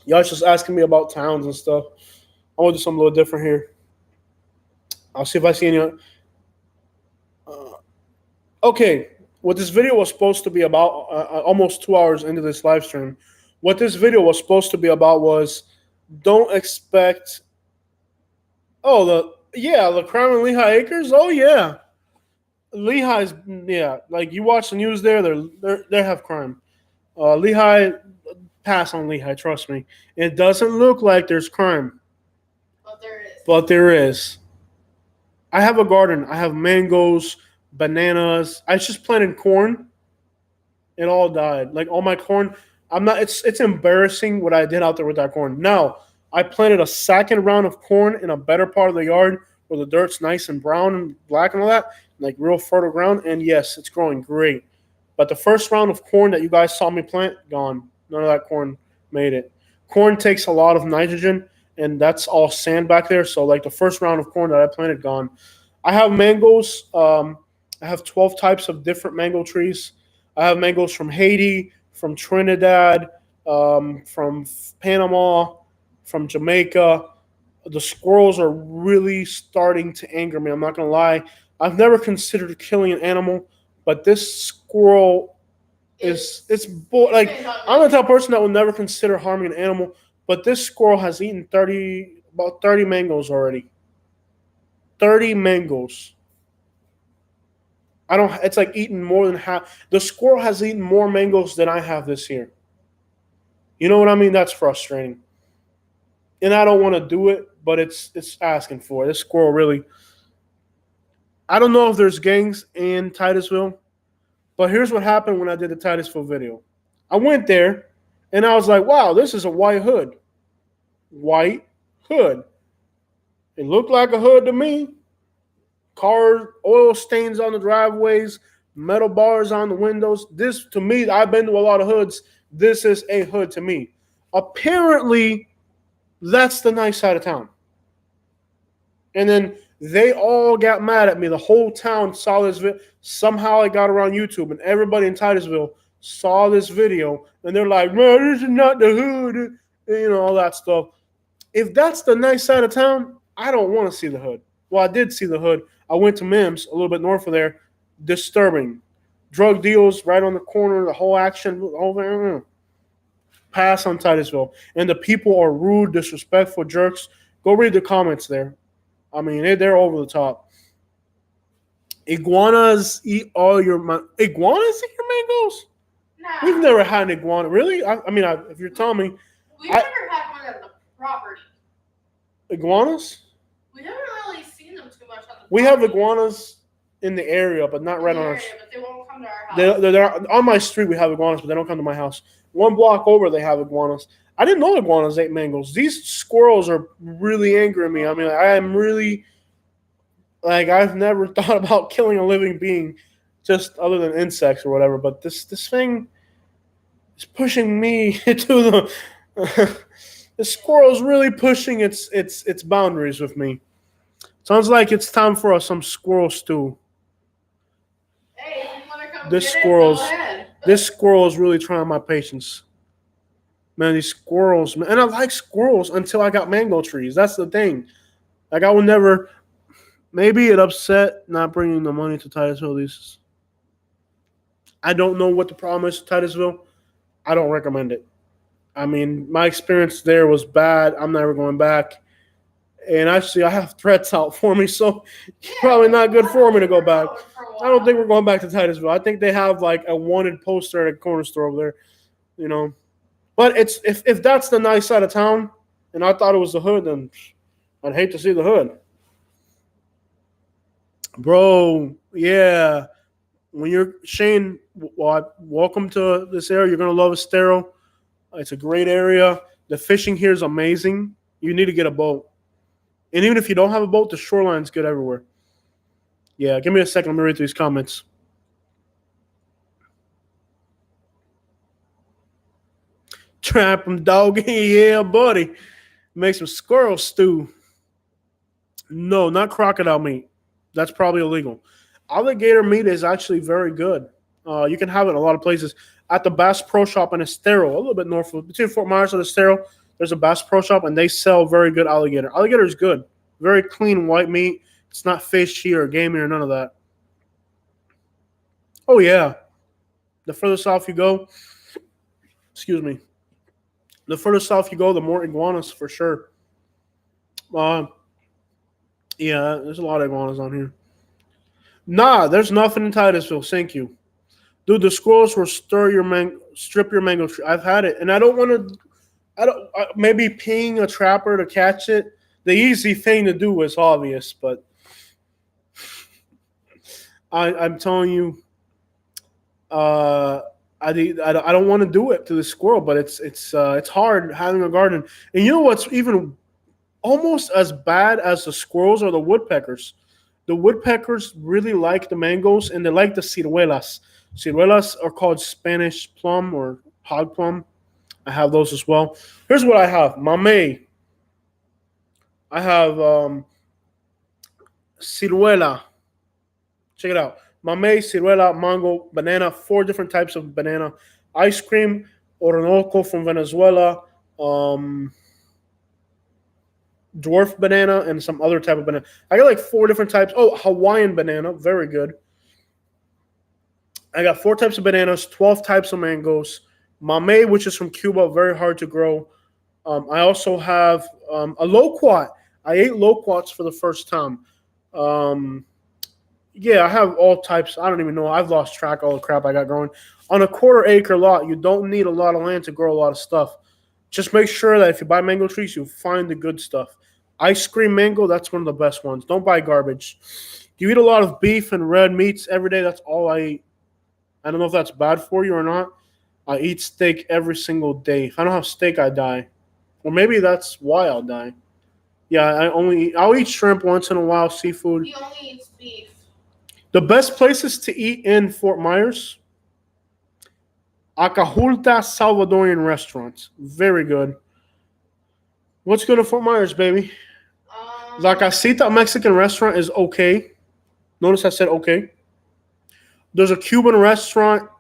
y'all just asking me about towns and stuff. I want to do something a little different here. I'll see if I see any. Okay, what this video was supposed to be about, almost 2 hours into this live stream, what this video was supposed to be about was don't expect. Oh, the crime in Lehigh Acres. Oh yeah, Lehigh's yeah. Like you watch the news there, they have crime. Lehigh, pass on Lehigh. Trust me, it doesn't look like there's crime, But there is. but there is. I have a garden. I have mangoes, bananas. I just planted corn. It all died. Like all my corn. I'm not. It's embarrassing what I did out there with that corn. Now I planted a second round of corn in a better part of the yard where the dirt's nice and brown and black and all that, like real fertile ground. And yes, it's growing great. But the first round of corn that you guys saw me plant, gone. None of that corn made it. Corn takes a lot of nitrogen, and that's all sand back there. So like the first round of corn that I planted, gone. I have mangoes. I have 12 types of different mango trees. I have mangoes from Haiti, from Trinidad, from Panama, from Jamaica. The squirrels are really starting to anger me. I'm not gonna lie. I've never considered killing an animal, but this squirrel like I'm the type of person that will never consider harming an animal. But this squirrel has eaten about 30 mangoes already. 30 mangoes. I don't. It's like eating more than half. The squirrel has eaten more mangoes than I have this year. You know what I mean? That's frustrating. And I don't want to do it, but it's asking for it. This squirrel really. I don't know if there's gangs in Titusville, but here's what happened when I did the Titusville video. I went there, and I was like, "Wow, this is a white hood. White hood. It looked like a hood to me. Car oil stains on the driveways, metal bars on the windows. This to me, I've been to a lot of hoods. This is a hood to me. Apparently, that's the nice side of town. And then they all got mad at me. The whole town saw this video. Somehow it got around YouTube, and everybody in Titusville saw this video, and they're like, "Man, this is not the hood," and, all that stuff. If that's the nice side of town, I don't want to see the hood. Well, I did see the hood. I went to Mims, a little bit north of there. Disturbing. Drug deals right on the corner, the whole action. Over. Pass on Titusville. And the people are rude, disrespectful jerks. Go read the comments there. I mean, they're over the top. Iguanas eat all your iguanas eat your mangoes? Nah. We've never had an iguana. Really? If you're telling me. We've never had one at the property. Iguanas? We haven't really seen them too much on the property. We have iguanas in the area, but not right on our street. But they won't come to our house. They're on my street. We have iguanas, but they don't come to my house. One block over, they have iguanas. I didn't know iguanas ate mangoes. These squirrels are really angering me. I mean, I am really I've never thought about killing a living being, just other than insects or whatever. But this thing is pushing me to the. The squirrel's really pushing its boundaries with me. Sounds like it's time for some squirrel stew. Hey, if you want to come This get squirrel's it, go ahead. this squirrel is really trying my patience. Man, these squirrels, man. And I like squirrels until I got mango trees. That's the thing. Like I would never. Maybe it upset not bringing the money to Titusville. I don't know what the problem is with Titusville. I don't recommend it. I mean, my experience there was bad. I'm never going back. And actually, I have threats out for me, so it's probably not good for me to go back. I don't think we're going back to Titusville. I think they have like a wanted poster at a corner store over there, But it's if that's the nice side of town, and I thought it was the hood, then I'd hate to see the hood. Bro, yeah. When you're Shane, welcome to this area. You're gonna love Estero. It's a great area. The fishing here is amazing. You need to get a boat. And even if you don't have a boat, the shoreline's good everywhere. Yeah, give me a second. Let me read through these comments. Trap 'em, doggy. Yeah, buddy. Make some squirrel stew. No, not crocodile meat. That's probably illegal. Alligator meat is actually very good. You can have it in a lot of places. At the Bass Pro Shop in Estero, a little bit north of between Fort Myers and Estero, there's a Bass Pro Shop, and they sell very good alligator. Alligator is good. Very clean white meat. It's not fishy or gamey or none of that. Oh, yeah. The further south you go, excuse me, the further south you go, the more iguanas for sure. Uh, yeah, there's a lot of iguanas on here. Nah, there's nothing in Titusville. Thank you. Dude, the squirrels will strip your mango tree. I've had it, and I don't want to. Maybe peeing a trapper to catch it. The easy thing to do is obvious, but I'm telling you, I don't want to do it to the squirrel, but it's hard having a garden. And you know what's even almost as bad as the squirrels are the woodpeckers. The woodpeckers really like the mangoes, and they like the ciruelas. Ciruelas are called Spanish plum or hog plum. I have those as well. Here's what I have. Mamey. I have ciruela. Check it out. Mamey, ciruela, mango, banana. 4 different types of banana. Ice cream, Orinoco from Venezuela. Dwarf banana, and some other type of banana. I got like 4 different types. Oh, Hawaiian banana. Very good. I got 4 types of bananas, 12 types of mangoes. Mamey, which is from Cuba, very hard to grow. I also have a loquat. I ate loquats for the first time. Yeah, I have all types. I don't even know. I've lost track of all the crap I got growing. On a 1/4 acre lot, you don't need a lot of land to grow a lot of stuff. Just make sure that if you buy mango trees, you find the good stuff. Ice cream mango, that's one of the best ones. Don't buy garbage. You eat a lot of beef and red meats every day. That's all I eat. I don't know if that's bad for you or not. I eat steak every single day. If I don't have steak, I die. Or maybe that's why I'll die. Yeah, I'll eat shrimp once in a while, seafood. He only eats beef. The best places to eat in Fort Myers, Acajulta Salvadorian restaurants. Very good. What's good in Fort Myers, baby? La Casita Mexican restaurant is okay. Notice I said okay. There's a Cuban restaurant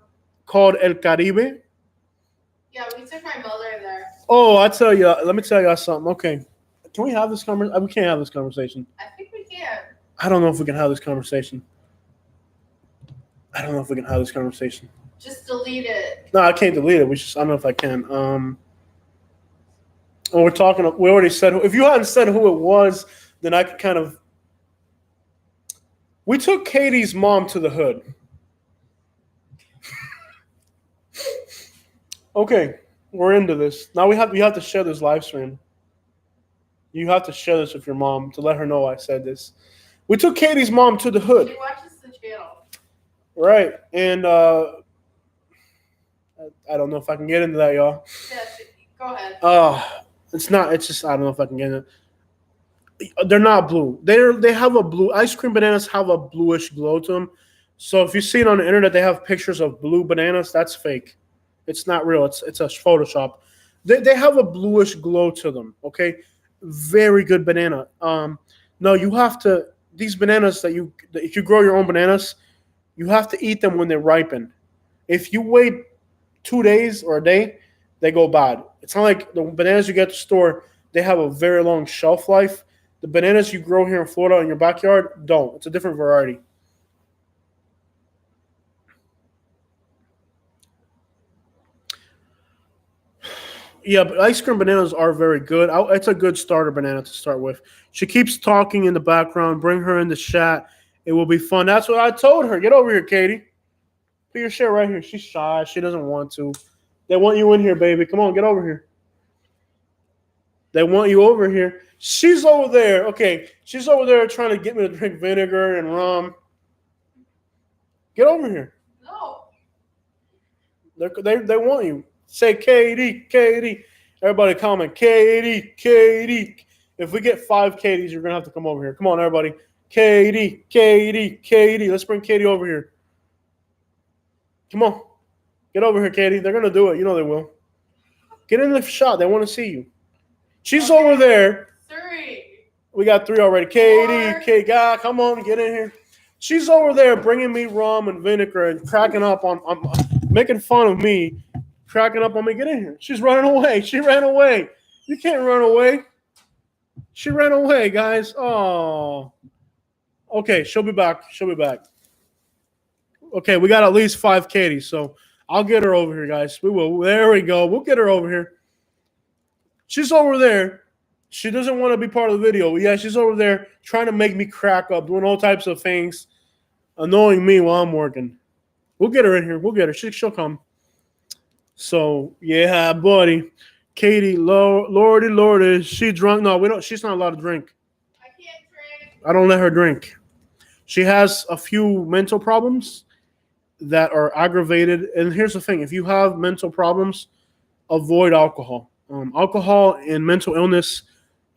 called El Caribe. Yeah, we took my mother there. Oh, let me tell you something. Okay. Can we have this conversation? We can't have this conversation. I think we can. I don't know if we can have this conversation. I don't know if we can have this conversation. Just delete it. No, I can't delete it. I don't know if I can. We already said, if you hadn't said who it was, then I could kind of. We took Katie's mom to the hood. Okay, we're into this. Now you have to share this live stream. You have to share this with your mom to let her know I said this. We took Katie's mom to the hood. She watches the channel. Right, and I don't know if I can get into that, y'all. Yeah, go ahead. It's just I don't know if I can get it. They're not blue. They have a blue. Ice cream bananas have a bluish glow to them. So if you see it on the internet, they have pictures of blue bananas. That's fake. It's not real. It's a Photoshop. They have a bluish glow to them. Okay, very good banana. No, you have to. These bananas if you grow your own bananas, you have to eat them when they ripen. If you wait 2 days or a day, they go bad. It's not like the bananas you get at the store. They have a very long shelf life. The bananas you grow here in Florida in your backyard don't. It's a different variety. Yeah, but ice cream bananas are very good. It's a good starter banana to start with. She keeps talking in the background. Bring her in the chat. It will be fun. That's what I told her. Get over here, Katie. Put your shit right here. She's shy. She doesn't want to. They want you in here, baby. Come on, get over here. They want you over here. She's over there. Okay, she's over there trying to get me to drink vinegar and rum. Get over here. No. They want you. Say Katie, Katie. Everybody comment Katie, Katie. If we get 5 Katies, you're gonna have to come over here. Come on, everybody. Katie, Katie, Katie. Let's bring Katie over here. Come on. Get over here, Katie. They're gonna do it. You know they will. Get in the shot. They want to see you. She's Okay. over there. 3. We got 3 already. Katie, 4. Kate, God, come on, get in here. She's over there bringing me rum and vinegar and cracking up on making fun of me, cracking up on me. Get in here. She's running away. She ran away. You can't run away. She ran away, guys. Oh. Okay, she'll be back. She'll be back. Okay, we got at least 5 Katies, so I'll get her over here, guys. We will. There we go. We'll get her over here. She's over there. She doesn't want to be part of the video. Yeah, she's over there trying to make me crack up, doing all types of things, annoying me while I'm working. We'll get her in here. We'll get her. She'll come. So, yeah, buddy. Katie, Lordy, is she drunk? No, we don't. She's not allowed to drink. I can't drink. I don't let her drink. She has a few mental problems that are aggravated. And here's the thing. If you have mental problems, avoid alcohol. Alcohol and mental illness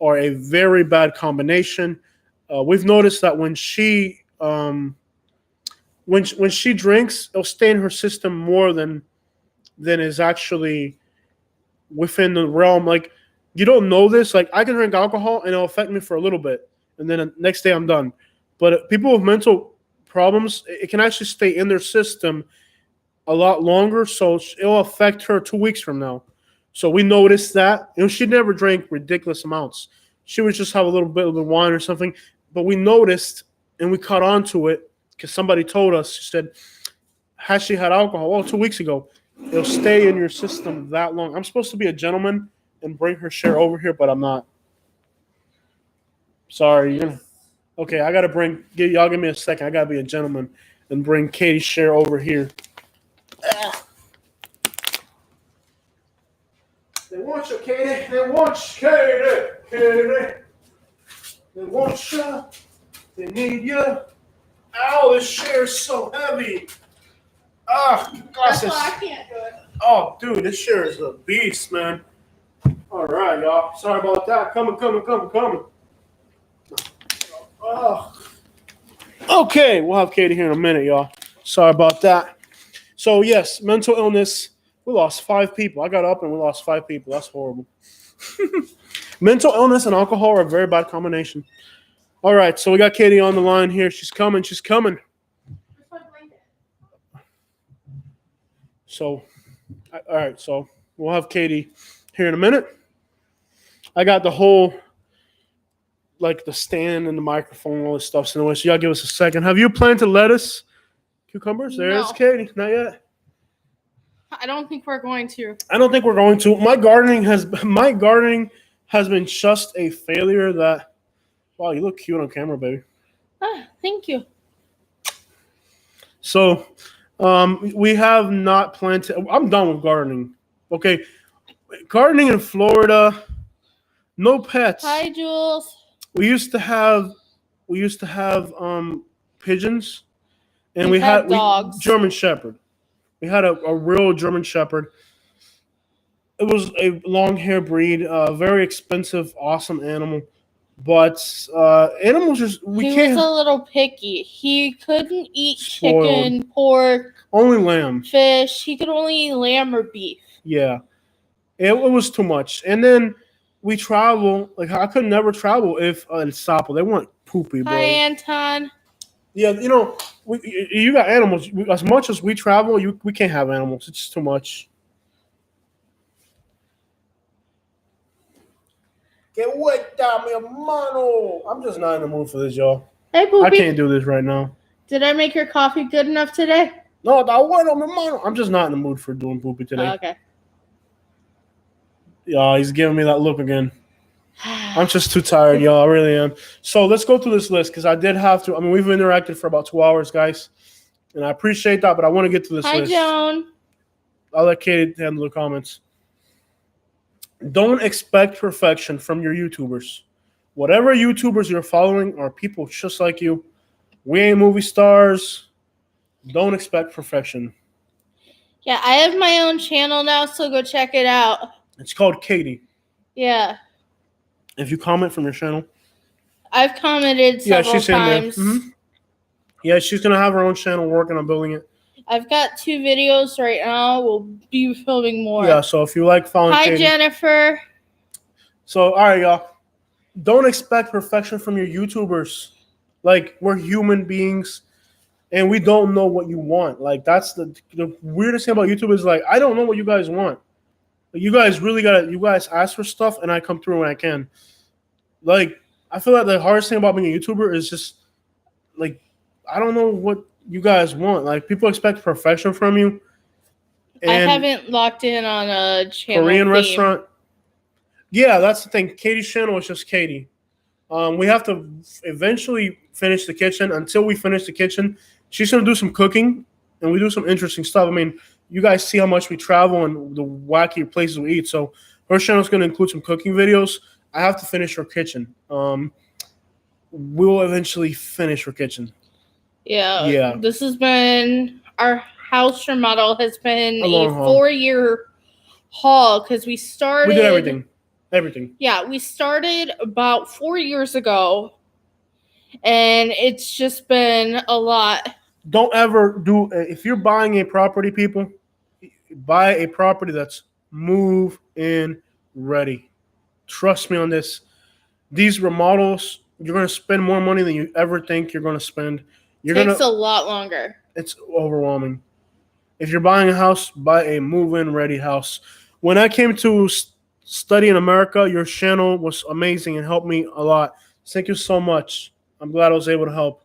are a very bad combination. We've noticed that when she drinks, it'll stay in her system more than is actually within the realm. Like, you don't know this. Like, I can drink alcohol and it'll affect me for a little bit, and then the next day I'm done. But people with mental problems, it can actually stay in their system a lot longer, so it'll affect her 2 weeks from now. So we noticed that. She never drank ridiculous amounts. She would just have a little bit of the wine or something. But we noticed, and we caught on to it, because somebody told us. She said, has she had alcohol? Well, 2 weeks ago. It'll stay in your system that long. I'm supposed to be a gentleman and bring her share over here, but I'm not. Sorry. Okay, I got to y'all give me a second. I got to be a gentleman and bring Katie's share over here. They want you, Katie. They want you, Katie. They want you. They need you. Ow, this chair's so heavy. Ah, That's why I can't do it. Oh, dude, this chair is a beast, man. All right, y'all. Sorry about that. Coming. Oh. Okay, we'll have Katie here in a minute, y'all. Sorry about that. So, yes, mental illness. We lost 5 people. I got up and we lost 5 people. That's horrible. Mental illness and alcohol are a very bad combination. All right, so we got Katie on the line here. She's coming. So, all right, so we'll have Katie here in a minute. I got the whole, like, the stand and the microphone, all this stuff's in the way, so y'all give us a second. Have you planted lettuce, cucumbers? There's Katie. Not yet. I don't think we're going to. I don't think we're going to. My gardening has been just a failure. That, wow, you look cute on camera, baby. Thank you. So, we have not planted. I'm done with gardening. Okay, gardening in Florida, no pets. Hi, Jules. We used to have pigeons, and we had dogs. German Shepherd. We had a real German Shepherd. It was a long-hair breed, very expensive, awesome animal. But animals just He was a little picky. He couldn't eat Spoiled. chicken, pork, only lamb. fish. He could only eat lamb or beef. Yeah, it was too much. And then we travel. Like, I could never travel if El Sapo. They weren't poopy, bro. Hi, Anton. Yeah, you got animals. As much as we travel, we can't have animals. It's just too much. Get wet, mi hermano. I'm just not in the mood for this, y'all. Hey, Poopy. I can't do this right now. Did I make your coffee good enough today? No, that bueno, mi hermano. I'm just not in the mood for doing poopy today. Okay. Yeah, he's giving me that look again. I'm just too tired, y'all. I really am. So let's go through this list because I did have to. I mean, we've interacted for about 2 hours, guys, and I appreciate that, but I want to get to this list. Hi, Joan. I'll let Katie handle the comments. Don't expect perfection from your YouTubers. Whatever YouTubers you're following are people just like you. We ain't movie stars. Don't expect perfection. Yeah, I have my own channel now, so go check it out. It's called Katie. Yeah. If you comment from your channel. I've commented several she's times. in there. Mm-hmm. Yeah, she's going to have her own channel working on building it. I've got 2 videos right now. We'll be filming more. Yeah, so if you like following Hi, Katie. Jennifer. So, all right, y'all. Don't expect perfection from your YouTubers. Like, we're human beings, and we don't know what you want. Like, that's the weirdest thing about YouTube is, like, I don't know what you guys want. Like, you guys really you guys ask for stuff, and I come through when I can. Like, I feel like the hardest thing about being a YouTuber is just, like, I don't know what you guys want. Like, people expect perfection from you. I haven't locked in on a channel Korean theme. restaurant. Yeah, that's the thing. Katie's channel is just Katie. We have to eventually finish the kitchen. Until we finish the kitchen, she's going to do some cooking, and we do some interesting stuff. I mean, you guys see how much we travel and the wacky places we eat. So her channel is going to include some cooking videos. I have to finish her kitchen. We will eventually finish her kitchen. Yeah. This has been our house remodel has been a 4-year haul because we started. We did everything. Yeah, we started about 4 years ago, and it's just been a lot. Don't ever if you're buying a property, people, buy a property that's move-in ready. Trust me on this. These remodels, you're going to spend more money than you ever think you're going to spend. It takes a lot longer. It's overwhelming. If you're buying a house, buy a move-in ready house. When I came to study in America, your channel was amazing and helped me a lot. Thank you so much. I'm glad I was able to help.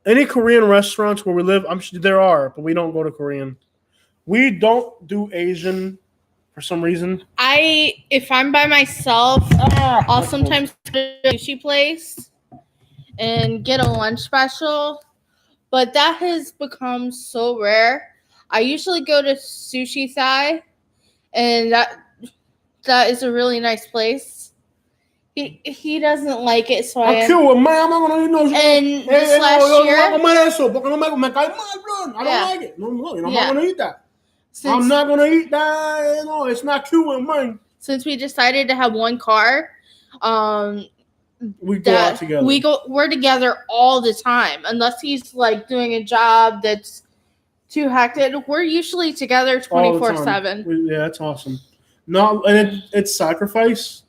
Any Korean restaurants where we live, I'm sure there are, but we don't go to Korean. We don't do Asian for some reason. If I'm by myself, I'll sometimes go to a sushi place and get a lunch special, but that has become so rare. I usually go to Sushi Thai, and that is a really nice place. He doesn't like it, so I'm cute, man. I'm not gonna eat no shit. And this last year, I don't like it. No, I'm not gonna eat that. I'm not gonna eat that. No, it's not cute with mine. Since we decided to have one car, we go out together. We're together all the time, unless he's like doing a job that's too hectic. We're usually together 24/7. Yeah, that's awesome. No, and it's sacrifice.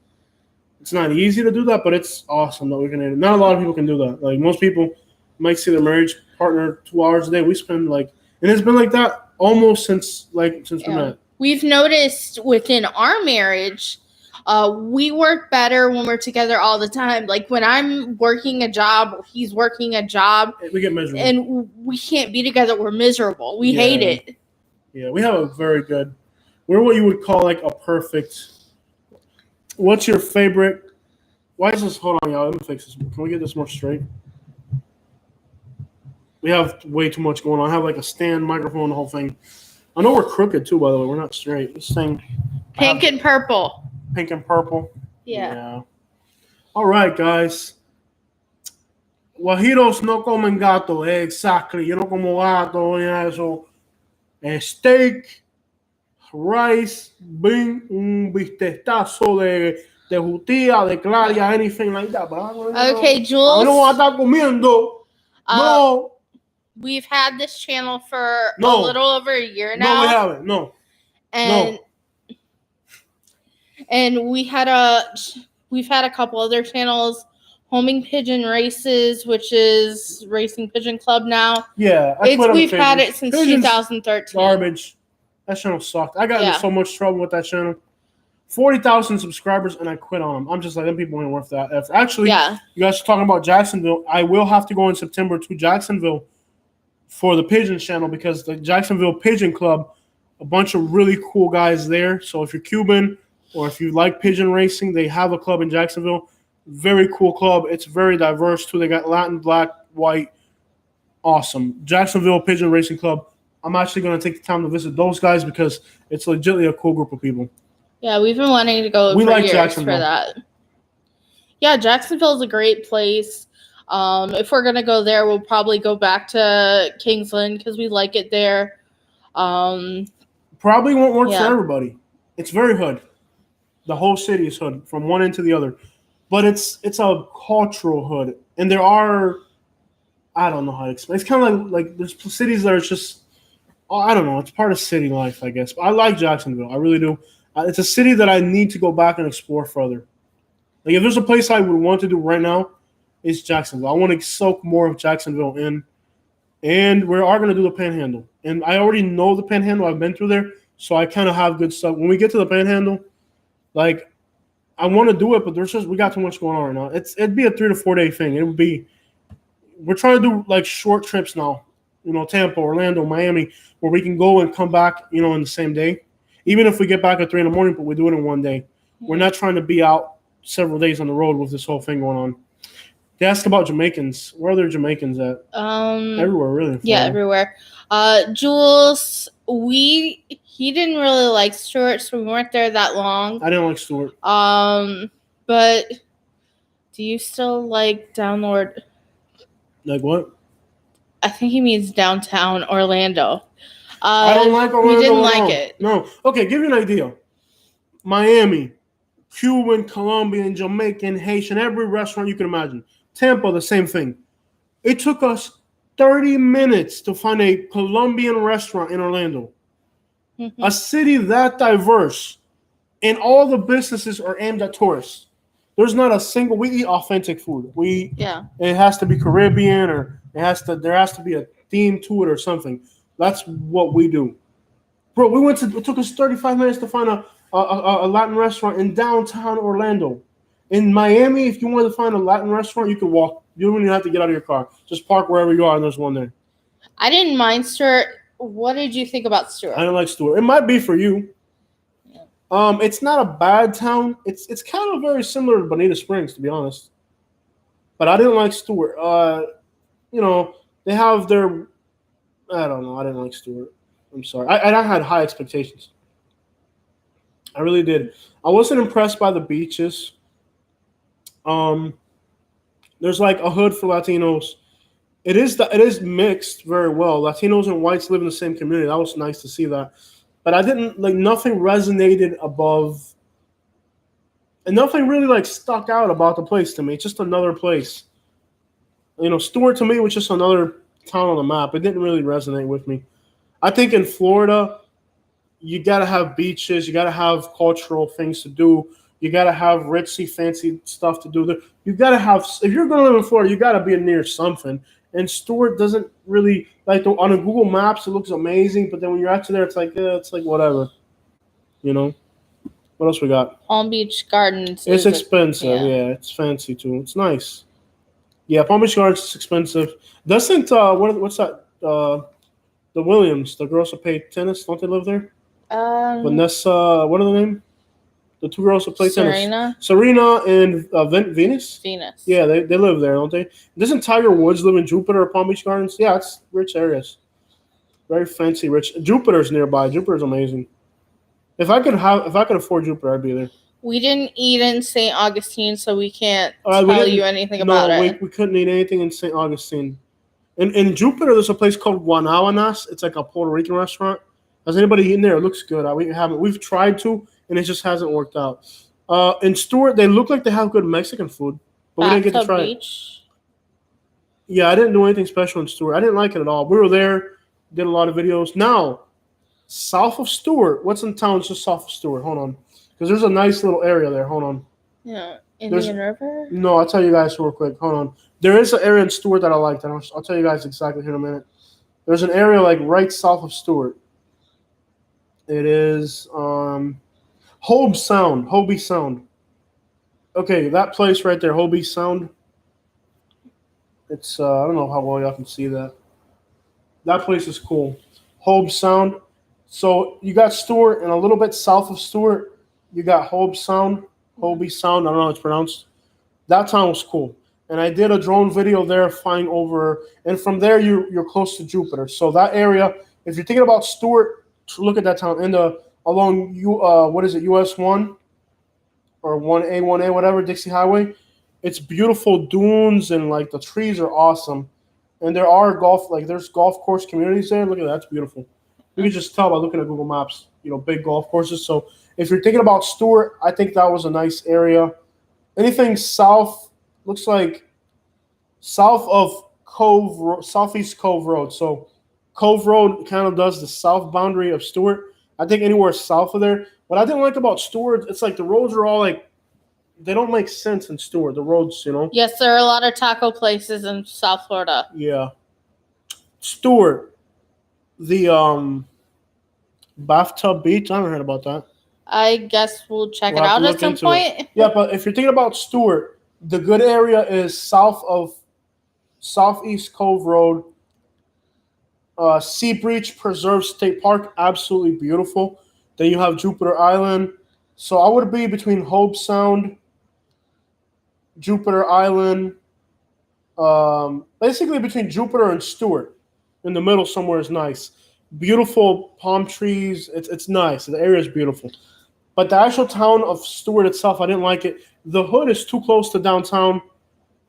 It's not easy to do that, but it's awesome that we can. Not a lot of people can do that. Like most people might see their marriage partner 2 hours a day. We spend and it's been like that almost since we met. We've noticed within our marriage, we work better when we're together all the time. Like when I'm working a job, or he's working a job, we get miserable, and we can't be together. We're miserable. We hate it. Yeah, we have a very good. We're what you would call like a perfect. What's your favorite? Why is this? Hold on, y'all. Let me fix this. Can we get this more straight? We have way too much going on. I have like a stand microphone, the whole thing. I know we're crooked too, by the way. We're not straight. This thing. Pink and purple. Pink and purple. Yeah. All right, guys. Guajiros no comen gato. Exactly. Yo no como gato. Eso. Steak. Rice, bean, un bistectazo de jutía, de claria, anything like that. Okay, Jules. I don't want to estar comiendo. No. We've had this channel for a little over a year now. No, we haven't. No. And we've had a couple other channels. Homing Pigeon Races, which is Racing Pigeon Club now. Yeah. We've had it since 2013. Garbage. That channel sucked. I got into so much trouble with that channel. 40,000 subscribers, and I quit on them. I'm just like, them people ain't worth that. Actually, you guys are talking about Jacksonville. I will have to go in September to Jacksonville for the Pigeon channel because the Jacksonville Pigeon Club, a bunch of really cool guys there. So if you're Cuban or if you like pigeon racing, they have a club in Jacksonville. Very cool club. It's very diverse, too. They got Latin, black, white. Awesome. Jacksonville Pigeon Racing Club. I'm actually going to take the time to visit those guys because it's legitimately a cool group of people. Yeah, we've been wanting to go for years for that. Yeah, Jacksonville is a great place. If we're going to go there, we'll probably go back to Kingsland because we like it there. Probably won't work for everybody. It's very hood. The whole city is hood from one end to the other. But it's a cultural hood. And there are, I don't know how to explain. It's kind of like there's cities that are just, I don't know. It's part of city life, I guess. But I like Jacksonville. I really do. It's a city that I need to go back and explore further. Like if there's a place I would want to do right now, it's Jacksonville. I want to soak more of Jacksonville in, and we are going to do the Panhandle. And I already know the Panhandle. I've been through there, so I kind of have good stuff. When we get to the Panhandle, like I want to do it, but we got too much going on right now. It'd be a 3 to 4 day thing. It would be. We're trying to do like short trips now. Tampa, Orlando, Miami, where we can go and come back, in the same day. Even if we get back at 3 a.m, but we do it in one day. We're not trying to be out several days on the road with this whole thing going on. They asked about Jamaicans. Where are there Jamaicans at? Everywhere, really. Yeah, everywhere. Jules, he didn't really like Stuart, so we weren't there that long. I didn't like Stuart. But do you still like downward? Like what? I think he means downtown Orlando. I don't like Orlando. We didn't like it. No. Okay, give you an idea. Miami, Cuban, Colombian, Jamaican, Haitian, every restaurant you can imagine. Tampa, the same thing. It took us 30 minutes to find a Colombian restaurant in Orlando. Mm-hmm. A city that diverse, and all the businesses are aimed at tourists. There's not a single. We eat authentic food. It has to be Caribbean, or there has to be a theme to it or something. That's what we do, bro. It took us 35 minutes to find a Latin restaurant in downtown Orlando. In Miami, if you want to find a Latin restaurant, you can walk. You don't even have to get out of your car. Just park wherever you are, and there's one there. I didn't mind Stuart. What did you think about Stuart? I didn't like Stuart. It might be for you. It's not a bad town. It's kind of very similar to Bonita Springs, to be honest. But I didn't like Stuart. They have their. I don't know. I didn't like Stuart. I'm sorry. I had high expectations. I really did. I wasn't impressed by the beaches. There's like a hood for Latinos. It is mixed very well. Latinos and whites live in the same community. That was nice to see that. But I didn't like nothing resonated above, and nothing really like stuck out about the place to me. It's just another place. Stuart to me was just another town on the map. It didn't really resonate with me. I think in Florida, you gotta have beaches, you gotta have cultural things to do, you gotta have ritzy, fancy stuff to do. You gotta have. If you're gonna live in Florida, you gotta be near something. And Stuart doesn't really on a Google Maps. It looks amazing, but then when you're actually there, it's like whatever. What else we got? Palm Beach Gardens. It's expensive. Yeah, it's fancy too. It's nice. Yeah, Palm Beach Gardens is expensive. Doesn't what's that? The Williams, the girls that play tennis, don't they live there? Vanessa, what are the name? The two girls that play tennis. Serena and Venus? Venus. Yeah, they live there, don't they? Doesn't Tiger Woods live in Jupiter or Palm Beach Gardens? Yeah, it's rich areas. Very fancy, rich. Jupiter's nearby. Jupiter's amazing. If I could afford Jupiter, I'd be there. We didn't eat in St. Augustine, so we can't tell you anything about it. No, we couldn't eat anything in St. Augustine. In Jupiter, there's a place called Guanabanas. It's like a Puerto Rican restaurant. Has anybody eaten there? It looks good. We've tried to, and it just hasn't worked out. In Stuart, they look like they have good Mexican food, but we didn't get to try it. Yeah, I didn't do anything special in Stuart. I didn't like it at all. We were there, did a lot of videos. Now, south of Stuart, what's in town just south of Stuart? Hold on. Because there's a nice little area there. Hold on. Yeah, Indian River? No, I'll tell you guys real quick. Hold on. There is an area in Stuart that I liked. I'll tell you guys exactly here in a minute. There's an area like right south of Stuart. It is Hobie Sound. Okay, that place right there, Hobie Sound. It's I don't know how well y'all can see that. That place is cool. Hobie Sound. So you got Stuart, and a little bit south of Stuart, you got Hobie Sound. I don't know how it's pronounced. That town was cool. And I did a drone video there flying over, and from there you're close to Jupiter. So that area, if you're thinking about Stuart, look at that town along US 1 or 1A, whatever, Dixie Highway. It's beautiful dunes, and like the trees are awesome. And there are there's golf course communities there. Look at that, that's beautiful. You can just tell by looking at Google Maps, big golf courses. So if you're thinking about Stuart, I think that was a nice area. Anything south, looks like south of Southeast Cove Road. So Cove Road kind of does the south boundary of Stuart. I think anywhere south of there, But I didn't like about Stewart, it's like the roads are all like, they don't make sense in Stewart. The roads, Yes, there are a lot of taco places in South Florida. Yeah. Stewart, the bathtub beach. I haven't heard about that. I guess we'll check We'll it have to out at look some into point. Yeah, but if you're thinking about Stewart, the good area is south of Southeast Cove Road, Sea Breach Preserve State Park, absolutely beautiful. Then you have Jupiter Island. So I would be between Hope Sound, Jupiter Island, basically between Jupiter and Stewart. In the middle somewhere is nice. Beautiful palm trees. It's nice. The area is beautiful. But the actual town of Stewart itself, I didn't like it. The hood is too close to downtown,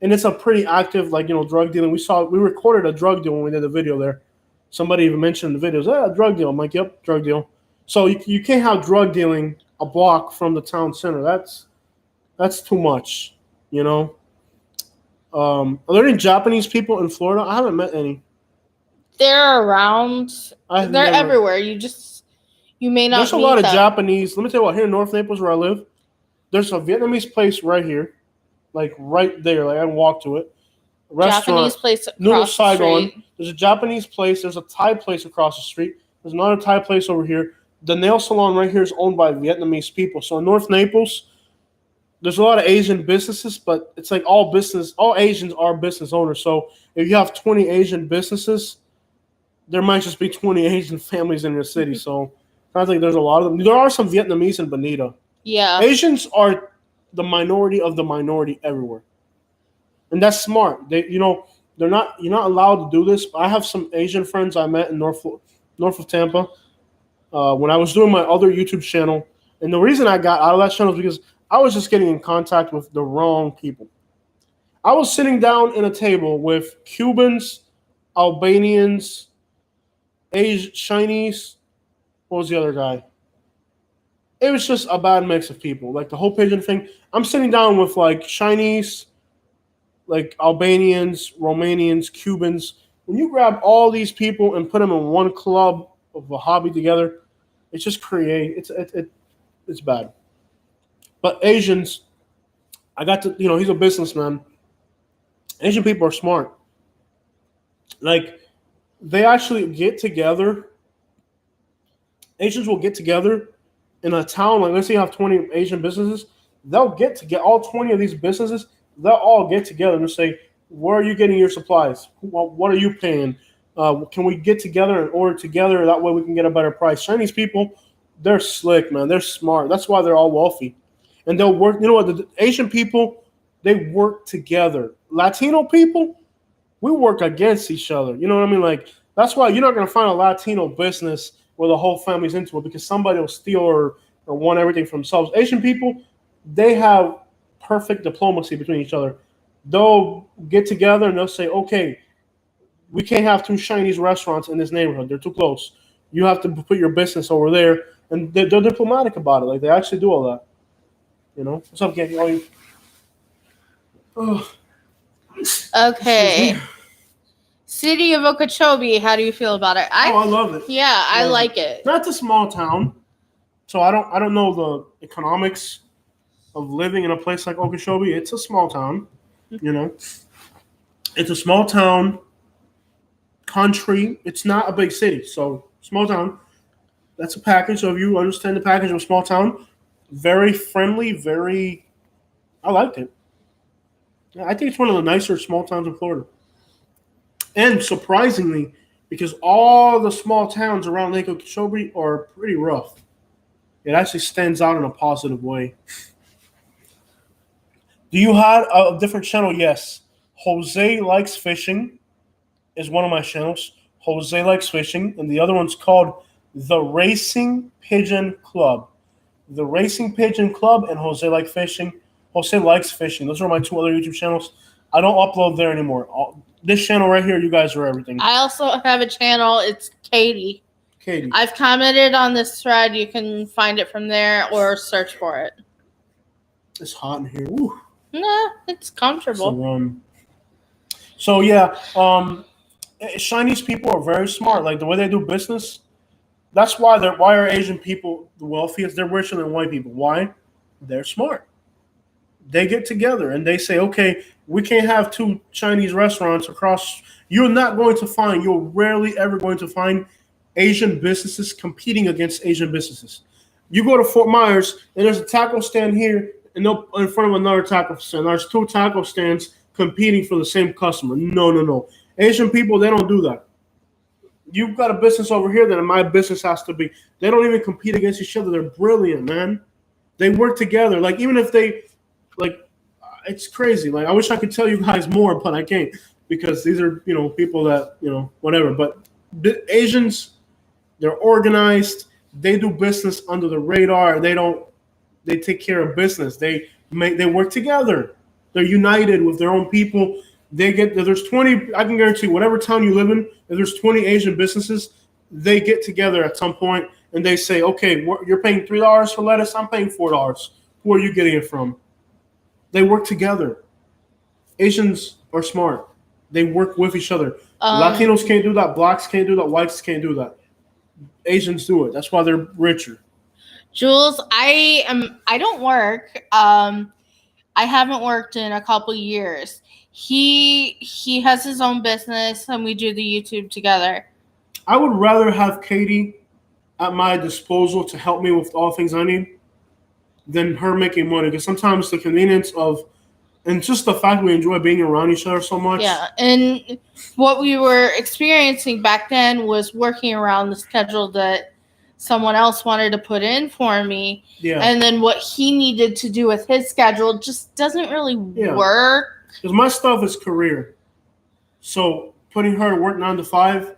and it's a pretty active, drug dealing. We recorded a drug deal when we did the video there. Somebody even mentioned in the videos, a drug deal. I'm like, yep, drug deal. So you can't have drug dealing a block from the town center. That's too much, Are there any Japanese people in Florida? I haven't met any. They're around. They're everywhere. You may not. There's a lot of Japanese. Let me tell you what. Here in North Naples, where I live, there's a Vietnamese place right here, like right there. Like I can walk to it. Japanese place Noodle across the Saigon. street. There's a Japanese place. There's a Thai place across the street. There's another Thai place over here. The nail salon right here is owned by Vietnamese people. So in North Naples, there's a lot of Asian businesses, but it's like all Asians are business owners. So if you have 20 Asian businesses, there might just be 20 Asian families in your city. So I think there's a lot of them. There are some Vietnamese in Bonita. Yeah. Asians are the minority of the minority everywhere. And that's smart. You're not allowed to do this. I have some Asian friends I met in north of Tampa when I was doing my other YouTube channel. And the reason I got out of that channel is because I was just getting in contact with the wrong people. I was sitting down in a table with Cubans, Albanians, Chinese. What was the other guy? It was just a bad mix of people. Like the whole pigeon thing. I'm sitting down with like Chinese, like Albanians, Romanians, Cubans. When you grab all these people and put them in one club of a hobby together, it just it's bad. But Asians, I got to, he's a businessman. Asian people are smart. Like, they actually get together. Asians will get together in a town. Like, let's say you have 20 Asian businesses. They'll get all 20 of these businesses. They'll all get together and say, where are you getting your supplies? What are you paying? Can we get together and order together? That way we can get a better price. Chinese people, they're slick, man. They're smart. That's why they're all wealthy. And they'll work. You know what? The Asian people, they work together. Latino people, we work against each other. You know what I mean? Like, that's why you're not going to find a Latino business where the whole family's into it because somebody will steal or want everything for themselves. Asian people, they have perfect diplomacy between each other. They'll get together and they'll say, okay, we can't have two Chinese restaurants in this neighborhood. They're too close. You have to put your business over there. And they're diplomatic about it. Like, they actually do all that. What's up, Genki? Okay. City of Okeechobee, how do you feel about it? I love it. Yeah, I like it. That's a small town, so I don't know the economics of living in a place like Okeechobee. It's a small town, It's a small town, country. It's not a big city, so small town. That's a package. So if you understand the package of a small town, very friendly, I liked it. I think it's one of the nicer small towns in Florida. And surprisingly, because all the small towns around Lake Okeechobee are pretty rough, it actually stands out in a positive way. Do you have a different channel? Yes. Jose Likes Fishing is one of my channels. Jose Likes Fishing. And the other one's called The Racing Pigeon Club. The Racing Pigeon Club and Jose Likes Fishing. Jose Likes Fishing. Those are my two other YouTube channels. I don't upload there anymore. This channel right here, you guys are everything. I also have a channel. It's Katie. I've commented on this thread. You can find it from there or search for it. It's hot in here. Woo. Nah, it's comfortable. So yeah, Chinese people are very smart. Like the way they do business, That's why why are Asian people the wealthiest? They're richer than white people. Why? They're smart. They get together and they say, okay, we can't have two Chinese restaurants across. You're rarely ever going to find Asian businesses competing against Asian businesses. You go to Fort Myers and there's a taco stand here and in front of another taco stand. There's two taco stands competing for the same customer. No. Asian people, they don't do that. You've got a business over here, then my business has to be. They don't even compete against each other. They're brilliant, man. They work together. Like, even if they, like, it's crazy. Like, I wish I could tell you guys more, but I can't because these are, people that, whatever. But Asians, they're organized. They do business under the radar. They take care of business. They work together. They're united with their own people. There's 20, I can guarantee whatever town you live in, if there's 20 Asian businesses, they get together at some point and they say, okay, you're paying $3 for lettuce, I'm paying $4. Who are you getting it from? They work together. Asians are smart. They work with each other. Latinos can't do that. Blacks can't do that. Whites can't do that. Asians do it. That's why they're richer. Jules, I don't work. I haven't worked in a couple years. He has his own business and we do the YouTube together. I would rather have Katie at my disposal to help me with all things I need than her making money. Because sometimes the convenience and just the fact we enjoy being around each other so much. Yeah, and what we were experiencing back then was working around the schedule that someone else wanted to put in for me. Yeah. And then what he needed to do with his schedule just doesn't really work. Because my stuff is career. So putting her to work 9 to 5,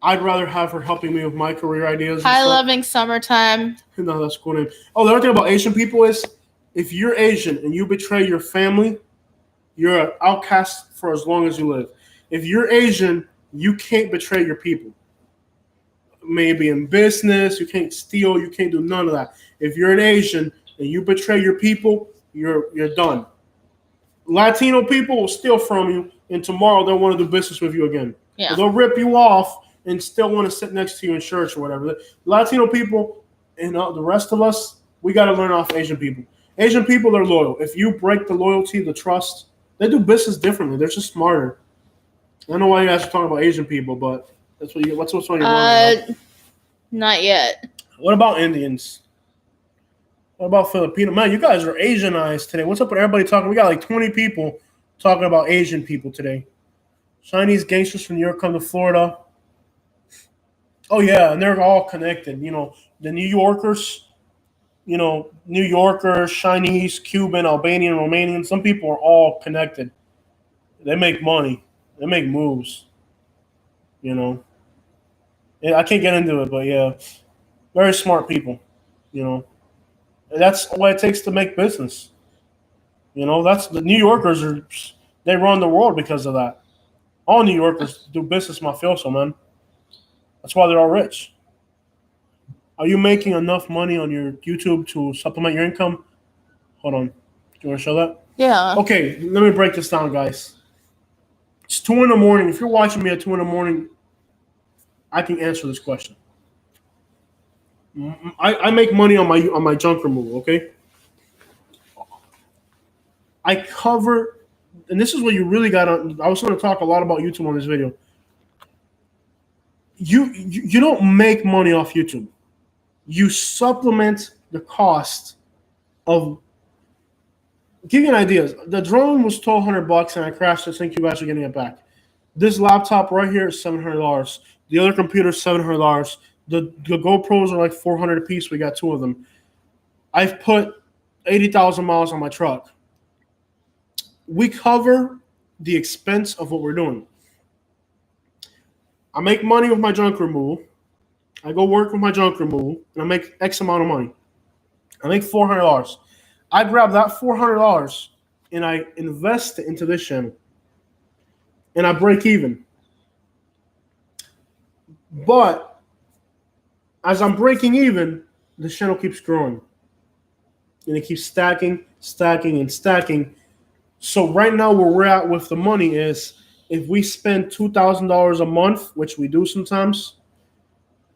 I'd rather have her helping me with my career ideas. High Loving Summertime. No, that's a cool name. Oh, the other thing about Asian people is if you're Asian and you betray your family, you're an outcast for as long as you live. If you're Asian, you can't betray your people. Maybe in business, you can't steal, you can't do none of that. If you're an Asian and you betray your people, you're done. Latino people will steal from you, and tomorrow they'll want to do business with you again. Yeah. They'll rip you off and still want to sit next to you in church or whatever. Latino people and the rest of us, we got to learn off Asian people. Asian people are loyal. If you break the loyalty, the trust, they do business differently. They're just smarter. I don't know why you guys are talking about Asian people, but that's what's on your mind. Not yet. What about Indians? What about Filipino? Man, you guys are Asianized today. What's up with everybody talking? We got like 20 people talking about Asian people today. Chinese gangsters from New York come to Florida. Oh, yeah, and they're all connected. The New Yorkers, Chinese, Cuban, Albanian, Romanian, some people are all connected. They make money. They make moves. Yeah, I can't get into it, but yeah, very smart people. That's what it takes to make business. That's the New Yorkers they run the world because of that. All New Yorkers do business mafioso, man. That's why they're all rich. Are you making enough money on your YouTube to supplement your income? Hold on. Do you want to show that? Yeah. Okay, let me break this down, guys. It's 2 a.m. If you're watching me at 2 a.m, I can answer this question. I make money on my junk removal, okay? I cover, and this is what you really got on. I was going to talk a lot about YouTube on this video. You don't make money off YouTube. You supplement the cost of. Give you an idea. The drone was $1,200 and I crashed it. Thank you guys for getting it back. This laptop right here is $700. The other computer is $700. The GoPros are like $400 a piece. We got 2 of them. I've put 80,000 miles on my truck. We cover the expense of what we're doing. I make money with my junk removal. I go work with my junk removal, and I make X amount of money. I make $400. I grab that $400 and I invest it into this channel, and I break even. But as I'm breaking even, the channel keeps growing, and it keeps stacking. So right now, where we're at with the money is if we spend $2,000 a month, which we do sometimes,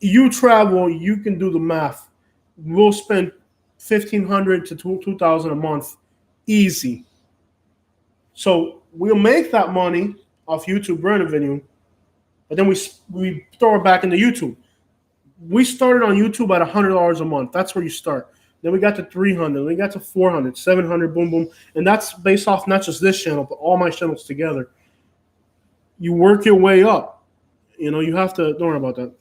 You travel, you can do the math. We'll spend $1,500 to $2,000 a month, easy. So we'll make that money off YouTube revenue, but then we throw it back into YouTube. We started on YouTube at $100 a month. That's where you start. Then we got to 300. We got to 400, 700, boom, boom. And that's based off not just this channel, but all my channels together. You work your way up. You have to, don't worry about that.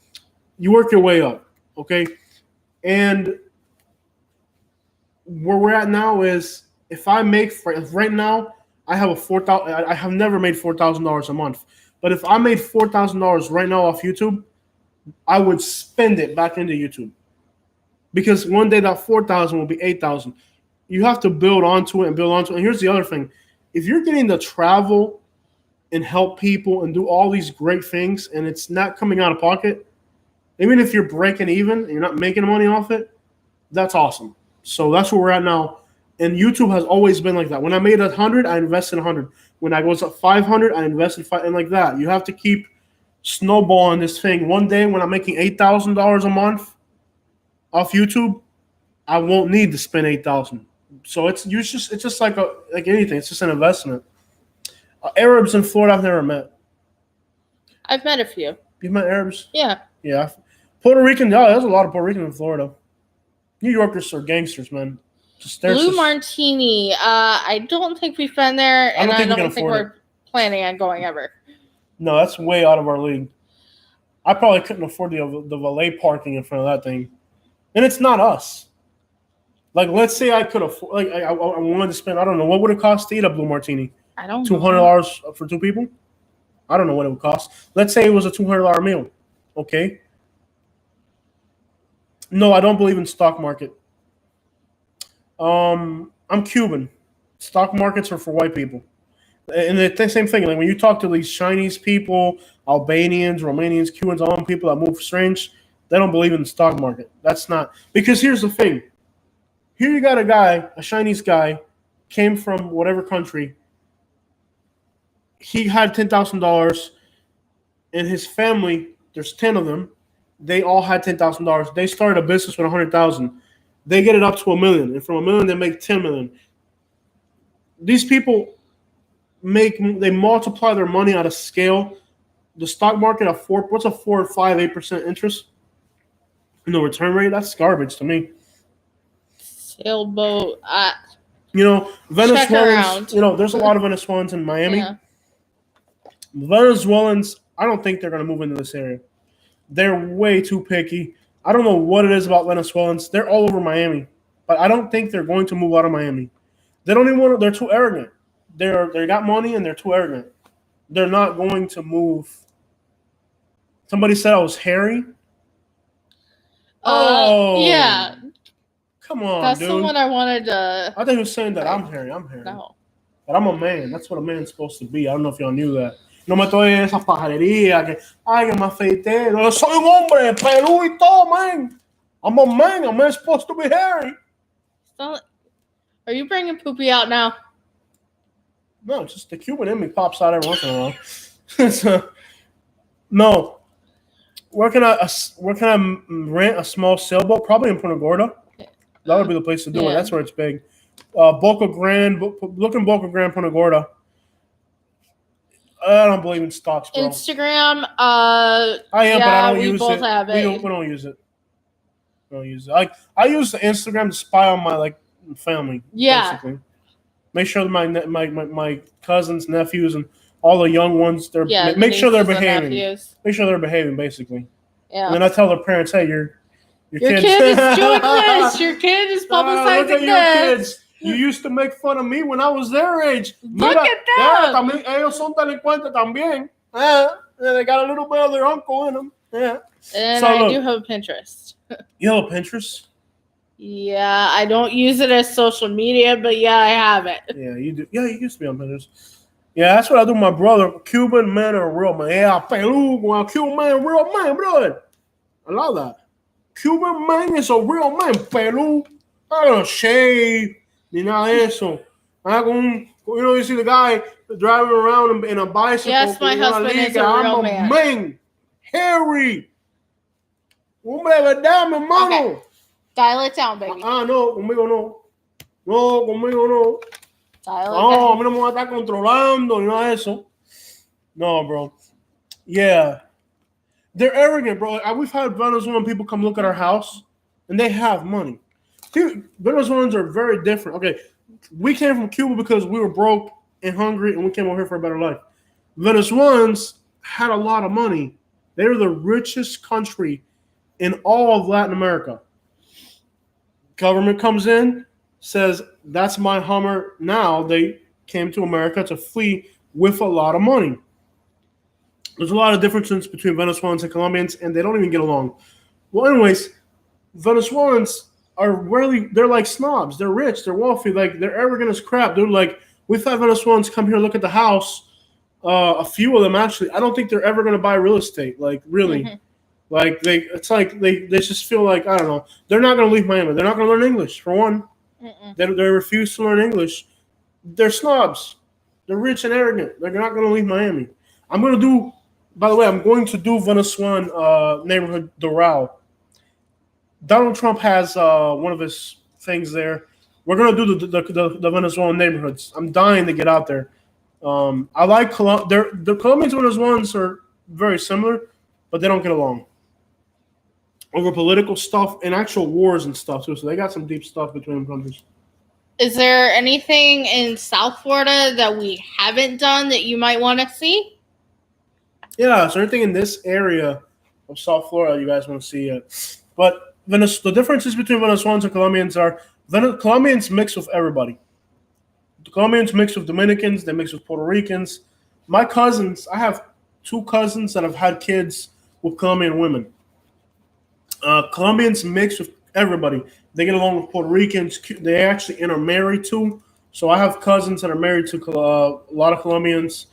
You work your way up, okay? And where we're at now is if right now, I have never made $4,000 a month. But if I made $4,000 right now off YouTube, I would spend it back into YouTube. Because one day that 4,000 will be 8,000. You have to build onto it and build onto it. And here's the other thing. If you're getting to travel and help people and do all these great things and it's not coming out of pocket, even if you're breaking even and you're not making money off it, that's awesome. So that's where we're at now. And YouTube has always been like that. When I made 100, I invested 100. When I was at 500, I invested 5, and like that. You have to keep snowballing this thing. One day when I'm making $8,000 a month off YouTube, I won't need to spend $8,000. So it's just like anything. It's just an investment. Arabs in Florida, I've never met. I've met a few. You've met Arabs? Yeah. Yeah. Puerto Rican. Yeah, there's a lot of Puerto Ricans in Florida. New Yorkers are gangsters, man. Blue Martini. I don't think we've been there, and I don't think we're planning on going ever. No, that's way out of our league. I probably couldn't afford the valet parking in front of that thing. And it's not us. Like, let's say I could afford, like, I wanted to spend, I don't know, what would it cost to eat a Blue Martini? I don't know. $200 for 2 people? I don't know what it would cost. Let's say it was a $200 meal. Okay. No, I don't believe in stock market. I'm Cuban. Stock markets are for white people. And the same thing, like when you talk to these Chinese people, Albanians, Romanians, Cubans, all them people that move strange, they don't believe in the stock market. That's not, because here's the thing. Here you got a Chinese guy, came from whatever country. He had $10,000 in his family. There's 10 of them. They all had $10,000. They started a business with $100,000. They get it up to $1 million, and from $1 million they make $10 million. These people they multiply their money at a scale. The stock market what's a 4, 5, 8% interest in the return rate? That's garbage to me. Sailboat. Venezuelans. There's a lot of Venezuelans in Miami. Yeah. Venezuelans, I don't think they're going to move into this area. They're way too picky. I don't know what it is about Venezuelans. They're all over Miami, but I don't think they're going to move out of Miami. They don't even want to. They're too arrogant. They got money and they're too arrogant. They're not going to move. Somebody said I was hairy. Yeah. Come on, that's dude. someone I wanted to. I think he was saying that I'm hairy. I'm hairy. No. But I'm a man. That's what a man's supposed to be. I don't know if y'all knew that. No me estoy en esa pajarería que me afeité. No, soy un hombre, pelú y todo, man. I'm a man. A man's supposed to be hairy. Are you bringing Poopy out now? No, just the Cuban in me pops out every once in a while. No. Where can I rent a small sailboat? Probably in Punta Gorda. That would be the place to do it. That's where it's big. Boca Grande, look in Boca Grande, Punta Gorda. I don't believe in stocks, bro. Instagram. I am, but I don't use it. We both have it. We don't use it. We don't use it. I use the Instagram to spy on my family. Yeah. Basically. Make sure that my cousins, nephews, and all the young ones, make sure they're behaving. Make sure they're behaving, basically. Yeah. And then I tell their parents, hey, your kid is doing this. Your kid is publicizing look at this. You used to make fun of me when I was their age. Look at them. Ellos son delincuentes también. They got a little bit of their uncle in them. Yeah. And I do have a Pinterest. You have a Pinterest? Yeah, I don't use it as social media, but yeah, I have it. Yeah, you do. Yeah, you used to be on Pinterest. Yeah, that's what I do with my brother. Cuban man or real man. Yeah, Peru, Cuban man, real man, brother. I love that. Cuban man is a real man. Peru, I don't shave. Ni nada de eso. You see the guy driving around in a bicycle. Yes, my husband is a real man. Hairy. Hombre, verdad, mi hermano. Okay. Dial it down, baby. No, conmigo no. No, conmigo no. Dial it No, a down. mí no me va a estar controlando ni nada de eso. No, bro. Yeah. They're arrogant, bro. We've had Venezuelan people come look at our house, and they have money. Venezuelans are very different. Okay, we came from Cuba because we were broke and hungry, and we came over here for a better life. Venezuelans had a lot of money. They were the richest country in all of Latin America. Government comes in, says, that's my Hummer. Now they came to America to flee with a lot of money. There's a lot of differences between Venezuelans and Colombians, and they don't even get along. Well, anyways, Venezuelans are really, they're like snobs. They're rich, they're wealthy, like they're arrogant as crap. They're like, we've had Venezuelans come here look at the house. A few of them actually, I don't think they're ever going to buy real estate. Like really, like they just feel like, I don't know. They're not going to leave Miami. They're not going to learn English for one. They refuse to learn English. They're snobs. They're rich and arrogant. They're not going to leave Miami. I'm going to do Venezuelan neighborhood Doral. Donald Trump has one of his things there. We're going to do the Venezuelan neighborhoods. I'm dying to get out there. I like the Colombians and Venezuelans are very similar, but they don't get along over political stuff and actual wars and stuff too. So they got some deep stuff between countries. Is there anything in South Florida that we haven't done that you might want to see? Yeah, is there anything in this area of South Florida you guys want to see? But the differences between Venezuelans and Colombians are Colombians mix with everybody. The Colombians mix with Dominicans. They mix with Puerto Ricans. My cousins, I have 2 cousins that have had kids with Colombian women. Colombians mix with everybody. They get along with Puerto Ricans. They actually intermarry too. So I have cousins that are married to a lot of Colombians.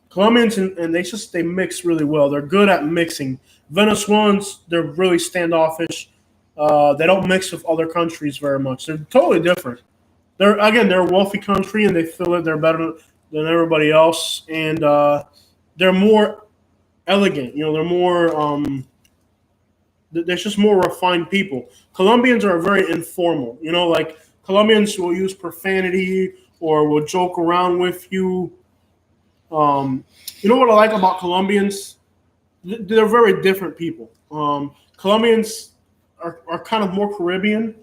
Colombians and they mix really well. They're good at mixing. Venezuelans, they're really standoffish. They don't mix with other countries very much. They're totally different. They're a wealthy country, and they feel that they're better than everybody else, and they're more elegant. You know, they're more. There's just more refined people. Colombians are very informal. You know, like Colombians will use profanity or will joke around with you. You know what I like about Colombians? They're very different people. Colombians are kind of more Caribbean.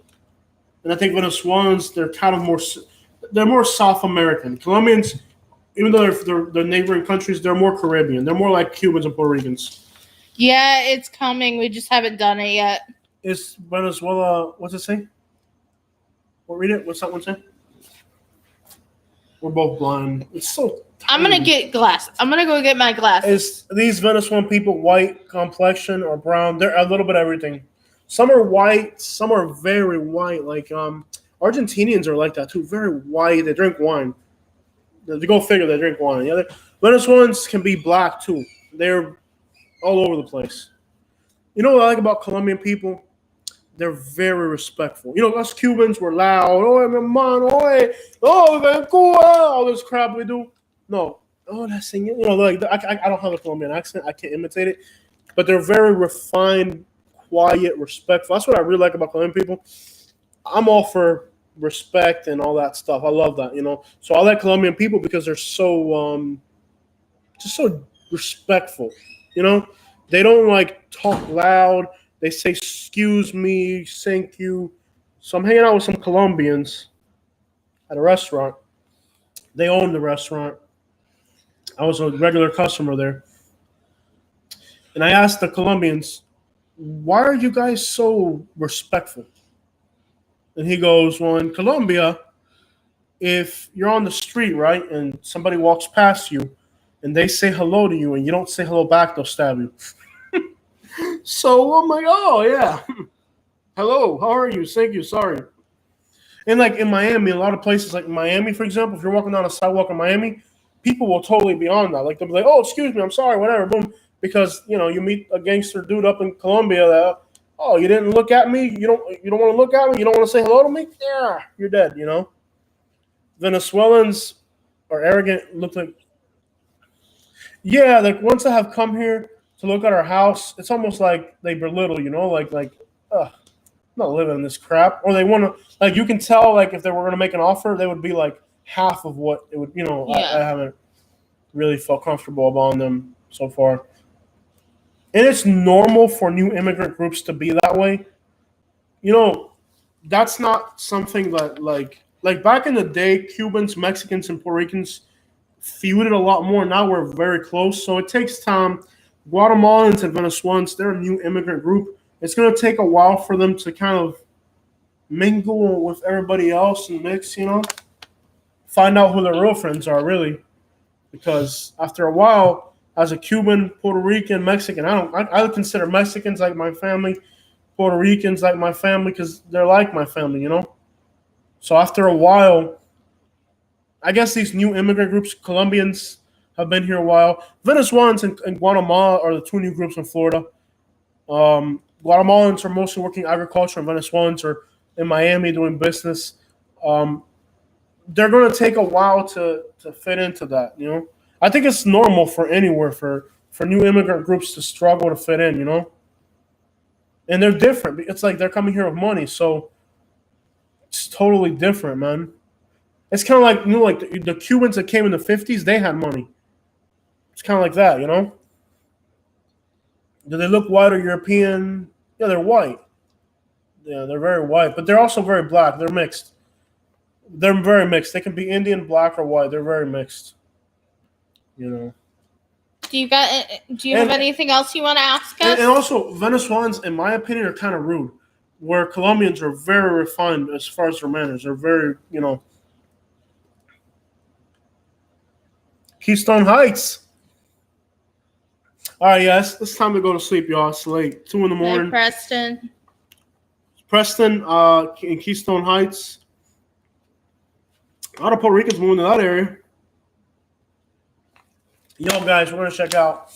And I think Venezuelans, they're more South American. Colombians, even though they're neighboring countries, they're more Caribbean. They're more like Cubans and Puerto Ricans. Yeah, it's coming. We just haven't done it yet. Is Venezuela, what's it say? Well, read it. What's that one say? We're both blind. It's so tiny. I'm going to get glasses. I'm going to go get my glasses. Is these Venezuelan people white complexion or brown? They're a little bit of everything. Some are white, some are very white. Like Argentinians are like that too, very white. They drink wine. They go figure, they drink wine. Yeah, Venezuelans can be black too. They're all over the place. You know what I like about Colombian people? They're very respectful. You know, us Cubans were loud. Oh, mi hermano, oh, Cuba, all this crap we do. No, that's you know, like I don't have a Colombian accent. I can't imitate it, but they're very refined. Quiet, respectful. That's what I really like about Colombian people. I'm all for respect and all that stuff. I love that, you know. So I like Colombian people because they're so just so respectful, you know. They don't like talk loud. They say excuse me, thank you. So I'm hanging out with some Colombians at a restaurant. They own the restaurant. I was a regular customer there. And I asked the Colombians, why are you guys so respectful? And he goes, well, in Colombia, if you're on the street, right, and somebody walks past you and they say hello to you and you don't say hello back, they'll stab you. So I'm like, oh, yeah. Hello, how are you? Thank you, sorry. And like in Miami, a lot of places like Miami, for example, if you're walking down a sidewalk in Miami, people will totally be on that. Like they'll be like, oh, excuse me, I'm sorry, whatever, boom. Because you know you meet a gangster dude up in Colombia that, oh, you didn't look at me, you don't want to look at me, you don't want to say hello to me, yeah, you're dead, you know. Venezuelans are arrogant, look like, yeah, like once I have come here to look at our house, it's almost like they belittle, I'm not living in this crap. Or they want to, like, you can tell, like, if they were going to make an offer, they would be like half of what it would, I haven't really felt comfortable about them so far. And it's normal for new immigrant groups to be that way. That's not something that, like back in the day, Cubans, Mexicans, and Puerto Ricans feuded a lot more. Now we're very close, so it takes time. Guatemalans and Venezuelans, they're a new immigrant group. It's going to take a while for them to kind of mingle with everybody else and mix, find out who their real friends are, really. Because after a while, as a Cuban, Puerto Rican, Mexican, I consider Mexicans like my family, Puerto Ricans like my family, because they're like my family, So after a while, I guess these new immigrant groups, Colombians have been here a while. Venezuelans and Guatemala are the two new groups in Florida. Guatemalans are mostly working agriculture, and Venezuelans are in Miami doing business. They're going to take a while to fit into that, I think it's normal for anywhere for new immigrant groups to struggle to fit in, And they're different. It's like they're coming here with money, so it's totally different, man. It's kind of like, like the Cubans that came in the 50s, they had money. It's kind of like that, Do they look white or European? Yeah, they're white. Yeah, they're very white, but they're also very black. They're mixed. They're very mixed. They can be Indian, black, or white. They're very mixed. Do you have anything else you want to ask us? And also, Venezuelans, in my opinion, are kind of rude. Where Colombians are very refined as far as their manners. They're very, Keystone Heights. All right, yes, it's time to go to sleep, y'all. It's late, 2 a.m. Hi, Preston. Preston, in Keystone Heights. A lot of Puerto Ricans moving to that area. Yo, guys, we're gonna check out.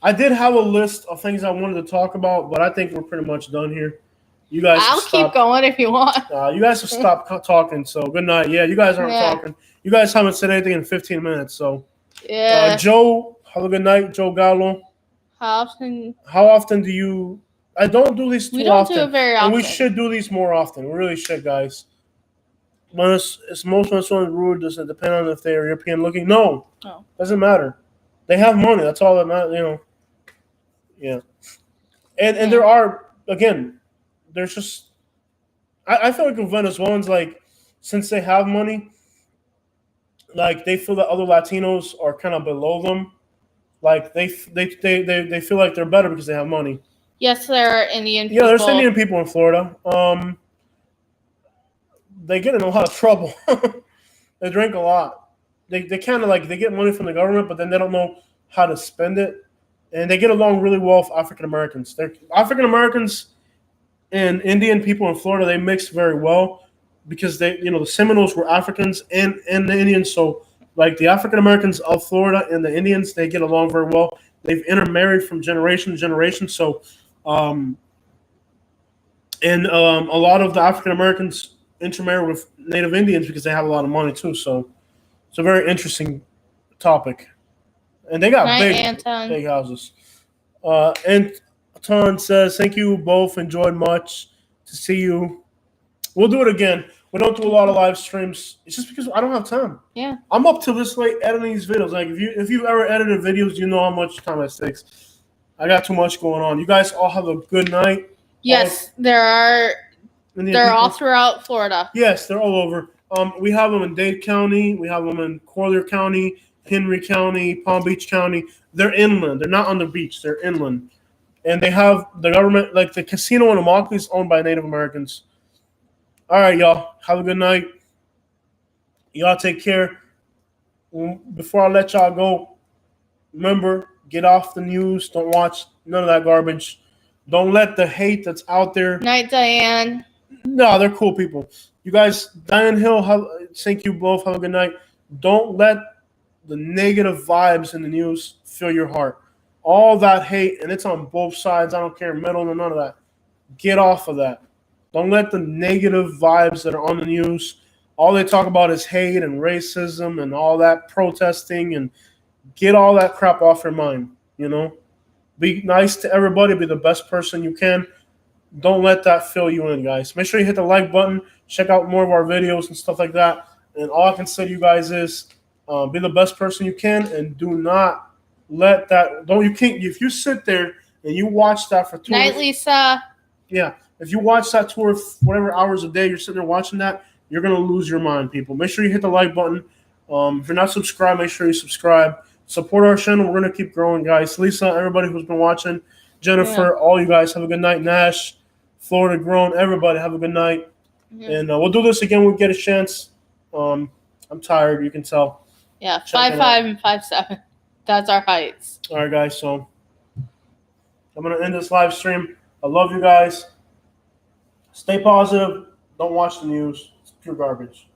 I did have a list of things I wanted to talk about, but I think we're pretty much done here. You guys, I'll keep going if you want. You guys have stopped talking, so good night. Yeah, you guys aren't talking. You guys haven't said anything in 15 minutes, so. Yeah. Joe, have a good night, Joe Gallo. How often do you? I don't do these too often. We don't do it very often. And we should do these more often. We really should, guys. But it's most Venezuelans rude. Does it depend on if they are European looking? No. Doesn't matter. They have money. That's all that matters. Yeah. And there are, again, there's just. I feel like with Venezuelans, like, since they have money, like, they feel that other Latinos are kind of below them. Like, they feel like they're better because they have money. Yes, there are Indian people. Yeah, there's Indian people in Florida. They get in a lot of trouble. They drink a lot. They kind of they get money from the government, but then they don't know how to spend it. And they get along really well with African Americans. African Americans and Indian people in Florida, they mix very well because they, the Seminoles were Africans and the Indians. So, like, the African Americans of Florida and the Indians, they get along very well. They've intermarried from generation to generation. So, and a lot of the African Americans intermarry with Native Indians because they have a lot of money too. So, it's a very interesting topic. And they got big houses. Anton says, thank you both. Enjoyed much to see you. We'll do it again. We don't do a lot of live streams. It's just because I don't have time. Yeah. I'm up to this late editing these videos. Like, if you've ever edited videos, you know how much time it takes. I got too much going on. You guys all have a good night. Yes, they're all throughout Florida. Yes, they're all over. We have them in Dade County. We have them in Collier County, Henry County, Palm Beach County. They're inland. They're not on the beach. They're inland. And they have the government, like the casino in Immokalee is owned by Native Americans. All right, y'all. Have a good night. Y'all take care. Before I let y'all go, remember, get off the news. Don't watch none of that garbage. Don't let the hate that's out there. Night, Diane. No, they're cool people. You guys, Diane Hill, thank you both. Have a good night. Don't let the negative vibes in the news fill your heart. All that hate, and it's on both sides. I don't care, middle or none of that. Get off of that. Don't let the negative vibes that are on the news, all they talk about is hate and racism and all that protesting, and get all that crap off your mind, Be nice to everybody. Be the best person you can. Don't let that fill you in, guys. Make sure you hit the like button. Check out more of our videos and stuff like that. And all I can say to you guys is, be the best person you can, and do not let that. Don't you can't. If you sit there and you watch that for 2 Night, Lisa. yeah, if you watch that 2 or whatever hours a day you're sitting there watching that, you're gonna lose your mind, people. Make sure you hit the like button. If you're not subscribed, make sure you subscribe. Support our channel. We're gonna keep growing, guys. Lisa, everybody who's been watching, Jennifer, all you guys have a good night. Nash, Florida Grown, everybody have a good night. Mhm. And we'll do this again when we get a chance. I'm tired, you can tell. Yeah, Check it 5'5" and 5'7". That's our heights. All right, guys. So I'm gonna end this live stream. I love you guys. Stay positive. Don't watch the news. It's pure garbage.